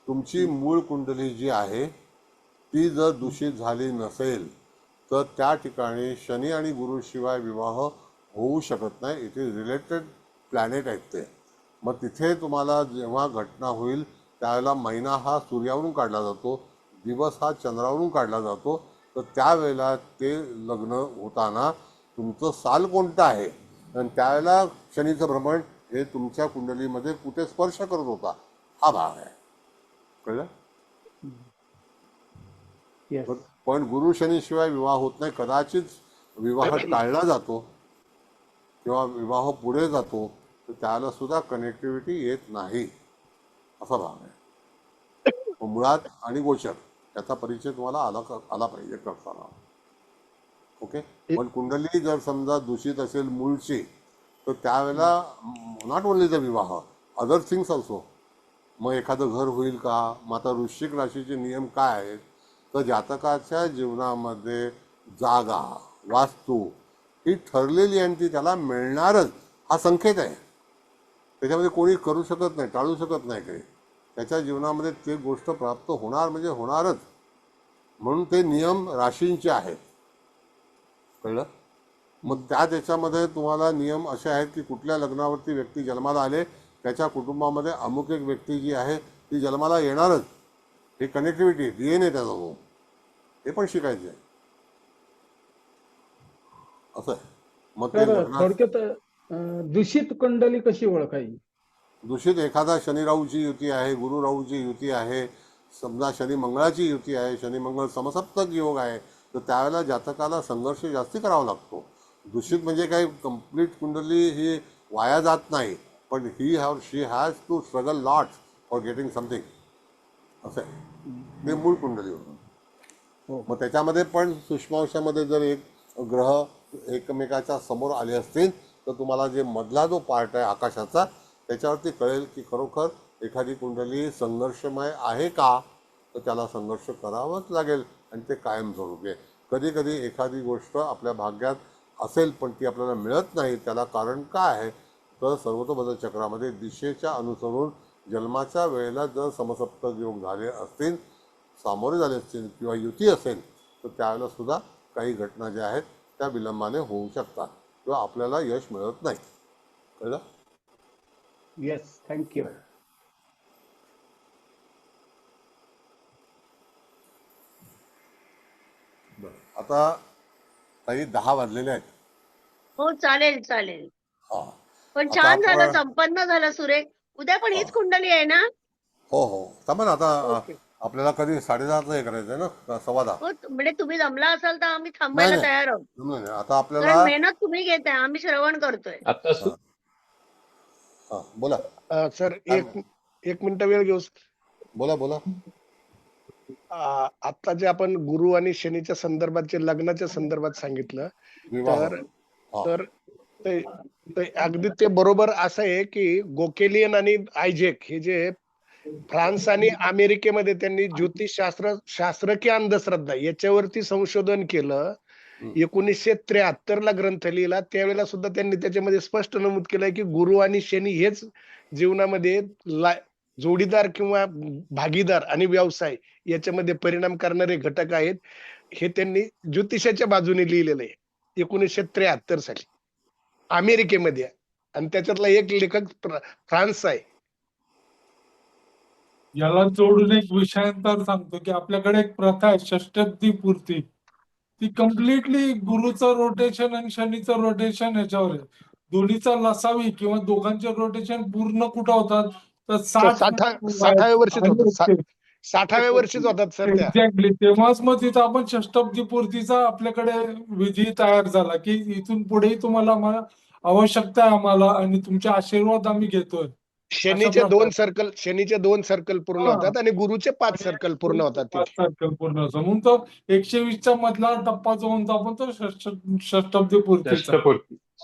तुमची मूळ कुंडली जी आहे ती जर दूषित झाली नसेल तर त्या ठिकाणी शनी आणि गुरुशिवाय विवाह होऊ शकत नाही. इथे रिलेटेड प्लॅनेट आहेत ते. मग तिथे तुम्हाला जेव्हा घटना होईल त्यावेळेला महिना हा सूर्यावरून काढला जातो, दिवस हा चंद्रावरून काढला जातो, तर त्यावेळेला ते लग्न होताना तुमचं साल कोणतं आहे आणि त्यावेळेला शनीचं भ्रमण हे तुमच्या कुंडलीमध्ये कुठे स्पर्श करत होता हा भाग आहे. कळलं? पण गुरु शनीशिवाय विवाह होत नाही. कदाचित विवाह टाळला जातो किंवा विवाह पुढे जातो तर त्याला सुद्धा कनेक्टिव्हिटी येत नाही, असा भाग आहे. मुळात आणि गोचर याचा परिचय तुम्हाला आला पाहिजे करताना. ओके. पण कुंडली जर समजा दूषित असेल मूळची तर त्यावेळेला नॉट ओनली द विवाह, अदर थिंग्स ऑल्सो. मग एखादं घर होईल का? मग आता वृश्चिक राशीचे नियम काय आहेत? तर जातकाच्या जीवनामध्ये जागा, वास्तू ही ठरलेली आणि ती त्याला मिळणारच हा संकेत आहे. त्याच्यामध्ये कोणी करू शकत नाही, टाळू शकत नाही काही. त्याच्या जीवनामध्ये ते गोष्ट प्राप्त होणार म्हणजे होणारच. म्हणून ते नियम राशींचे आहेत. कळलं? मग त्याच्यामध्ये तुम्हाला नियम असे आहेत की कुठल्या लग्नावरती व्यक्ती जन्माला आले त्याच्या कुटुंबामध्ये अमुक एक व्यक्ती जी आहे ती जन्माला येणारच. हे कनेक्टिव्हिटी DNA त्याचा हो, हे पण शिकायचं आहे. असं आहे. मग ते तर लग्नात थोडक्यात दूषित कुंडली कशी ओळखायची? दूषित एखादा शनी राहूची युती आहे, गुरु राहूची युती आहे, समजा शनी मंगळाची युती आहे, शनी मंगळ समसप्तक योग आहे, तर त्यावेळेला जातकाला संघर्ष जास्ती करावा लागतो. दूषित म्हणजे काही कंप्लीट कुंडली ही वाया जात नाही, पण she has to struggle lot for getting something. असं आहे ते मूळ कुंडली होतं. मग त्याच्यामध्ये पण सूक्ष्मांशामध्ये जर एक ग्रह एकमेकाच्या समोर आले असतील तर तुम्हाला जे मधला जो पार्ट आहे आकाशाचा त्याच्यावरती कळेल की खरोखर एखादी कुंडली संघर्षमय आहे का. तर त्याला संघर्ष करावाच लागेल आणि ते कायमस्वरूपी आहे. कधी कधी एखादी गोष्ट आपल्या भाग्यात असेल पण ती आपल्याला मिळत नाही. त्याला कारण काय आहे? तर सर्वतोपरी चक्रामध्ये दिशेच्या अनुसरून जन्माच्या वेळेला जर समसप्तक योग झाले असतील, सामोरे झाले असतील किंवा युती असेल तर त्यावेळेला सुद्धा काही घटना ज्या आहेत त्या विलंबाने होऊ शकतात किंवा आपल्याला यश मिळत नाही. कळलं? Yes, thank you. आता काही 10 वाजलेले आहेत. हो चालेल चालेल. हा, पण आता छान झालं, आपण संपन्न झालं सुरेख. उद्या पण हा, हीच कुंडली आहे ना? हो हो थांबा ना. आता ओके. आपल्याला कधी 10:30चं हे करायचं आहे ना का 10:15? हो म्हणजे तुम्ही जमला असाल तर आम्ही नाही थांबायला नाही तयार आहोत. जमलं नाही. आता कारण आपल्याला मेहनत तुम्ही घेताय, आम्ही श्रवण करतोय. आता हा, हा, बोला सर काय एक मिनिट वेळ घेऊ. बोला बोला. आता जे आपण गुरु आणि शनीच्या संदर्भात जे लग्नाच्या संदर्भात सांगितलं विवाह. तर हा तर ते ते अगदी ते बरोबर असं आहे की गोकेलियन आणि आयझॅक हे जे फ्रान्स आणि अमेरिकेमध्ये त्यांनी शास्त्र की अंधश्रद्धा याच्यावरती संशोधन केलं. हम्म. 1973 ला ग्रंथ लिहिला. त्यावेळेला सुद्धा त्यांनी त्याच्यामध्ये स्पष्ट नमूद केलंय की गुरु आणि शनी हेच जीवनामध्ये जोडीदार किंवा भागीदार आणि व्यवसाय याच्यामध्ये परिणाम करणारे घटक आहेत. हे त्यांनी ज्योतिषाच्या बाजूने लिहिलेलं आहे 1973 साली अमेरिकेमध्ये. आणि त्याच्यातला एक लेखक फ्रान्स आहे. याला जोडून एक विषयांतर सांगतो की आपल्याकडे एक प्रथा आहे षष्टब्दी पूर्ती. ती कम्प्लिटली गुरुचं रोटेशन आणि शनीचं रोटेशन याच्यावर आहे. दोन्हीचा नसावी किंवा दोघांचे रोटेशन पूर्ण कुठं होतात तर 60व्या वर्षीच होतात. 60व्या वर्षीच होतात सर त्या. एक्झॅक्टली. तेव्हाच मग तिथं आपण षष्टब्दी पूर्तीचा आपल्याकडे विधी तयार झाला की इथून पुढेही तुम्हाला आवश्यकता आहे आम्हाला आणि तुमचे आशीर्वाद आम्ही घेतोय. शनीचे 2 सर्कल पूर्ण होतात आणि गुरुचे 5 सर्कल पूर्ण होतात तिथे. पूर्ण असं म्हणून तो 120च्या मधला टप्पा जो म्हणतो आपण तो षष्टब्दी पूर्तीचा.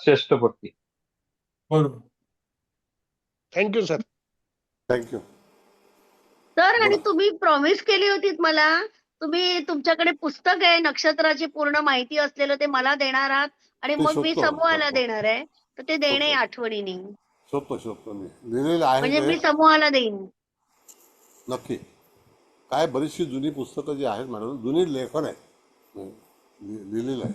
षष्टपूर्ती. बरोबर. Thank you sir. थँक्यू. तर आणि बोला. तुम्ही प्रॉमिस केली होतीत मला, तुम्ही तुमच्याकडे पुस्तक आहे नक्षत्राची पूर्ण माहिती असलेलं, ते मला देणार आहात आणि ते मग मी शोधतो समूहाला शोधतो देणार आहे. तर ते देणे शोधतो आठवणीने, शोधतो मी लिहिलेलं आहे म्हणजे ते. मी समूहाला देईन. नक्की. काय बरीचशी जुनी पुस्तकं जी आहेत मॅडम, जुनी लेखन आहे, लिहिलेलं आहे.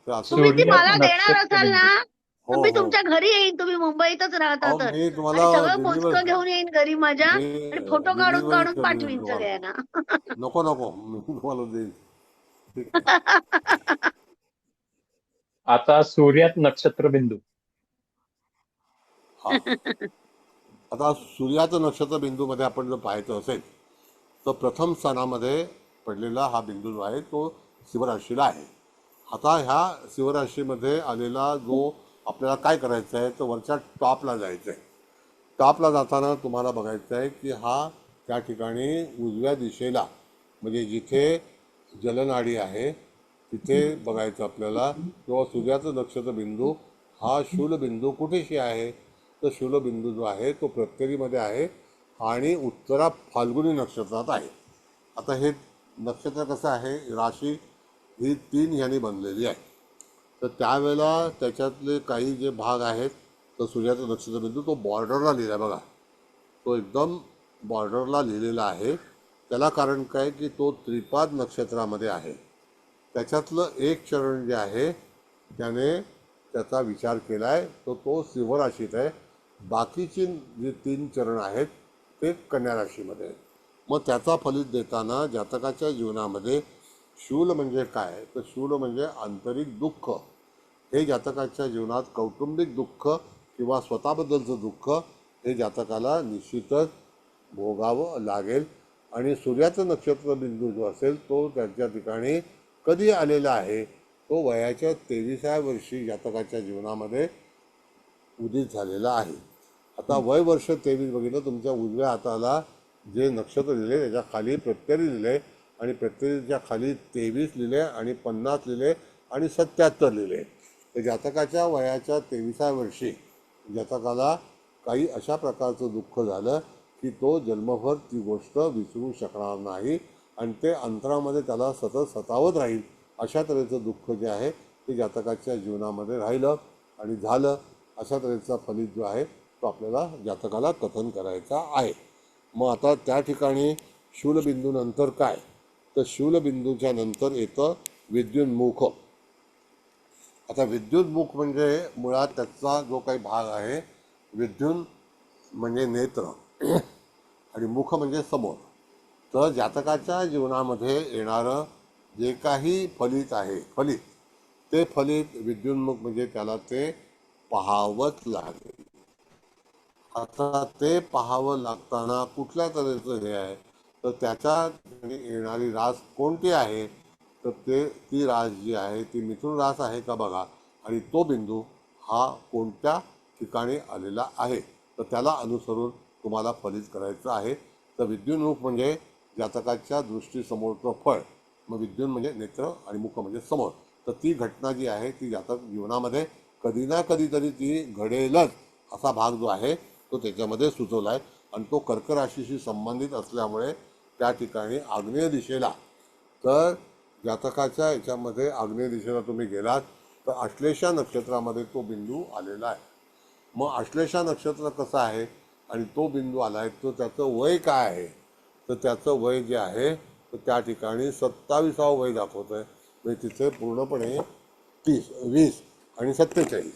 तर असं तुम्ही ती सूर्यात मला देणार नक्षत्र असाल ना तर हो मी हो तुमच्या घरी येईन. तुम्ही मुंबईतच राहता अहो तर, मी आणि तुम्हाला सगळं डिलिव्हर मोजकं घेऊन येईन घरी माझ्या मी आणि फोटो काढून डिलिव्हरी काढून करून पाठवीन तुम्हाला. सगळ्यांना. नको मी तुम्हाला देईन. ठीक आहे. आता सूर्यात नक्षत्र बिंदू. हा आता सूर्याचं नक्षत्र बिंदूमध्ये आपण जर पाहायचं असेल तर प्रथम स्थानामध्ये पडलेला हा बिंदू जो आहे तो शिवराशीला आहे. आता ह्या शिवराशीमध्ये आलेला जो आपल्याला काय करायचं आहे तर वरच्या टॉपला जायचं आहे. टॉपला जाताना तुम्हाला बघायचं आहे की हा त्या ठिकाणी उजव्या दिशेला म्हणजे जिथे जलनाडी आहे तिथे बघायचं आपल्याला किंवा सूर्याचं नक्षत्र बिंदू हा शूलबिंदू कुठेशी आहे, तर शूलबिंदू जो आहे तो प्रत्यरीमध्ये आहे आणि उत्तरा फाल्गुनी नक्षत्रात आहे. आता हे नक्षत्र कसं आहे, राशी ही 3 ह्यानी बनलेली आहे. तर त्यावेळेला त्याच्यातले काही जे भाग आहेत, तर सूर्याचा नक्षत्रबिंदू तो बॉर्डरला लिहिला बघा, तो एकदम बॉर्डरला लिहिलेला आहे. त्याला कारण काय की तो त्रिपाद नक्षत्रामध्ये आहे. त्याच्यातलं एक चरण जे आहे त्याने त्याचा विचार केला आहे, तो सिंह राशीत आहे. बाकीची जी 3 चरण आहेत ते कन्या राशीमध्ये आहेत. मग त्याचा फलित देताना जातकाच्या जीवनामध्ये शूल म्हणजे काय, तर शूल म्हणजे आंतरिक दुःख. हे जातकाच्या जीवनात कौटुंबिक दुःख किंवा स्वतःबद्दलचं दुःख हे जातकाला निश्चितच भोगावं लागेल. आणि सूर्याचं नक्षत्रबिंदू जो असेल तो त्यांच्या ठिकाणी कधी आलेला आहे, तो वयाच्या 23व्या वर्षी जातकाच्या जीवनामध्ये उदित झालेला आहे. आता वय वर्ष 23 बघितलं, तुमच्या उजव्या हाताला जे नक्षत्र लिहिले त्याच्या खाली प्रत्यरी लिहिले आणि प्रत्यरीच्या खाली 23 लिहिले आणि 50 लिहिले आणि 77 लिहिले. तर जातकाच्या वयाच्या 23व्या वर्षी जातकाला काही अशा प्रकारचं दुःख झालं की तो जन्मभर ती गोष्ट विसरू शकणार नाही आणि ते अंतरामध्ये त्याला सतत सतावत राहील. अशा तऱ्हेचं दुःख जे आहे ते जातकाच्या जीवनामध्ये राहिलं आणि झालं. अशा तऱ्हेचा फलित जो आहे तो आपल्याला जातकाला कथन करायचा आहे. मग आता त्या ठिकाणी शूलबिंदूनंतर काय, तर शूलबिंदूच्या नंतर येतं विद्युन्मुख. आता विद्युन्मुख म्हणजे मुळात त्याचा जो काही भाग आहे, विद्युन म्हणजे नेत्र आणि मुख म्हणजे समोर. तर जातकाच्या जीवनामध्ये येणारं जे काही फलित आहे, ते फलित विद्युन्मुख म्हणजे त्याला ते पाहावंच लागेल. आता ते पाहावं लागताना कुठल्या तऱ्हेचं हे आहे, तर त्याच्या येणारी रास कोणती आहे, तर ती रास जी आहे ती मिथुन रास आहे का बघा, आणि तो बिंदू हा कोणत्या ठिकाणी आलेला आहे, तर त्याला अनुसरून तुम्हाला फलित करायचं आहे. तर विद्युन्मुख म्हणजे जातकाच्या दृष्टीसमोरचं फळ. मग विद्युन म्हणजे नेत्र आणि मुख म्हणजे समोर. तर ती घटना जी आहे ती जातक जीवनामध्ये कधी ना कधीतरी ती घडेलच असा भाग जो आहे तो त्याच्यामध्ये सुचवला आहे. आणि तो कर्क राशीशी संबंधित असल्यामुळे त्या ठिकाणी आग्नेय दिशेला, तर जातकाच्या याच्यामध्ये आग्नेय दिशेला तुम्ही गेलात तर आश्लेषा नक्षत्रामध्ये तो बिंदू आलेला आहे. मग आश्लेषा नक्षत्र कसं आहे आणि तो बिंदू आला आहे, तो त्याचं वय काय आहे, तर त्याचं वय जे आहे तर त्या ठिकाणी 27वं वय दाखवत आहे. म्हणजे तिथे पूर्णपणे 20 आणि 47.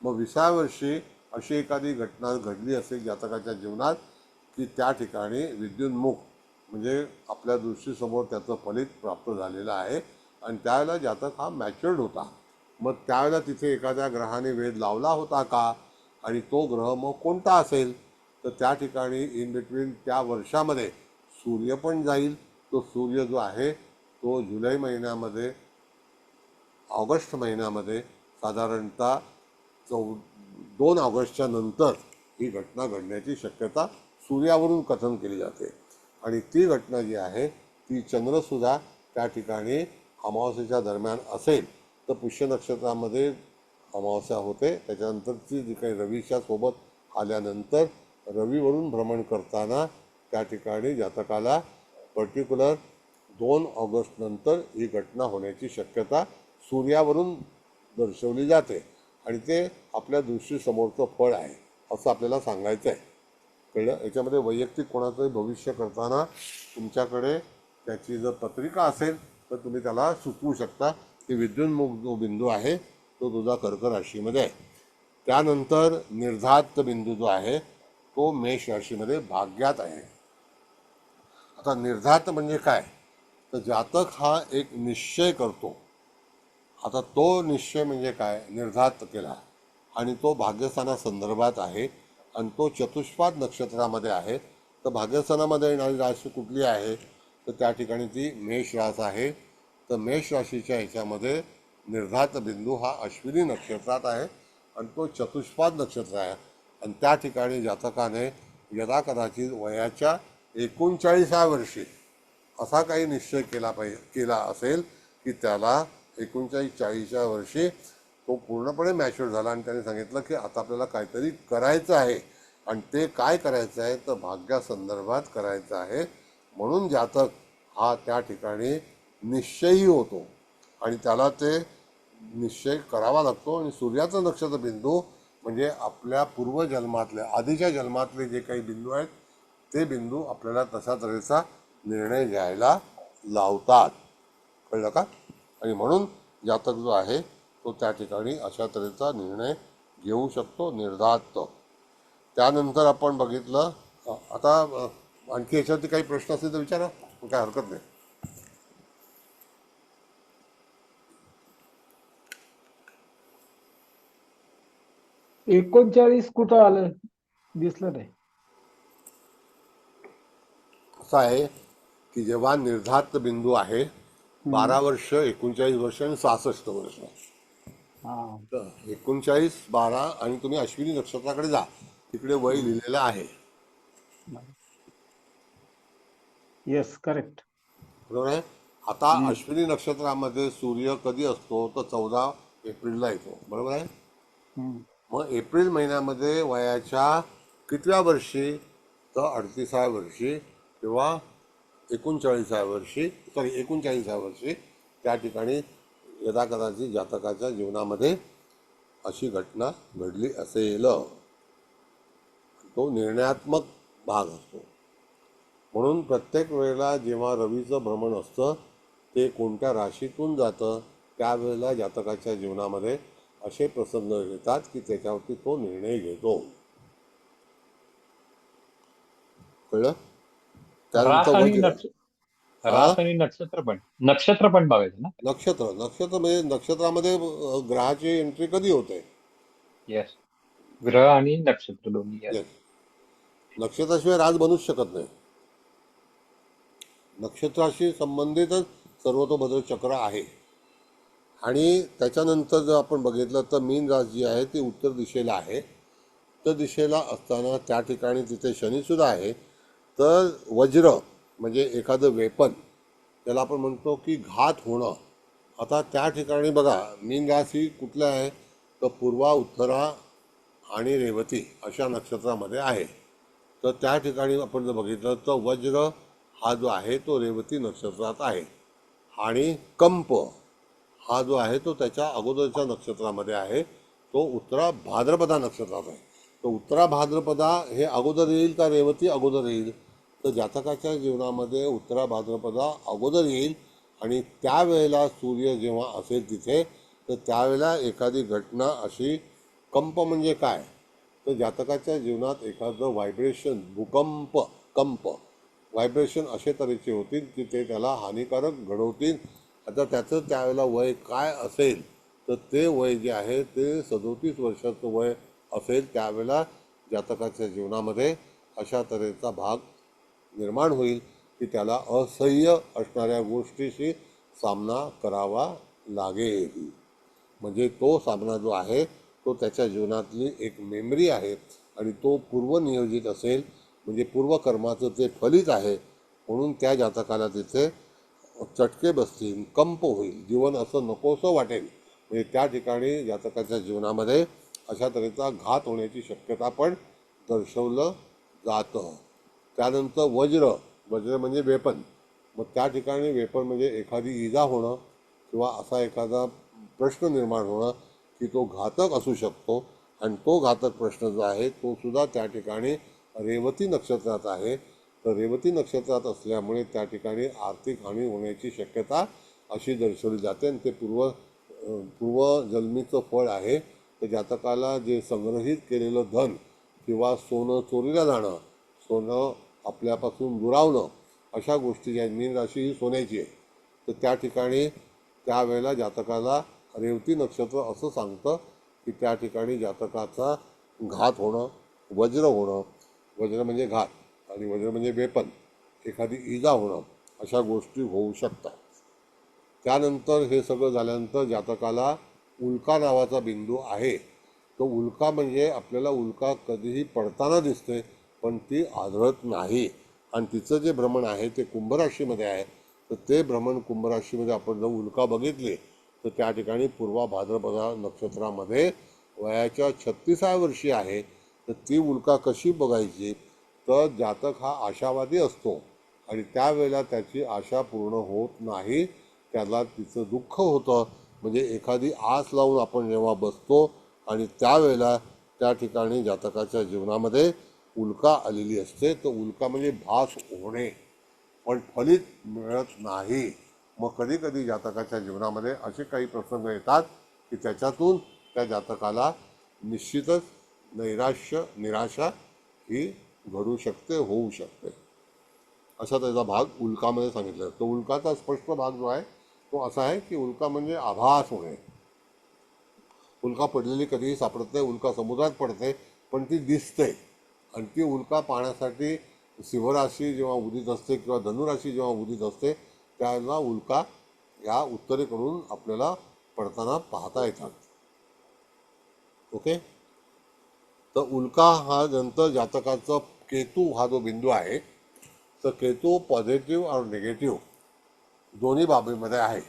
मग 20व्या वर्षी अशी एखादी घटना घडली असेल जातकाच्या जीवनात की त्या ठिकाणी विद्युन्मुख म्हणजे आपल्या दृष्टीसमोर त्याचं फलित प्राप्त झालेलं आहे आणि त्यावेळेला जातक हा मॅच्युअर्ड होता. मग त्यावेळेला तिथे एखाद्या ग्रहाने वेध लावला होता का, आणि तो ग्रह मग कोणता असेल, तर त्या ठिकाणी इन बिटवीन त्या वर्षामध्ये सूर्य पण जाईल. तो सूर्य जो आहे तो जुलै महिन्यामध्ये, ऑगस्ट महिन्यामध्ये साधारणतः 2 ऑगस्टच्या नंतर ही घटना घडण्याची शक्यता सूर्यावरून कथन केली जाते. आणि ती घटना जी आहे ती चंद्रसुद्धा त्या ठिकाणी अमावस्येच्या दरम्यान असेल, तर पुष्य नक्षत्रामध्ये अमावस्या होते. त्याच्यानंतरची जी काही रवीच्या सोबत आल्यानंतर रवीवरून भ्रमण करताना त्या ठिकाणी जातकाला पर्टिक्युलर 2 ऑगस्ट नंतर ही घटना होण्याची शक्यता सूर्यावरून दर्शवली जाते. आणि ते आपल्या दृष्टीसमोरचं फळ आहे असं आपल्याला सांगायचं आहे. कळलं? याच्यामध्ये वैयक्तिक कोणाचंही भविष्य करताना तुमच्याकडे त्याची जर पत्रिका असेल तर तुम्ही त्याला सुचवू शकता की विद्युन्मुख जो बिंदू आहे तो तुझा कर्क राशीमध्ये आहे. त्यानंतर निर्धात बिंदू जो आहे तो मेष राशीमध्ये भाग्यात आहे. आता निर्धात म्हणजे काय, तर जातक हा एक निश्चय करतो. आता तो निश्चय म्हणजे काय, निर्धात केला आणि तो भाग्यस्थानासंदर्भात आहे आणि तो चतुष्पाद नक्षत्रामध्ये आहे. तर भाग्यस्थानामध्ये येणारी राशी कुठली आहे, तर त्या ठिकाणी ती मेष रास आहे. तर मेष राशीच्या ह्याच्यामध्ये निर्धात बिंदू हा अश्विनी नक्षत्रात आहे आणि तो चतुष्पाद नक्षत्र आहे. आणि त्या ठिकाणी जातकाने यदा कदाचित वयाच्या 39व्या वर्षी असा काही निश्चय केला असेल की त्याला 39-40व्या वर्षी तो पूर्णपणे मॅच्युअर झाला आणि त्याने सांगितलं की आता आपल्याला काहीतरी करायचं आहे आणि ते काय करायचं आहे तर भाग्यासंदर्भात करायचं आहे. म्हणून जातक हा त्या ठिकाणी निश्चयी होतो आणि त्याला ते निश्चय करावा लागतो. आणि सूर्याचा नक्षत्र बिंदू म्हणजे आपल्या पूर्वजन्मातले आधीच्या जन्मातले जे काही बिंदू आहेत ते बिंदू आपल्याला तशा तऱ्हेचा निर्णय घ्यायला लावतात. कळलं का? आणि म्हणून जातक जो आहे तो त्या ठिकाणी अशा तऱ्हेचा निर्णय घेऊ शकतो, निर्धास्त. त्यानंतर आपण बघितलं आता आणखी याच्यावरती काही प्रश्न असतील तर विचारा, काय हरकत नाही. एकोणचाळीस कुठं आलं दिसलं नाही. असं आहे की जेव्हा निर्धास्त बिंदू आहे 12 वर्ष, 39 वर्ष आणि 66 वर्ष. हा. तर 39, 12 आणि तुम्ही अश्विनी नक्षत्राकडे जा, तिकडे वय लिहिलेलं आहे. Yes correct. बरोबर आहे. आता अश्विनी नक्षत्रामध्ये सूर्य कधी असतो तर 14 एप्रिलला येतो. बरोबर आहे. मग एप्रिल महिन्यामध्ये वयाच्या कितव्या वर्षी तर 38व्या वर्षी किंवा 39व्या वर्षी त्या ठिकाणी यदाकदाचित जातकाच्या जीवनामध्ये अशी घटना घडली असेल. तो निर्णयात्मक भाग असतो. म्हणून प्रत्येक वेळेला जेव्हा रवीचं भ्रमण असतं ते कोणत्या राशीतून जातं त्यावेळेला जातकाच्या जीवनामध्ये असे प्रसंग येतात की त्याच्यावरती तो निर्णय घेतो. कळलं? रास आणि त्यानंतर रास आणि नक्षत्र पण बघायचं ना. नक्षत्र म्हणजे नक्षत्रामध्ये ग्रहाची एंट्री कधी होते. येस, ग्रह आणि नक्षत्र दोन्ही. Yes. नक्षत्राशिवाय राज बनूच शकत नाही. नक्षत्राशी संबंधितच सर्वतोभद्र चक्र आहे. आणि त्याच्यानंतर जर आपण बघितलं तर मीन रास जी आहे ती उत्तर दिशेला आहे. उत्तर दिशेला असताना त्या ठिकाणी तिथे शनीसुद्धा आहे. तर वज्र म्हणजे एखादं वेपन त्याला आपण म्हणतो की घात होणं. आता त्या ठिकाणी बघा मीन रास ही कुठल्या आहे तर पूर्वा, उत्तरा आणि रेवती अशा नक्षत्रामध्ये आहे. तर त्या ठिकाणी आपण जर बघितलं तर वज्र हा जो आहे तो रेवती नक्षत्रात आहे आणि कंप हा जो आहे तो त्याच्या अगोदरच्या नक्षत्रामध्ये आहे. तो उत्तरा भाद्रपदा नक्षत्रात आहे. तो उत्तरा भाद्रपदा हे अगोदर येईल का रेवती अगोदर येईल तर जातकाच्या जीवनामध्ये उत्तरा भाद्रपदा अगोदर येईल. आणि त्यावेळेला सूर्य जेव्हा असेल तिथे तर त्यावेळेला एखादी घटना अशी कंप म्हणजे काय तर जातकाच्या जीवनात एखादं व्हायब्रेशन कंप व्हायब्रेशन असे तऱ्हेचे होतील की ते त्याला हानिकारक घडवतील. आता त्याचं त्यावेळेला वय काय असेल तर ते वय जे आहे ते 37 वर्षाचं वय असेल. त्यावेळेला जातकाच्या जीवनामध्ये अशा तऱ्हेचा भाग निर्माण होईल की त्याला असह्य असणाऱ्या गोष्टीशी सामना करावा लागेल. म्हणजे तो सामना जो आहे तो त्याच्या जीवनातली एक मेमरी आहे आणि तो पूर्वनियोजित असेल म्हणजे पूर्वकर्माचं ते फलित आहे. म्हणून त्या जातकाला तिथे चटके बसतील, कंप होईल, जीवन असं नकोसं वाटेल. म्हणजे त्या ठिकाणी जातकाच्या जीवनामध्ये अशा तऱ्हेचा घात होण्याची शक्यता पण दर्शवलं जातं. त्यानंतर वज्र म्हणजे वेपन. मग त्या ठिकाणी वेपन म्हणजे एखादी इजा होणं किंवा असा एखादा प्रश्न निर्माण होणं की तो घातक असू शकतो. आणि तो घातक प्रश्न जो आहे तो सुद्धा त्या ठिकाणी रेवती नक्षत्रात आहे. तर रेवती नक्षत्रात असल्यामुळे त्या ठिकाणी आर्थिक हानी होण्याची शक्यता अशी दर्शवली जाते. आणि ते पूर्वजन्मीचं फळ आहे. तर जातकाला जे संग्रहित केलेलं धन किंवा सोनं चोरीला जाणं, सोनं आपल्यापासून दुरावणं अशा गोष्टी ज्या मीन राशी ही सोन्याची आहे. तर त्या ठिकाणी त्यावेळेला जातकाला रेवती नक्षत्र असं सांगतं की त्या ठिकाणी जातकाचा घात होणं, वज्र होणं, वज्र म्हणजे घात आणि वज्र म्हणजे वेपन, एखादी इजा होणं अशा गोष्टी होऊ शकतात. त्यानंतर हे सगळं झाल्यानंतर जातकाला उल्का नावाचा बिंदू आहे. तो उल्का म्हणजे आपल्याला उल्का कधीही पडताना दिसते पण ती आढळत नाही. आणि तिचं जे भ्रमण आहे ते कुंभराशीमध्ये आहे. तर ते भ्रमण कुंभराशीमध्ये आपण जर उल्का बघितली तर त्या ठिकाणी पूर्वा भाद्रपदा नक्षत्रामध्ये वयाच्या 36व्या वर्षी आहे. तर ती उल्का कशी बघायची, तर जातक हा आशावादी असतो आणि त्यावेळेला त्याची आशा पूर्ण होत नाही, त्याला तिचं दुःख होतं. म्हणजे एखादी आस लावून आपण जेव्हा बसतो आणि त्यावेळेला त्या ठिकाणी जातकाच्या जीवनामध्ये उल्का आलेली असते, तर उल्का म्हणजे भास होणे, पण फलित मिळत नाही. मग कधी कधी जातकाच्या जीवनामध्ये असे काही प्रसंग येतात की त्याच्यातून त्या जातकाला निश्चितच निराशा ही घडू शकते, होऊ शकते. असा त्याचा भाग उल्कामध्ये सांगितला. तो उल्काचा स्पष्ट भाग जो आहे तो असा आहे की उल्का म्हणजे आभास होणे. उल्का पडलेली कधीही सापडत नाही, उल्का समुद्रात पडते पण ती दिसते. आणि ती उल्का पाहण्यासाठी सिंहराशी जेव्हा उदित असते किंवा धनुराशी जेव्हा उदित असते त्याला उल्का या उत्तरेकडून आपल्याला पडताना पाहता येतात. ओके. तर उल्का हा नंतर जातकाचा केतू हा जो बिंदू आहे, तर केतू पॉझिटिव्ह और निगेटिव्ह दोन्ही बाबीमध्ये आहे.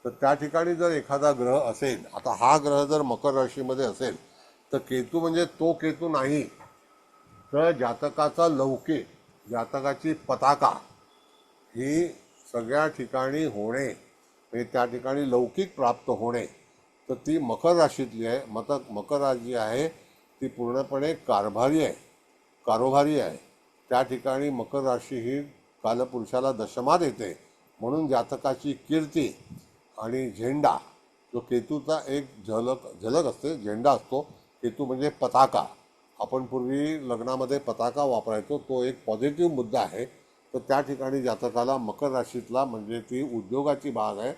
तर त्या ठिकाणी जर एखादा ग्रह असेल, आता हा ग्रह जर मकर राशीमध्ये असेल तर केतू म्हणजे तो केतू नाही, तर जातकाचा लौकिक, जातकाची पताका ही सगळ्या ठिकाणी होणे, म्हणजे त्या ठिकाणी लौकिक प्राप्त होणे, तर ती मकर राशीतली आहे. मकर राशी आहे ती पूर्णपणे कारोबारी आहे. त्या ठिकाणी मकर राशी ही कालपुरुषाला दशमात येते. म्हणून जातकाची कीर्ती आणि झेंडा, जो केतूचा एक झलक असते, झेंडा असतो. केतू म्हणजे पताका. आपण पूर्वी लग्नामध्ये पताका वापरायचो, तो एक पॉझिटिव्ह मुद्दा आहे. तर त्या ठिकाणी जातकाला मकर राशीतला म्हणजे ती उद्योगाची भाग आहे,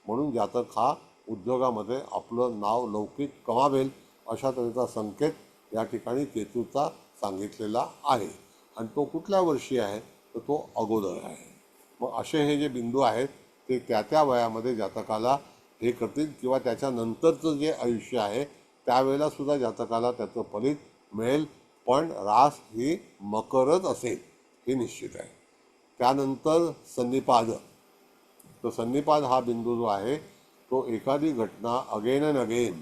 म्हणून जातक हा उद्योगामध्ये आपलं नाव लौकिक कमावेल अशा तऱ्हेचा संकेत या ठिकाणी केतूचा सांगितलेला आहे. आणि तो कुठल्या वर्षी आहे, तर तो अगोदर आहे. मग असे हे जे बिंदू आहेत ते त्या वयामध्ये जातकाला हे करतील, किंवा त्याच्यानंतरचं जे आयुष्य आहे त्यावेळेला सुद्धा जातकाला त्याचं फलित मिळेल, पण रास ही मकरच असेल हे निश्चित आहे. त्यानंतर सन्निपाद. तर सन्निपाद हा बिंदू जो आहे तो एखादी घटना अगेन अँड अगेन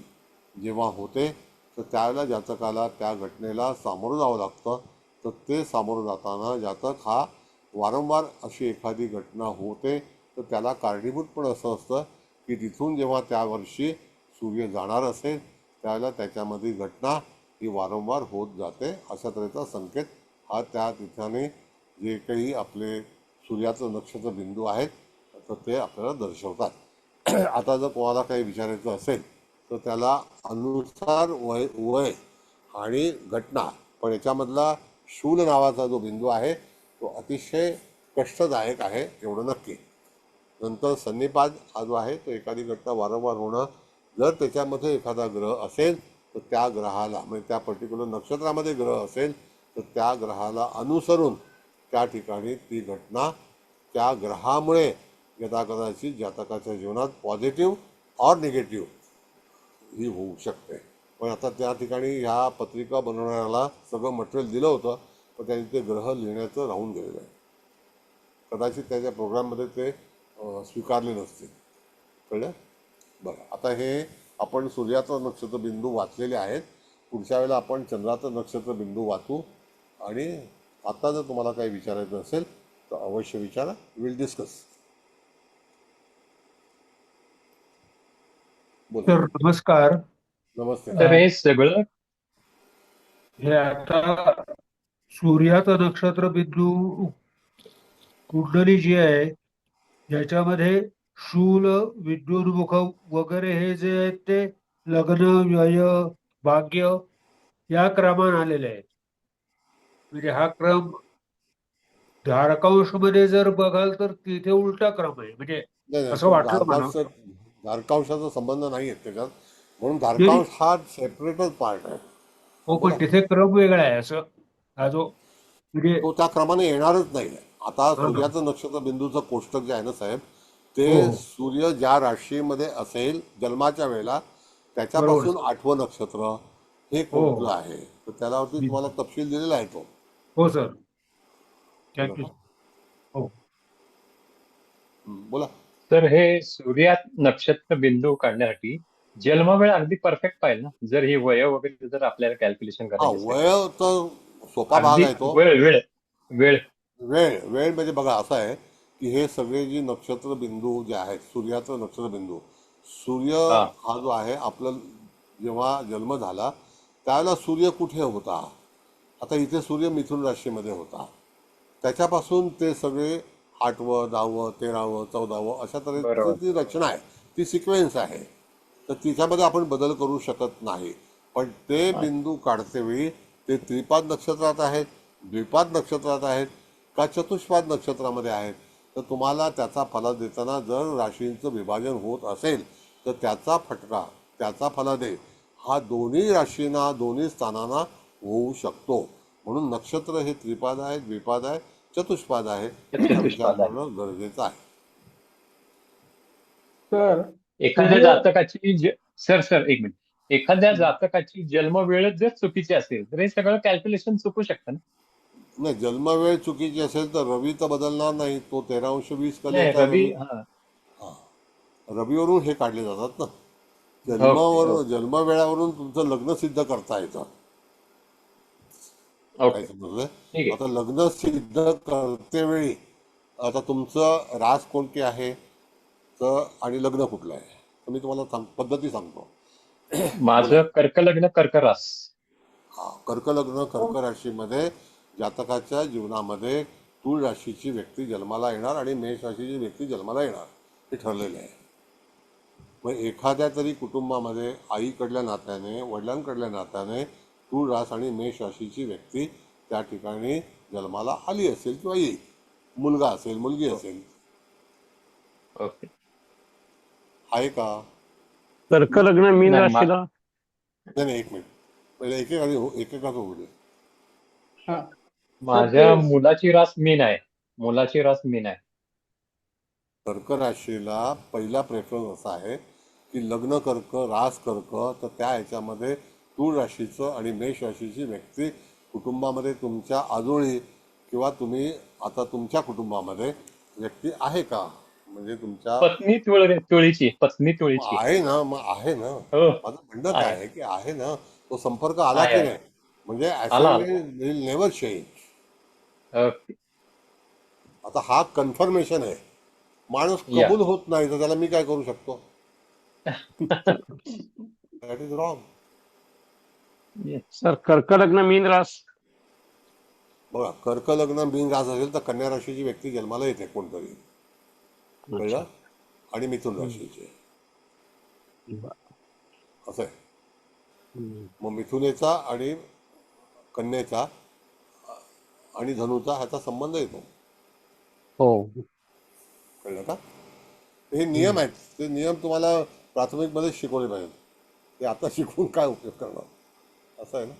जेव्हा होते तर त्यावेळेला जातकाला त्या घटनेला सामोरं जावं लागतं. तर ते सामोरं जाताना जातक हा वारंवार अशी एखादी घटना होते तर त्याला कारणीभूत पण असं असतं की तिथून जेव्हा त्या वर्षी सूर्य जाणार असेल त्यावेळेला त्याच्यामध्ये घटना ही वारंवार होत जाते. अशा तऱ्हेचा संकेत हा त्या ठिकाणी जे काही आपले सूर्याचं नक्षत्र बिंदू आहेत तर ते आपल्याला दर्शवतात. आता जर कोणाला काही विचारायचं असेल तर त्याला अनुसार वय आणि घटना, पण याच्यामधला शूल नावाचा जो बिंदू आहे तो अतिशय कष्टदायक आहे एवढं नक्की. नंतर सन्निपात हा जो आहे तो एखादी घटना वारंवार होणं. जर त्याच्यामध्ये एखादा ग्रह असेल तर त्या ग्रहाला, म्हणजे त्या पर्टिक्युलर नक्षत्रामध्ये ग्रह असेल तर त्या ग्रहाला अनुसरून त्या ठिकाणी ती घटना त्या ग्रहामुळे कदाचित जातकाच्या जीवनात पॉझिटिव्ह और निगेटिव्ह ही होऊ शकते. पण आता त्या ठिकाणी ह्या पत्रिका बनवणाऱ्याला सगळं मटेरियल दिलं होतं, पण त्यांनी ते ग्रह लिहिण्याचं राहून गेलेलं आहे. कदाचित त्याच्या प्रोग्राममध्ये ते स्वीकारले नसतील. कळलं? बरं, आता हे आपण सूर्याचं नक्षत्र बिंदू वाचलेले आहेत. पुढच्या वेळेला आपण चंद्राचं नक्षत्र बिंदू वाचू. आणि आता जर तुम्हाला काही विचारायचं असेल तर अवश्य विचारा. Will discuss. सर नमस्कार. नमस्ते. तर हे सगळं हे आता सूर्याचं नक्षत्र बिंदू कुंडली जी आहे याच्यामध्ये शूल, विद्युन्मुख वगैरे हे जे आहेत ते लग्न, व्यय, भाग्य या क्रमाने आलेले आहेत. म्हणजे हा क्रम धारकांश मध्ये जर बघाल तर तिथे उलटा क्रम आहे. म्हणजे नाही असं वाटलं मला. धारकांशाचा संबंध नाही आहे त्याच्यात, म्हणून नाही, धारकांश हा सेपरेटच पार्ट आहे. हो, पण तिथे क्रम वेगळा आहे. असं हा जो म्हणजे तो त्या क्रमाने येणारच नाही. आता हा. सूर्याचं नक्षत्र बिंदूचं कोष्टक जे आहे ना साहेब, ते हो. सूर्य ज्या राशीमध्ये असेल जन्माच्या वेळेला त्याच्यापासून 8वं नक्षत्र हे कोणतं आहे, तर त्यालावरती तुम्हाला तपशील दिलेला आहे तो. हो सर, थँक्यू. हो, बोला. सर हे सूर्यात नक्षत्र बिंदू काढण्यासाठी जन्मवेळ अगदी परफेक्ट पाहिजे ना, जर ही वय वगैरे जर आपल्याला कॅल्क्युलेशन हा, करायची असेल वय तर सोपा भाग अगदी आहे तो. वेळ वेळ वेळ वेळ वेळ म्हणजे बघा असं आहे की हे सगळे जी नक्षत्र बिंदू जे आहेत, सूर्याचं नक्षत्र बिंदू, सूर्य हा हा जो आहे आपलं जेव्हा जन्म झाला त्यावेळेला सूर्य कुठे होता? आता इथे सूर्य मिथुन राशीमध्ये होता. त्याच्यापासून ते सगळे 8वं 10वं 13वं 14वं अशा तऱ्हेची बरोबर जी रचना आहे, ती सिक्वेन्स आहे. तर तिच्यामध्ये आपण बदल करू शकत नाही. पण ते हा. बिंदू काढतेवेळी ते त्रिपाद नक्षत्रात आहेत, द्विपाद नक्षत्रात आहेत का चतुष्पाद नक्षत्रामध्ये आहेत, तर तुम्हाला त्याचा फला देताना जर राशींचं विभाजन होत असेल तर त्याचा फटका, त्याचा फलादेय हा दोन्ही राशींना, दोन्ही स्थानांना होऊ शकतो. म्हणून नक्षत्र हे त्रिपाद आहे, द्विपाद आहे, चतुष्पाद आहे, याचा विचार चतुष्पाद आहे. करणं गरजेचं आहे. सर एखाद्या सूर्य जातकाची सर सर एक मिनिट, एखाद्या जातकाची जन्मवेळच जर चुकीची असेल तर हे सगळं कॅल्क्युलेशन चुकू शकतं ना. नाही, जन्मवेळ चुकीची असेल तर रवी तर बदलणार नाही. तो 13°20 नाही कलेचा रवी रवी, हा हा, रवीवरून हे काढले जातात ना. ओके जन्मावरून, जन्मवेळावरून तुमचं लग्न सिद्ध करता येतं. काय ओके समजलं? ठीक आहे. आता लग्न सिद्ध करतेवेळी आता तुमचं रास कोणती आहे तर आणि लग्न कुठलं आहे तर मी तुम्हाला पद्धती सांगतो. माझं कर्क लग्न कर्क रास. हा, कर्क लग्न कर्क राशीमध्ये जातकाच्या जीवनामध्ये तूळ राशीची व्यक्ती जन्माला येणार आणि मेष राशीची व्यक्ती जन्माला येणार, हे ठरलेले आहे. मग एखाद्या तरी कुटुंबामध्ये आईकडल्या नात्याने, वडिलांकडल्या नात्याने तूळ रास आणि मेष राशीची व्यक्ती त्या ठिकाणी जन्माला आली असेल किंवा येईल. मुलगा असेल, मुलगी असेल, ओके आहे का? कर्क लग्न मीन नाही राशीला नाही नाही, एक मिनिट, पहिले एकेकाचं होऊ दे. हा सर माझ्या ते मुलाची रास मीन आहे, मुलाची रास मीन आहे. कर्क राशीला पहिला प्रेफरन्स असा आहे की लग्न कर्क, रास कर्क, तर त्या ह्याच्यामध्ये तूळ राशीचं आणि मेष राशीची व्यक्ती कुटुंबामध्ये तुमच्या आजोळी किंवा तुम्ही आता तुमच्या कुटुंबामध्ये व्यक्ती आहे का? म्हणजे तुमच्या पत्नी तुळीची, पत्नी तुळीची आहे ना, मग आहे ना. हो माझं म्हणणं काय आहे आहे की आहे ना, तो संपर्क आला आहे की आहे. नाही. म्हणजे आला आला विल नेव्हर चेंज. ओके आता हा कन्फर्मेशन आहे. माणूस या कबूल होत नाही तर त्याला मी काय करू शकतो? That is wrong. सर कर्क लग्न मीन रास बघा, कर्क लग्न बिन रास असेल तर कन्या राशीची व्यक्ती जन्माला येते कोणतरी, अच्छा कळलं? आणि मिथुन राशीची असं आहे. हम्म. मग मिथुनेचा आणि कन्येचा आणि धनुचा ह्याचा संबंध येतो, हो कळलं का? हे नियम आहेत. ते नियम तुम्हाला प्राथमिकमध्ये शिकवले पाहिजेत. ते आता शिकवून काय उपयोग करणार, असं आहे ना.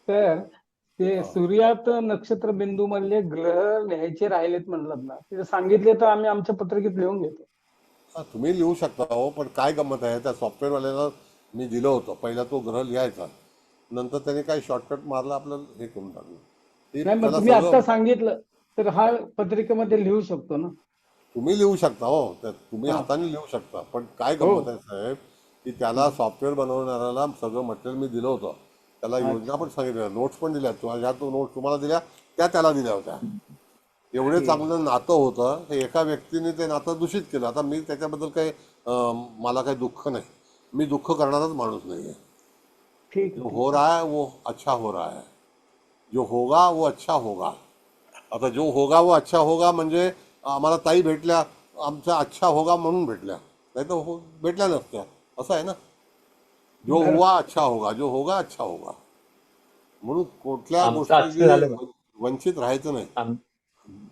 सर ते हा. सूर्यात नक्षत्र बिंदू मधले ग्रह लिहायचे राहिलेत म्हणलात ना, ते सांगितले तर आम्ही आमच्या पत्रिकेत लिहून घेतो. हा, तुम्ही लिहू शकता हो, पण काय गंमत आहे, त्या सॉफ्टवेअरवाल्याला मी दिलं होतं पहिला तो ग्रह लिहायचा, नंतर त्याने काय शॉर्टकट मारला, आपलं हे करून टाकलं. ते नाही मग त्याला तुम्ही आता सगळं सांगितलं तर हा पत्रिकेमध्ये लिहू शकतो ना. तुम्ही लिहू शकता हो, तुम्ही हा हाताने लिहू शकता. पण काय हो गंमत आहे साहेब की त्याला सॉफ्टवेअर बनवणाऱ्याला सगळं मटेरियल मी दिलं होतं, त्याला योजना पण सांगितल्या, नोट्स पण दिल्या, ज्या तो नोट्स तुम्हाला दिल्या त्या त्याला दिल्या होत्या. एवढे चांगलं नातं होतं, हे एका व्यक्तीने ते नातं दूषित केलं. आता मी त्याच्याबद्दल काही मला काही दुःख नाही, मी दुःख करणाराच माणूस नाही आहे. ठीक जो आहे हो रहा है वो अच्छा हो रहा है, जो होगा वो अच्छा होगा. आता जो होगा वो अच्छा होगा म्हणजे आम्हाला ताई भेटल्या, आमचा अच्छा होगा म्हणून भेटल्या, नाही तर भेटल्या नसत्या, असं आहे ना. जो बरं. हुआ अच्छा होगा, जो होगा अच्छा होगा. म्हणून कुठल्या आमचं अच्छे गोष्टीची झालं बा. वंचित राहायचं नाही.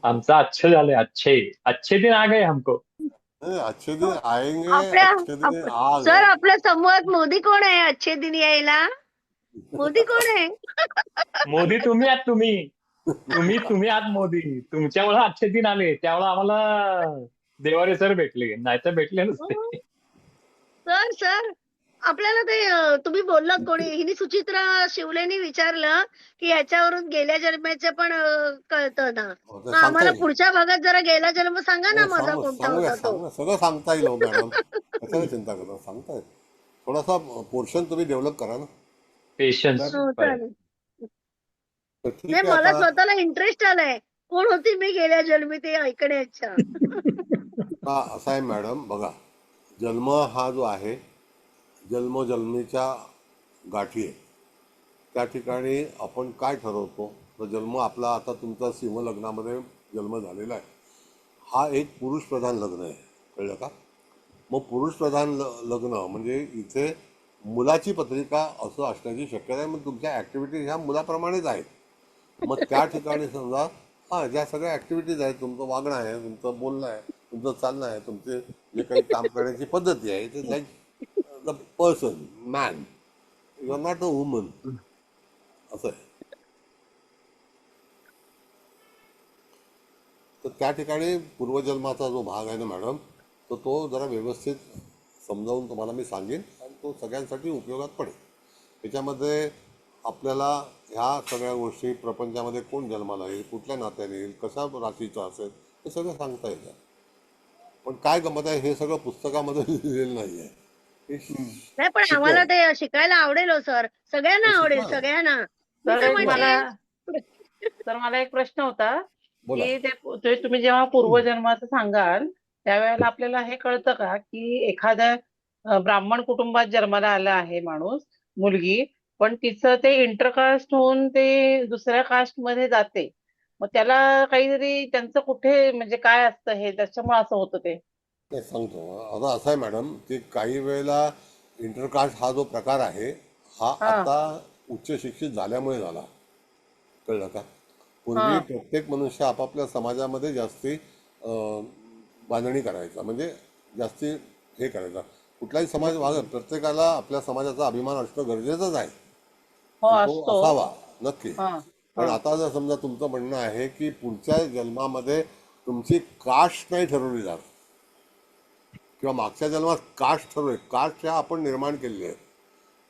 आमचं अच्छे झाले, अच्छे अच्छे दिन आ गए हमको. नहीं, अच्छे दिन आएंगे, आपल्या अच्छे दिन आ सर, गए. आपल्या समूहात मोदी कोण आहे अच्छे दिन यायला? मोदी कोण आहे? मोदी तुम्ही आहात, तुम्ही आहात मोदी. तुमच्यामुळे अच्छे दिन आले, त्यामुळे आम्हाला देवारे सर भेटले, नाहीतर भेटले नसते. सर आपल्याला ते तुम्ही बोललात कोणी हिने सुचित्रा शिवलेनी विचारलं की याच्यावरून गेल्या जन्माचे पण कळतं ना. हो, ते मग सांगता आम्हाला येईल. पुढच्या भागात जरा गेला जन्म सांगा ना नाही, माझा सांगू कोणता सांगूया होता तो. सांगूया सगळं सांगता येईल हो मॅडम. कशाला चिंता करता, सांगता येईल. थोडासा पोर्शन तुम्ही डेव्हलप करा ना. पेशन्स हो, पाहिजे. चालेल. तर ठीक नाही आहे मला आता. स्वतःला इंटरेस्ट आलाय कोण होती मी गेल्या जन्मी ते ऐकण्याच्या. आता असं आहे मॅडम, बघा, जन्म हा जो आहे जन्मोजन्मीच्या गाठी आहे. त्या ठिकाणी आपण काय ठरवतो, तर जन्म आपला आता तुमचा सिंहलग्नामध्ये जन्म झालेला आहे. हा एक पुरुषप्रधान लग्न आहे, कळलं का? मग पुरुषप्रधान लग्न म्हणजे इथे मुलाची पत्रिका असं असण्याची शक्यता आहे. मग तुमच्या ॲक्टिव्हिटीज ह्या मुलाप्रमाणेच आहेत. मग त्या ठिकाणी समजा हां, ज्या सगळ्या ॲक्टिव्हिटीज आहेत, तुमचं वागणं आहे, तुमचं बोलणं आहे, तुमचं चालणं आहे, तुमचे जे काही काम करण्याची पद्धती आहे, ते like the person, man, you are not a woman, असं आहे. तर त्या ठिकाणी पूर्वजन्माचा जो भाग आहे ना मॅडम, तर तो जरा व्यवस्थित समजावून तुम्हाला मी सांगेन आणि तो सगळ्यांसाठी उपयोगात पडेल. त्याच्यामध्ये आपल्याला ह्या सगळ्या गोष्टी प्रपंचामध्ये कोण जन्माला येईल, कुठल्या नात्याने येईल, कशा राशीचं असेल, हे सगळं सांगता येतं. पण काय गमत आहे, हे सगळं पुस्तकामध्ये लिहिलेलं नाही आहे. हे नाही पण शिकवा. आम्हाला ते शिकायला आवडेल हो सर, सगळ्यांना हे आवडेल, शिकवा ना. सगळ्यांना. मी तर तर मला म्हणते तर मला एक प्रश्न होता बोला. की तुम्ही जेव्हा पूर्वजन्माचं सांगाल त्यावेळेला आपल्याला हे कळतं का की एखाद्या ब्राह्मण कुटुंबात जन्माला आला आहे माणूस, मुलगी, पण तिचं ते इंटरकास्ट होऊन ते दुसऱ्या कास्ट मध्ये जाते, मग त्याला काहीतरी त्यांचं कुठे म्हणजे काय असतं हे त्याच्यामुळे असं होतं ते. नाही, सांगतो. आता असं आहे मॅडम, की काही वेळेला इंटरकास्ट हा जो प्रकार आहे, हा हा आता उच्च शिक्षित झाल्यामुळे झाला, कळलं का? पूर्वी हा प्रत्येक मनुष्य आपापल्या समाजामध्ये जास्ती बांधणी करायचा, म्हणजे जास्ती हे करायचा. कुठलाही समाज वागत, प्रत्येकाला आपल्या समाजाचा अभिमान असणं गरजेचंच आहे हो आणि तो असतो. असावा, नक्की. हा पण हा आता जर समजा तुमचं म्हणणं आहे की पुढच्या जन्मामध्ये तुमची कास्ट नाही ठरवली जात, किंवा मागच्या जन्मात कास्ट ठरवली, कास्ट ह्या आपण निर्माण केलेली आहे,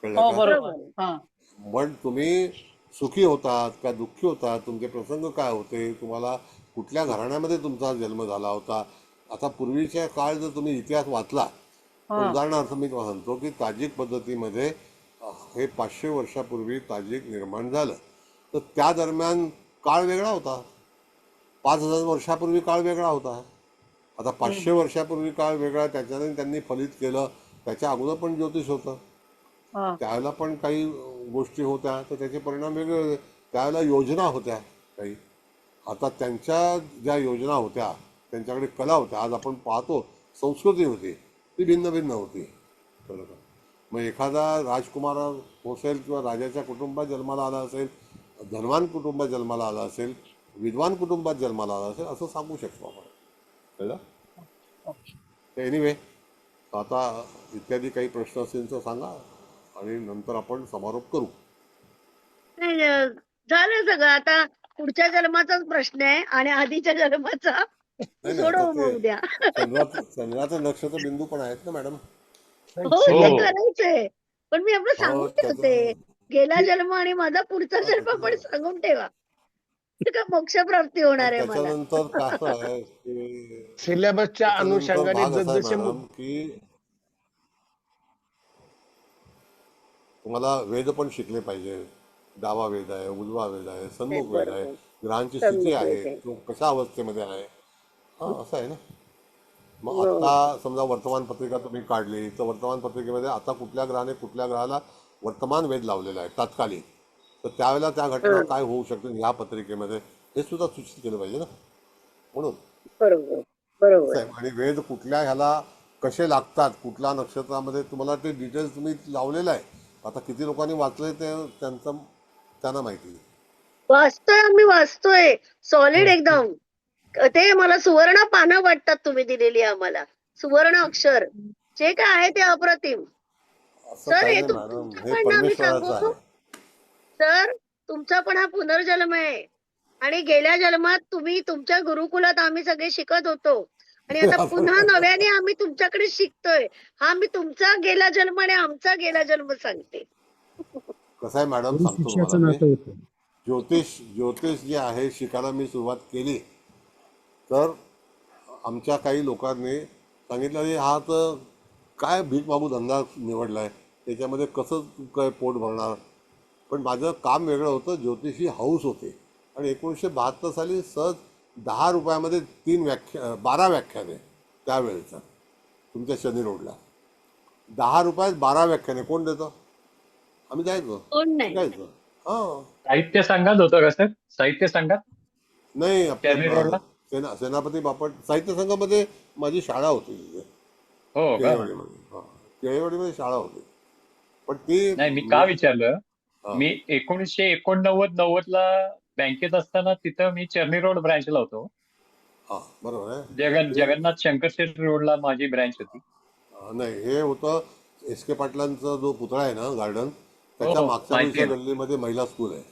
कळलं हो का? बरोबर. बरोबर. हा पण तुम्ही सुखी होतात का दुःखी होतात, तुमचे प्रसंग काय होते, तुम्हाला कुठल्या घराण्यामध्ये तुमचा जन्म झाला होता. आता पूर्वीच्या काळ जर तुम्ही इतिहास वाचला, तर हा उदाहरणार्थ मी तुम्हाला सांगतो की ताजिक पद्धतीमध्ये हे 500 वर्षापूर्वी ताजिक निर्माण झालं, तर त्या दरम्यान काळ वेगळा होता. 5000 वर्षापूर्वी काळ वेगळा होता. आता 500 वर्षापूर्वी काळ वेगळा, त्याच्याने त्यांनी फलित केलं. त्याच्या अगोदर पण ज्योतिष होतं, हा त्यावेळेला पण काही गोष्टी होत्या, तर त्याचे परिणाम वेगळे होते. त्यावेळेला योजना होत्या काही. आता त्यांच्या ज्या योजना होत्या, त्यांच्याकडे कला होत्या, आज आपण पाहतो संस्कृती होती, ती भिन्न भिन्न होती, कळलं का? मग एखादा राजकुमार असेल किंवा राजाच्या कुटुंबात जन्माला आला असेल, धनवान कुटुंबात जन्माला आला असेल, विद्वान कुटुंबात जन्माला आला असेल, असं सांगू शकतो आपण, कळलं? एनिवे, आता इत्यादी काही प्रश्न असतील तर सांगा आणि नंतर आपण समारोप करू. नाही, झालं सगळं. आता पुढच्या जन्माचाच प्रश्न आहे आणि आधीच्या जन्माचा नाही नाही, आता सोडवून ते होऊ द्या. चंद्राचं नक्षत्र बिंदू पण आहेत ना मॅडम. हो ते हो करायचंय, पण मी आपलं हो, सांगून ठेवते. गेला जन्म आणि माझा पुढचा जन्म पण सांगून ठेवा, तर का मोक्षप्राप्ती होणार आहे मला. त्याच्यानंतर काय आहे की सिलेबसच्या त्याच्यानंतर अनुषंगाने भाग असा आहे जसजसे मॅडम की तुम्हाला वेद पण शिकले पाहिजे. डावा वेद आहे, उजवा वेद आहे, सन्मुख वेद आहे, बरोबर. ग्रहांची स्थिती सन्मुख आहे, वेद आहे. तो कशा अवस्थेमध्ये आहे, हा असं आहे ना. मग हो. आत्ता समजा वर्तमानपत्रिका तुम्ही काढली, तर वर्तमानपत्रिकेमध्ये आता कुठल्या ग्रहाने कुठल्या ग्रहाला वर्तमान वेध लावलेला आहे तात्कालिक, तर त्यावेळेला त्या घटना काय होऊ शकतील ह्या पत्रिकेमध्ये, हे सुद्धा सूचित केलं पाहिजे ना. म्हणून बरोबर बरोबर. साहेब, आणि वेद कुठल्या ह्याला कसे लागतात, कुठल्या नक्षत्रामध्ये, तुम्हाला ते डिटेल्स तुम्ही लावलेलं आहे. आता किती लोकांनी वाचलंय ते त्यांना माहिती. वाचतोय, आम्ही वाचतोय सॉलिड एकदम. ते मला सुवर्ण पानं वाटतात तुम्ही दिलेली आम्हाला, सुवर्ण अक्षर जे काय आहे ते अप्रतिम. असं सर काही हे नाही मॅडम, हे तुमच्याकडनं आम्ही परमेश्वराचं सांगू. आहे. सर तुमचा पण हा पुनर्जन्म आहे आणि गेल्या जन्मात तुम्ही तुमच्या गुरुकुलात आम्ही सगळे शिकत होतो आणि आता पुन्हा नव्याने आम्ही तुमच्याकडे शिकतोय. हा मी तुमचा गेला जन्म आणि आमचा गेला जन्म सांगते. कसं आहे मॅडम, सांगतो तुम्हाला मी. ज्योतिष जे आहे शिकायला मी सुरुवात केली तर आमच्या काही लोकांनी सांगितलं की हा तर काय भीक मागू धंदा निवडलाय, त्याच्यामध्ये कसं काय पोट भरणार. पण माझं काम वेगळं होतं, ज्योतिषी हाऊस होते. आणि 1972 साली सहज 10 रुपयामध्ये 12 व्याख्याने त्यावेळेचं तुमच्या शनी रोडला 10 रुपयात 12 व्याख्याने कोण देतं? आम्ही जायचो, कोण नाही. शिकायचं. हा साहित्य संघात होतं का सर? साहित्य संघात नाही शनी रोडला? आपलं सेनापती बापट साहित्य संघामध्ये माझी शाळा होती तिथे हो का? केळेवाडीमध्ये. हा, केळेवाडीमध्ये शाळा होती. पण ती नाही, मी का विचारलं, हा, मी 1989-90 ला बँकेत असताना तिथं मी चर्नी रोड ब्रँचला होतो. हा, बरोबर आहे. जगन्नाथ शंकरशेठ रोडला माझी ब्रँच होती. नाही, हे होतं एस के पाटलांचा जो पुतळा आहे ना गार्डन, त्याच्या हो, मागच्या माहिती बाजूच्या आहे. गल्लीमध्ये महिला स्कूल आहे,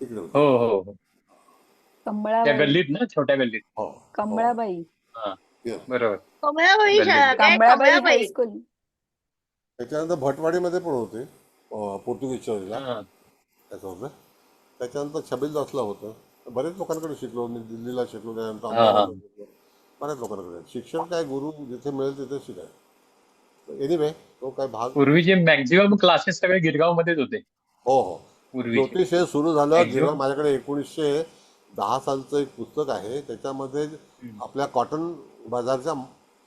तिकडे होतं. हो हो हो, त्या कमळाबाई गल्लीत ना, छोट्या गल्लीत. हो हो, कमळाबाई हा, yes. बरोबर. कमळाबाई गल्लीत. शाळा काय? कमळाबाई कमळाबाई हायस्कूल. त्याच्यानंतर भटवाडीमध्ये पण होते, पोर्तुगीज चर्चला हा. त्याचं होतं. त्याच्यानंतर छबिलदासला होतं. बरेच लोकांकडे शिकलो मी, दिल्लीला शिकलो, त्यानंतर हा, हा. अहमदाबादला शिकलो, बऱ्याच लोकांकडे. शिक्षण काय, गुरु जिथे मिळेल तिथे शिकाय. एनिवे तो काय भाग. पूर्वीचे मॅक्झिमम क्लासेस सगळे गिरगाव मध्येच होते. हो हो, पूर्वीचे ज्योतिष हे सुरू झालं Maximum. जेव्हा माझ्याकडे 1910 सालचं एक पुस्तक आहे, त्याच्यामध्ये आपल्या कॉटन बाजारच्या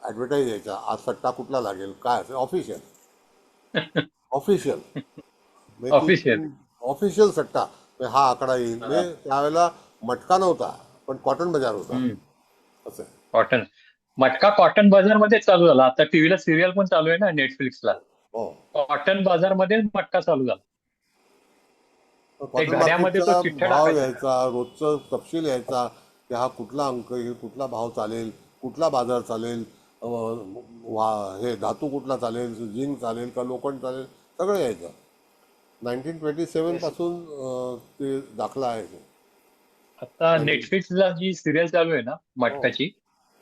ऍडव्हर्टाईज यायच्या. आज सट्टा कुठला लागेल, काय असेल, ऑफिशियल ऑफिशियल. ऑफिशियल सट्टा म्हणजे हा आकडा येईल. म्हणजे त्यावेळेला मटका नव्हता, पण कॉटन बाजार होता. असं आहे. कॉटन मटका कॉटन बाजार मध्ये चालू झाला. आता टीव्हीला सिरियल पण चालू आहे ना नेटफ्लिक्सला. हो, कॉटन बाजार मध्ये मटका चालू झाला. कॉटन घड्यामध्ये तो मार्केटचा चिठ्ठ्या भाव टाकायचा. यायचा, रोजचं तपशील यायचा की हा कुठला अंक येईल, कुठला भाव चालेल, कुठला बाजार चालेल, हे धातू कुठला चालेल, झिंक चालेल का लोखंड चालेल, सगळं यायचं. 1927 पासून ते दाखला आहे. आता नेटफ्लिक्सला जी सिरियल चालू आहे ना मटकाची,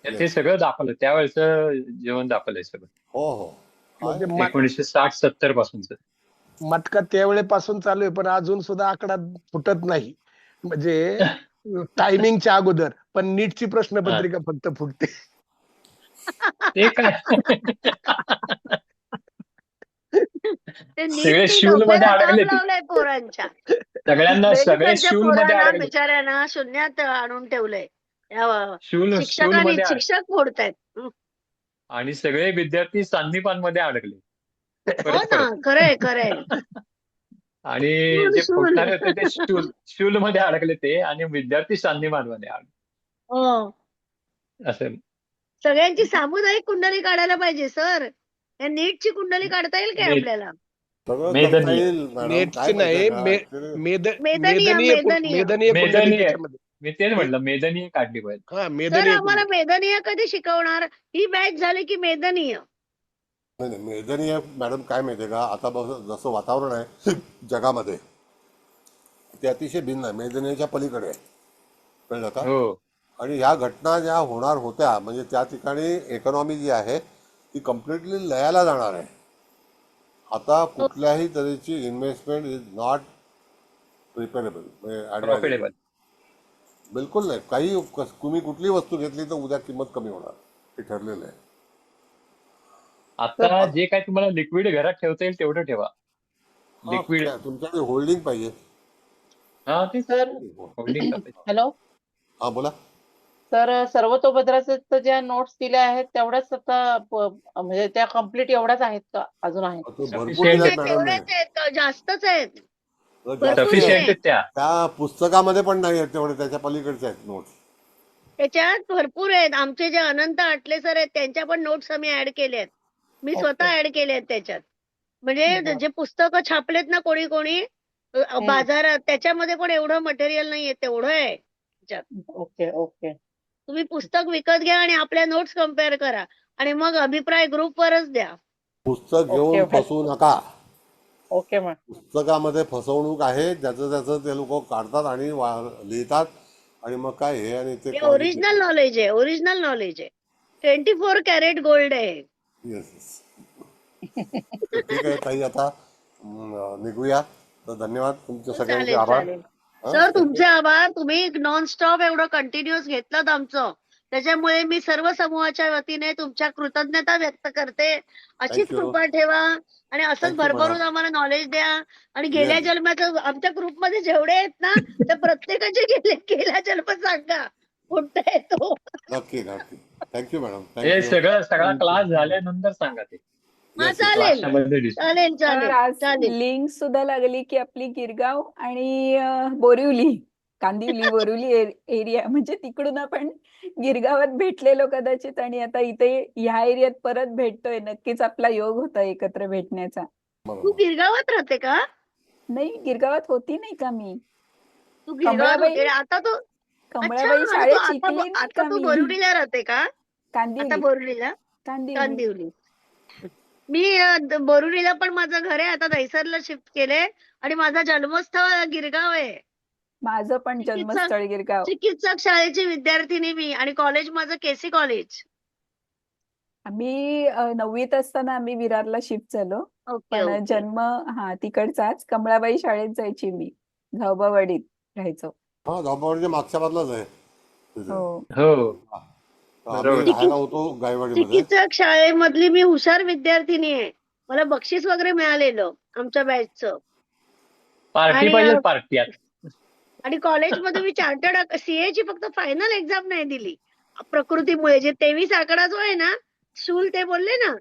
त्यात ते सगळं दाखवलं. त्यावेळेचं जेवण दाखवलंय सगळं. हो हो, म्हणजे 1960-70 पासूनच. मटका त्यावेळेपासून चालू आहे, पण अजून सुद्धा आकडा फुटत नाही. म्हणजे टायमिंगच्या अगोदर, पण नीटची प्रश्नपत्रिका फक्त फुटते. ते काय ते सगळे नीट शिवल मध्ये डोक्याला ताप अडकले. लावलाय पोरांच्या. सगळ्यांना सगळे मेडिकलच्या शिवल मध्ये पोरांना अडकले. बिचाऱ्यांना शून्यात आणून ठेवलंय. या शिवल शिक्षकांनी मध्ये शिक्षक फोडतायत. आणि सगळे विद्यार्थी सांदीपान मध्ये अडकले. हो परत ना, परत. खरंय खरंय. आणि शूल, जे शूल. फुटणारे होते ते शूल मध्ये अडकले ते, आणि विद्यार्थी सांदीपान मध्ये अडकले. हो, असं सगळ्यांची सामुदायिक कुंडली काढायला पाहिजे सर. या नीटची कुंडली काढता येईल काय नीट. आपल्याला? सगळं मेदनीय. करता येईल मॅडम. नेटची काय नाही, माहितीये का, actually मेदनीय मेदनीय मेदनीय कुंडली मेदनीय. त्याच्यामध्ये. मी तेच म्हटलं, मेदनीय काढली पाहिजे. हा, सर मेदनीय आम्हाला कुंडली. मेदनीय कधी शिकवणार? ही बॅच झाली की मेदनीय. नाही नाही, मेदनीय मॅडम काय माहितीये का, आता जसं वातावरण आहे जगामध्ये ते अतिशय भिन्न आहे, मेदनीच्या पलीकडे आहे. कळलं का? हो. आणि ह्या घटना ज्या होणार होत्या, म्हणजे त्या ठिकाणी इकॉनॉमी जी आहे ती कम्प्लिटली लयाला जाणार आहे. आता कुठल्याही तऱ्हेची इन्व्हेस्टमेंट इज नॉट प्रिपेरेबल, प्रॉफिटेबल. बिलकुल नाही. काही तुम्ही कुठली वस्तू घेतली तर उद्या किंमत कमी होणार, हे ठरलेलं आहे. आता जे काय तुम्हाला लिक्विड घरात ठेवता येईल तेवढं ठेवा. हा, लिक्विड. तुमच्याकडे होल्डिंग पाहिजे. हा, ते सर होल्डिंग करायचं. हॅलो हा, बोला. सर, सर्वतोभद्राचे ज्या नोट्स दिल्या आहेत तेवढ्याच आता म्हणजे त्या कम्प्लीट एवढ्याच आहेत का अजून आहेत? तो भरपूर Sufficient. दिलाय मॅडम. तेवढेच आहेत, जास्तच आहेत. जास्त भरपूर सफिशियंट आहे. आहेत त्या. त्या पुस्तकामध्ये पण नाही आहेत तेवढे, त्याच्या पलीकडचे आहेत नोट्स. त्याच्यात भरपूर आहेत. आमचे जे अनंत आटले सर आहेत त्यांच्या पण नोट्स आम्ही ऍड केल्या आहेत. मी स्वतः ऍड केल्या आहेत त्याच्यात. म्हणजे जे पुस्तकं छापलेत ना कोणी कोणी बाजारात, त्याच्यामध्ये पण एवढं मटेरियल नाहीये, तेवढं आहे त्याच्यात. Okay okay. तुम्ही पुस्तक विकत घ्या आणि आपल्या नोट्स कम्पेअर करा आणि मग अभिप्राय ग्रुपवरच द्या. पुस्तक घेऊन ओके. फसवू नका. Okay ma'am. पुस्तकामध्ये फसवणूक आहे, ज्याचं ते लोक काढतात आणि लिहितात, आणि मग काय हे आणि ते हे ओरिजिनल नॉलेज आहे, ओरिजिनल नॉलेज आहे. 24 कॅरेट गोल्ड आहे. येस. ठीक आहे ताई, आता निघूया. तर धन्यवाद, तुमचे सगळ्यांचे चालेल आभार. चालेल हा, सर, तुमचे आभार. तुम्ही नॉनस्टॉप एवढं कंटिन्युअस घेतलं आमचं, त्याच्यामुळे मी सर्व समूहाच्या वतीने तुमच्या कृतज्ञता व्यक्त करते. अशीच थँक्यू. कृपा ठेवा आणि असंच थँक्यू भरभरून मॅडम. आम्हाला नॉलेज द्या. आणि गेल्या येस. जन्माचं आमच्या ग्रुपमध्ये जेवढे आहेत ना, ते प्रत्येकाचे गेला जन्म सांगा कोणता आहे तो. नक्की नक्की. थँक्यू मॅडम, हे थँक्यू. सगळा क्लास झाल्यानंतर सांगा ते. हा येस. चालेल क्लासमध्ये दिसतो. चालेल तर चालेल आज चालेल. लिंक सुद्धा लागली की आपली गिरगाव आणि बोरिवली, कांदिवली बोरिवली एरिया, म्हणजे तिकडून आपण गिरगावात भेटलेलो कदाचित आणि आता इथे ह्या एरियात परत भेटतोय. नक्कीच आपला योग होता एकत्र भेटण्याचा. तू बरोबर. गिरगावात राहते का? नाही, गिरगावात होती नाही का मी? तू गिरगावात कमळाबाई होते आता तू. अच्छा, कमळाबाई आणि तू शाळेत आता शिकली नाही आता का तू मी? बोरिवलीला राहते का? आता कांदिवली बोरिवलीला कांदिवली. कांदिवली. मी बोरिवलीला पण माझं घर आहे, आता दहिसरला शिफ्ट केले आणि माझा जन्मस्थळ गिरगाव आहे. माझं पण चिकित्सक जन्मस्थळ गिरगाव. चिकित्सक शाळेची विद्यार्थिनी मी, आणि कॉलेज माझं केसी कॉलेज. आम्ही 9वीत असताना आम्ही विरारला शिफ्ट झालो. ओके पण ओके. जन्म तिकडचाच. कमळाबाई शाळेत जायची मी, धावबावाडीत राहायचो. हा, धावपावडीच्या मागच्या बाजूलाच आहे तिथे. हो हो, आम्ही बरोबर. राहायला होतो गायवाडीमध्ये. चिकित्सक शाळेमधली मी हुशार विद्यार्थिनी आहे. मला बक्षीस वगैरे मिळालेलं आमच्या बॅचचं. पार्टी आणि पाहिजे, पार्टी आता. आणि कॉलेजमध्ये मी चार्टर्ड सीए ची फक्त फायनल एक्झाम नाही दिली प्रकृतीमुळे. जे 23 आकडा जो आहे ना, शूल ते बोलले ना,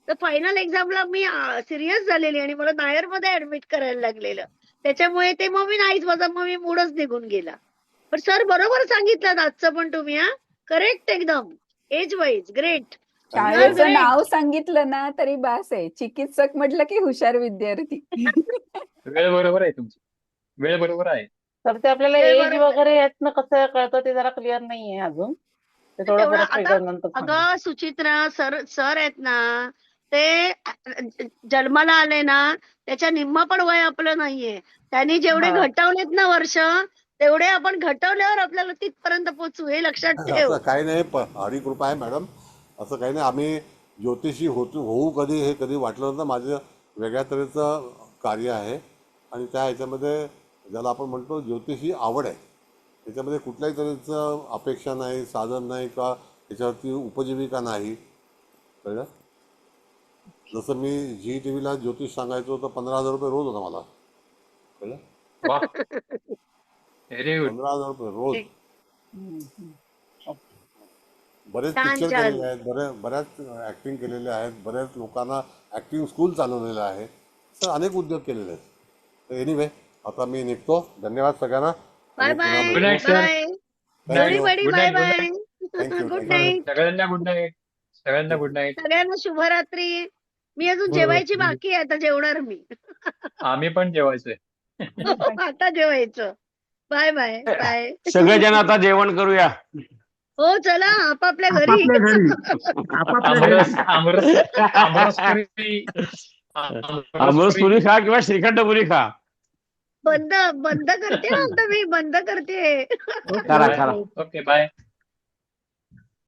तर फायनल एक्झामला मी सिरियस झालेली आणि मला नायर मध्ये ऍडमिट करायला लागलेलं. त्याच्यामुळे ते मग मी नाहीच, माझा मग मी मूडच निघून गेला. पण सर बरोबर सांगितलं आजचं पण तुम्ही. हा, करेक्ट एकदम. Age wise great. शाळेचं great. नाव सांगितलं ना तरी बास आहे. चिकित्सक म्हटलं की हुशार विद्यार्थी. वेळ बरोबर आहे तुमची, वेळ बरोबर आहे. तर ते आपल्याला ते एज बरोबर. वगैरे यातनं कसं कळतं ते जरा क्लिअर नाहीये अजून. ते थोडं तेवढं परत आता नंतर सांगा. अगं सुचित्रा सर आहेत ना, ते जन्माला आले ना, त्याच्या निम्म पण वय आपलं नाहीये. त्यांनी जेवढे हा. घटवलेत ना वर्ष, तेवढे आपण घटवल्यावर आपल्याला तिथपर्यंत पोहोचू, हे लक्षात ठेव. असं काही नाही, हरी कृपा आहे मॅडम. असं काही नाही. आम्ही ज्योतिषी होऊ कधी हे कधी वाटलं नव्हतं. माझं वेगळ्या तऱ्हेचं कार्य आहे आणि त्या ह्याच्यामध्ये ज्याला आपण म्हणतो ज्योतिषी आवड आहे, त्याच्यामध्ये कुठल्याही तऱ्हेचं अपेक्षा नाही, साधन नाही किंवा त्याच्यावरती उपजीविका नाही. कळलं? जसं मी झी टीव्हीला ज्योतिष सांगायचो तर 15,000 रुपये रोज होता मला. कळलं? वा, व्हेरी गुड. 15,000 रुपये रोज. बरेच छान पिक्चर छान. केलेले आहेत, बऱ्याच ऍक्टिंग केलेले आहेत, बऱ्याच लोकांना ऍक्टिंग स्कूल चालवलेलं आहे. तर अनेक उद्योग केलेले आहेत. तर एनिवे, आता मी निघतो. धन्यवाद सगळ्यांना. बाय आणि पुन्हा बाय Good भेटू. night, sir. Bye. Good night. Everybody Good bye night. Good bye. Thank you, good thank you. Night. सगळ्यांना गुड नाईट. सगळ्यांना गुड नाईट. सगळ्यांना शुभरात्री. मी अजून हो, जेवायची बाकी आहे, आता जेवणार मी. आम्ही पण जेवायचोय. आता जेवायचं. Bye bye bye. सगळेजण आता जेवण करूया. हो चला आपापल्या घरी. आपापल्या घरी. आपापल्या घरी. आमरस आमरस आमरसपुरी आमरसपुरी खा किंवा श्रीखंडपुरी खा. बंद करते आता मी, बंद करते. करा करा. Okay, bye.